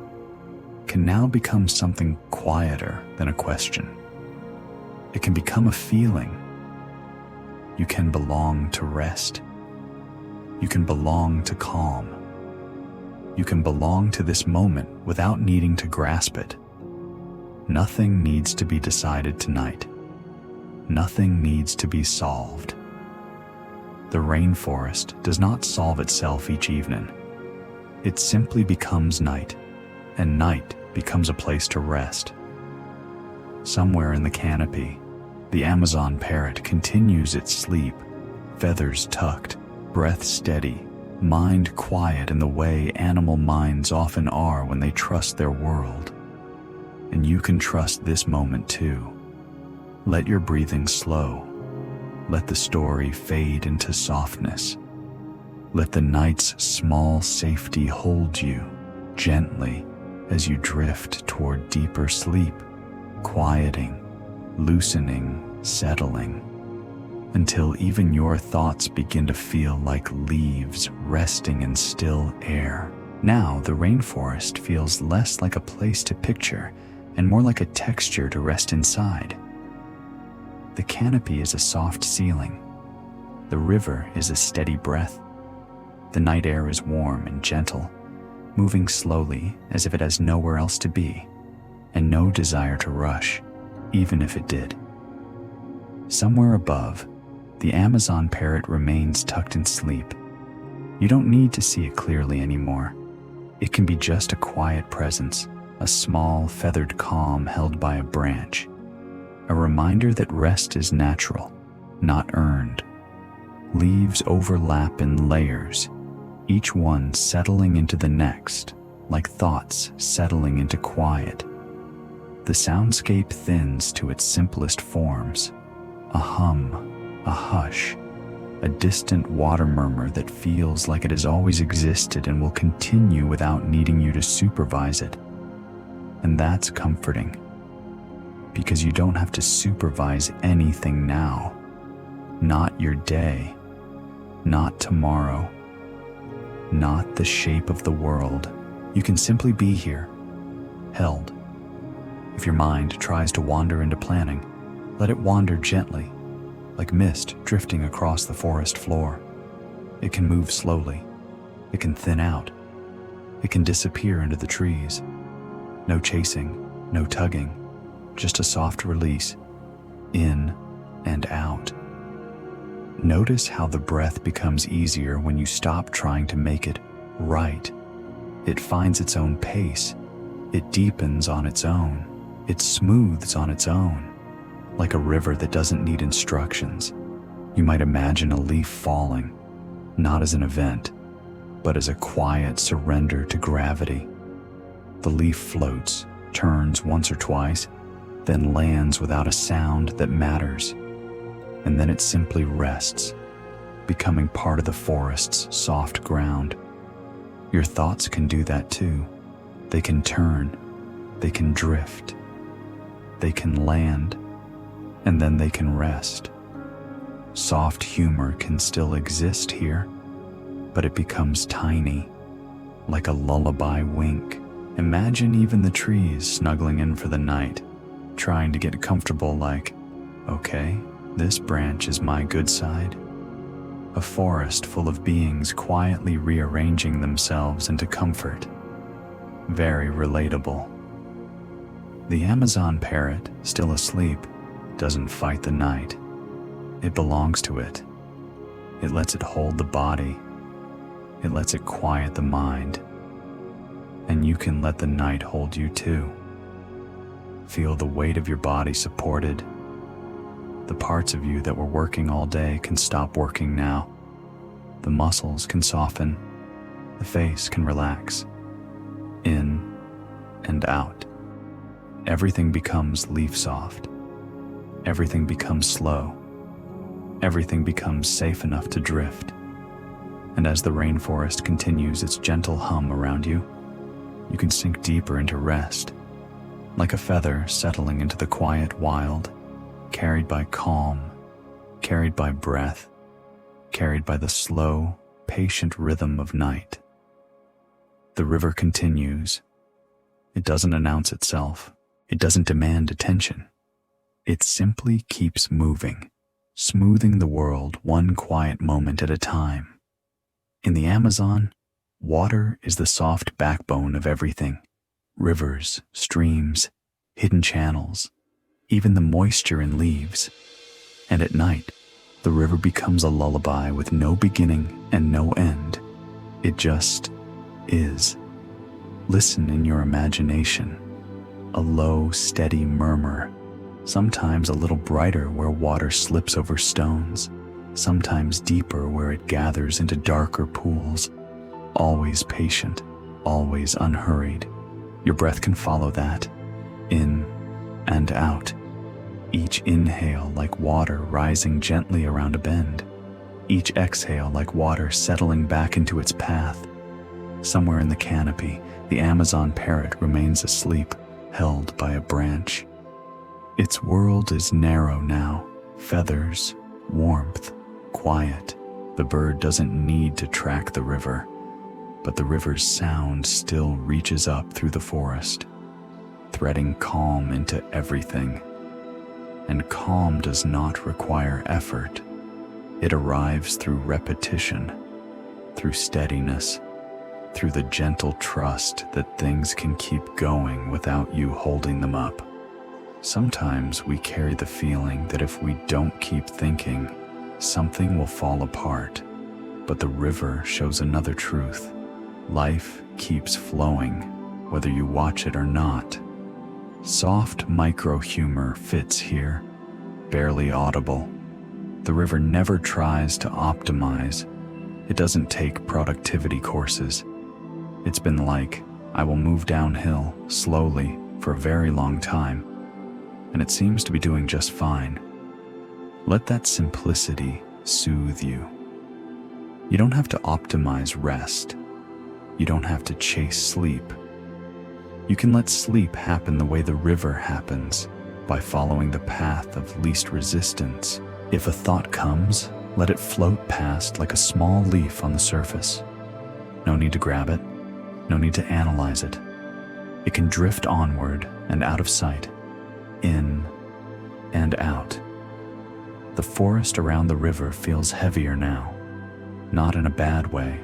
can now become something quieter than a question. It can become a feeling. You can belong to rest. You can belong to calm. You can belong to this moment without needing to grasp it. Nothing needs to be decided tonight. Nothing needs to be solved. The rainforest does not solve itself each evening. It simply becomes night, and night becomes a place to rest. Somewhere in the canopy, the Amazon parrot continues its sleep, feathers tucked, breath steady, mind quiet in the way animal minds often are when they trust their world. And you can trust this moment too. Let your breathing slow. Let the story fade into softness. Let the night's small safety hold you gently as you drift toward deeper sleep, quieting, loosening, settling, until even your thoughts begin to feel like leaves resting in still air. Now the rainforest feels less like a place to picture and more like a texture to rest inside. The canopy is a soft ceiling. The river is a steady breath. The night air is warm and gentle, moving slowly as if it has nowhere else to be, and no desire to rush, even if it did. Somewhere above, the Amazon parrot remains tucked in sleep. You don't need to see it clearly anymore. It can be just a quiet presence, a small feathered calm held by a branch, a reminder that rest is natural, not earned. Leaves overlap in layers, each one settling into the next, like thoughts settling into quiet. The soundscape thins to its simplest forms, a hum, a hush, a distant water murmur that feels like it has always existed and will continue without needing you to supervise it. And that's comforting, because you don't have to supervise anything now. Not your day, not tomorrow, not the shape of the world. You can simply be here, held. If your mind tries to wander into planning, let it wander gently, like mist drifting across the forest floor. It can move slowly. It can thin out. It can disappear into the trees. No chasing, no tugging, just a soft release, in and out. Notice how the breath becomes easier when you stop trying to make it right. It finds its own pace. It deepens on its own. It smooths on its own, like a river that doesn't need instructions. You might imagine a leaf falling, not as an event, but as a quiet surrender to gravity. The leaf floats, turns once or twice, then lands without a sound that matters, and then it simply rests, becoming part of the forest's soft ground. Your thoughts can do that too. They can turn, they can drift, they can land, and then they can rest. Soft humor can still exist here, but it becomes tiny, like a lullaby wink. Imagine even the trees snuggling in for the night, trying to get comfortable like, okay, this branch is my good side. A forest full of beings quietly rearranging themselves into comfort. Very relatable. The Amazon parrot, still asleep, doesn't fight the night. It belongs to it. It lets it hold the body. It lets it quiet the mind. And you can let the night hold you too. Feel the weight of your body supported. The parts of you that were working all day can stop working now. The muscles can soften. The face can relax. In and out. Everything becomes leaf soft. Everything becomes slow. Everything becomes safe enough to drift. And as the rainforest continues its gentle hum around you, you can sink deeper into rest, like a feather settling into the quiet wild, carried by calm, carried by breath, carried by the slow, patient rhythm of night. The river continues. It doesn't announce itself. It doesn't demand attention. It simply keeps moving, smoothing the world one quiet moment at a time. In the Amazon, water is the soft backbone of everything. Rivers, streams, hidden channels, even the moisture in leaves. And at night, the river becomes a lullaby with no beginning and no end. It just is. Listen in your imagination. A low, steady murmur, sometimes a little brighter where water slips over stones, sometimes deeper where it gathers into darker pools. Always patient, always unhurried. Your breath can follow that, in and out. Each inhale like water rising gently around a bend. Each exhale like water settling back into its path. Somewhere in the canopy, the Amazon parrot remains asleep, held by a branch. Its world is narrow now, feathers, warmth, quiet. The bird doesn't need to track the river, but the river's sound still reaches up through the forest, threading calm into everything. And calm does not require effort. It arrives through repetition, through steadiness, through the gentle trust that things can keep going without you holding them up. Sometimes we carry the feeling that if we don't keep thinking, something will fall apart. But the river shows another truth. Life keeps flowing, whether you watch it or not. Soft micro-humor fits here, barely audible. The river never tries to optimize. It doesn't take productivity courses. It's been like, I will move downhill, slowly, for a very long time, and it seems to be doing just fine. Let that simplicity soothe you. You don't have to optimize rest. You don't have to chase sleep. You can let sleep happen the way the river happens, by following the path of least resistance. If a thought comes, let it float past like a small leaf on the surface. No need to grab it. No need to analyze it. It can drift onward and out of sight, in and out. The forest around the river feels heavier now, not in a bad way,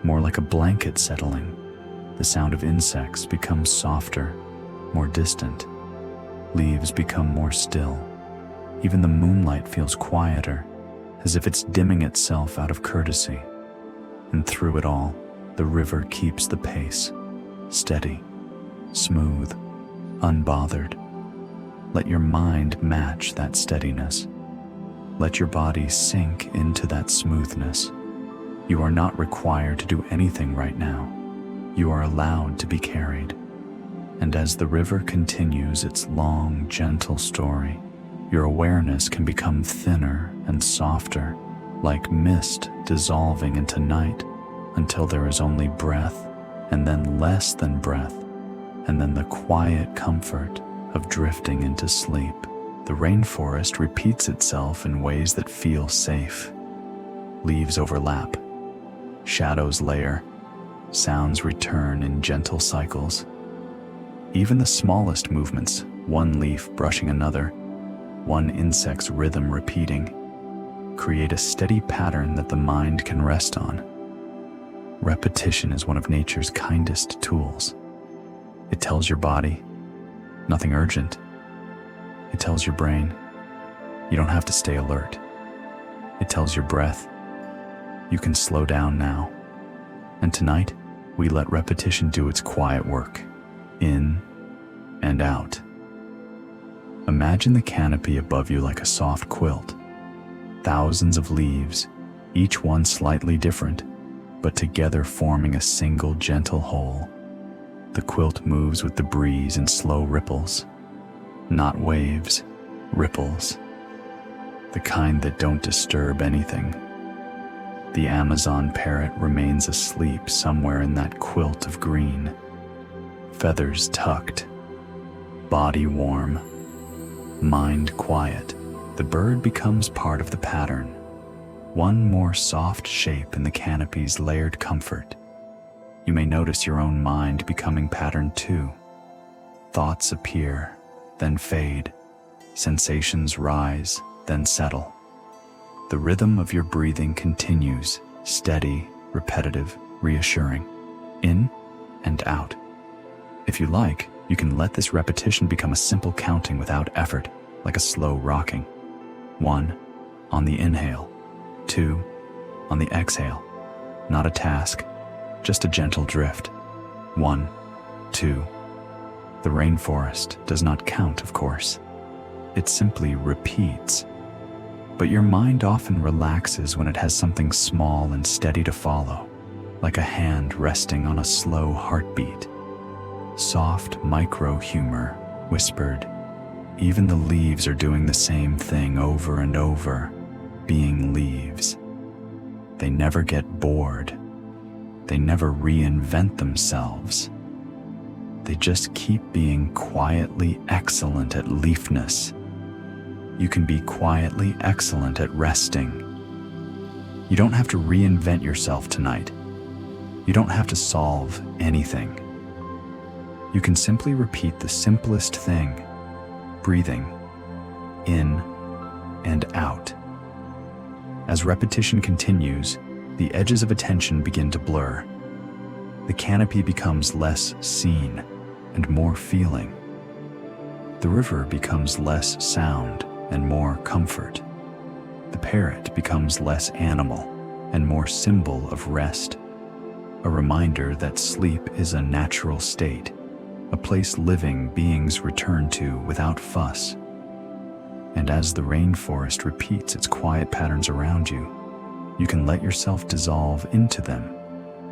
more like a blanket settling. The sound of insects becomes softer, more distant. Leaves become more still. Even the moonlight feels quieter, as if it's dimming itself out of courtesy. And through it all, the river keeps the pace, steady, smooth, unbothered. Let your mind match that steadiness. Let your body sink into that smoothness. You are not required to do anything right now. You are allowed to be carried. And as the river continues its long, gentle story, your awareness can become thinner and softer, like mist dissolving into night, until there is only breath, and then less than breath, and then the quiet comfort of drifting into sleep. The rainforest repeats itself in ways that feel safe. Leaves overlap, shadows layer, sounds return in gentle cycles. Even the smallest movements, one leaf brushing another, one insect's rhythm repeating, create a steady pattern that the mind can rest on. Repetition is one of nature's kindest tools. It tells your body, nothing urgent. It tells your brain, you don't have to stay alert. It tells your breath, you can slow down now. And tonight, we let repetition do its quiet work, in and out. Imagine the canopy above you like a soft quilt. Thousands of leaves, each one slightly different, but together forming a single gentle whole. The quilt moves with the breeze in slow ripples. Not waves, ripples. The kind that don't disturb anything. The Amazon parrot remains asleep somewhere in that quilt of green. Feathers tucked, body warm, mind quiet. The bird becomes part of the pattern. One more soft shape in the canopy's layered comfort. You may notice your own mind becoming patterned too. Thoughts appear, then fade. Sensations rise, then settle. The rhythm of your breathing continues, steady, repetitive, reassuring, in and out. If you like, you can let this repetition become a simple counting without effort, like a slow rocking. 1, on the inhale. 2, on the exhale. Not a task, just a gentle drift. 1, 2. The rainforest does not count, of course. It simply repeats. But your mind often relaxes when it has something small and steady to follow, like a hand resting on a slow heartbeat. Soft micro-humor whispered. Even the leaves are doing the same thing over and over, being leaves. They never get bored. They never reinvent themselves. They just keep being quietly excellent at leafness. You can be quietly excellent at resting. You don't have to reinvent yourself tonight. You don't have to solve anything. You can simply repeat the simplest thing, breathing in and out. As repetition continues, the edges of attention begin to blur. The canopy becomes less seen and more feeling. The river becomes less sound and more comfort. The parrot becomes less animal and more symbol of rest, a reminder that sleep is a natural state, a place living beings return to without fuss. And as the rainforest repeats its quiet patterns around you, you can let yourself dissolve into them,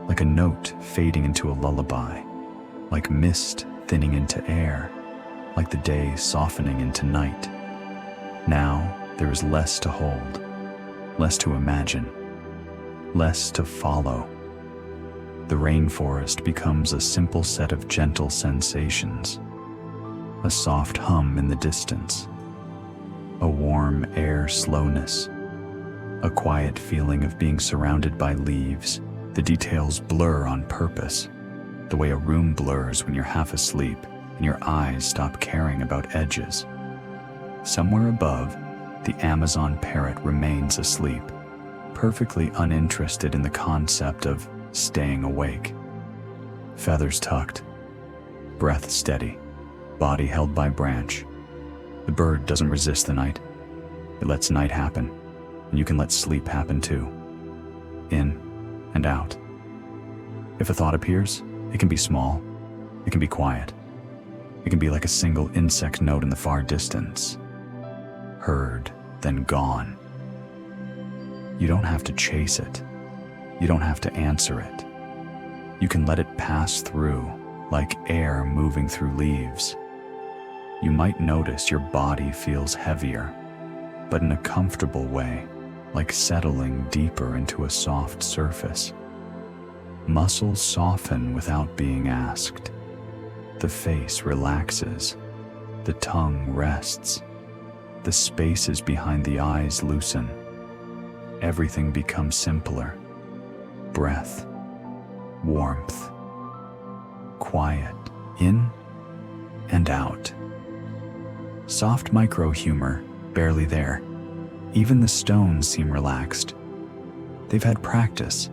like a note fading into a lullaby, like mist thinning into air, like the day softening into night. Now there is less to hold, less to imagine, less to follow. The rainforest becomes a simple set of gentle sensations, a soft hum in the distance, a warm air slowness, a quiet feeling of being surrounded by leaves. The details blur on purpose, the way a room blurs when you're half asleep and your eyes stop caring about edges. Somewhere above, the Amazon parrot remains asleep, perfectly uninterested in the concept of staying awake. Feathers tucked, breath steady, body held by branch. The bird doesn't resist the night. It lets night happen, and you can let sleep happen too. In and out. If a thought appears, it can be small, it can be quiet. It can be like a single insect note in the far distance. Heard, then gone. You don't have to chase it. You don't have to answer it. You can let it pass through, like air moving through leaves. You might notice your body feels heavier, but in a comfortable way, like settling deeper into a soft surface. Muscles soften without being asked. The face relaxes. The tongue rests. The spaces behind the eyes loosen. Everything becomes simpler. Breath, warmth, quiet, in and out. Soft micro-humor, barely there. Even the stones seem relaxed. They've had practice.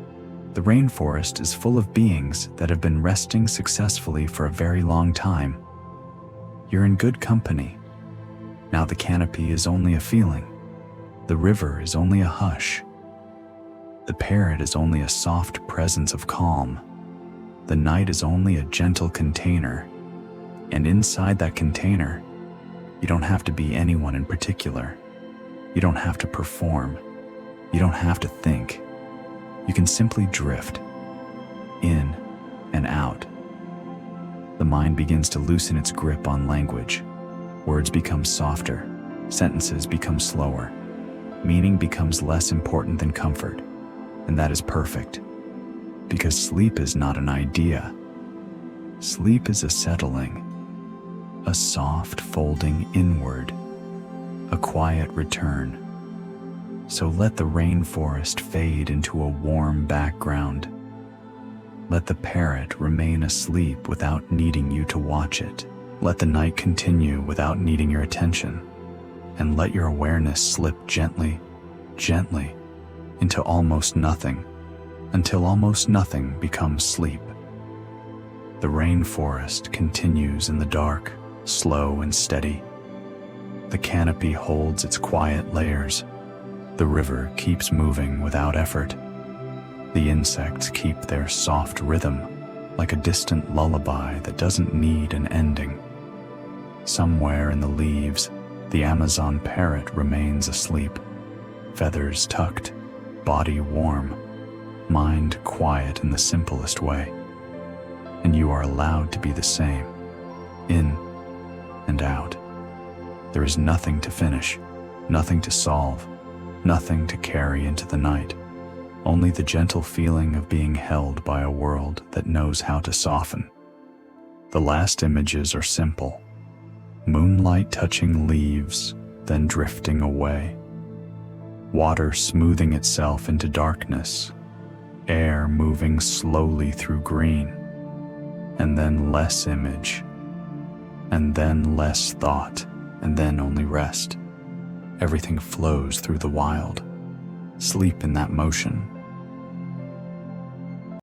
The rainforest is full of beings that have been resting successfully for a very long time. You're in good company. Now the canopy is only a feeling. The river is only a hush. The parrot is only a soft presence of calm. The night is only a gentle container. And inside that container, you don't have to be anyone in particular. You don't have to perform. You don't have to think. You can simply drift, in and out. The mind begins to loosen its grip on language. Words become softer, sentences become slower, meaning becomes less important than comfort, and that is perfect. Because sleep is not an idea. Sleep is a settling, a soft folding inward, a quiet return. So let the rainforest fade into a warm background. Let the parrot remain asleep without needing you to watch it. Let the night continue without needing your attention. And let your awareness slip gently, gently, into almost nothing, until almost nothing becomes sleep. The rainforest continues in the dark, slow and steady. The canopy holds its quiet layers. The river keeps moving without effort. The insects keep their soft rhythm, like a distant lullaby that doesn't need an ending. Somewhere in the leaves, the Amazon parrot remains asleep, feathers tucked, body warm, mind quiet in the simplest way. And you are allowed to be the same, in and out. There is nothing to finish, nothing to solve, nothing to carry into the night, only the gentle feeling of being held by a world that knows how to soften. The last images are simple. Moonlight touching leaves, then drifting away. Water smoothing itself into darkness. Air moving slowly through green. And then less image. And then less thought. And then only rest. Everything flows through the wild. Sleep in that motion.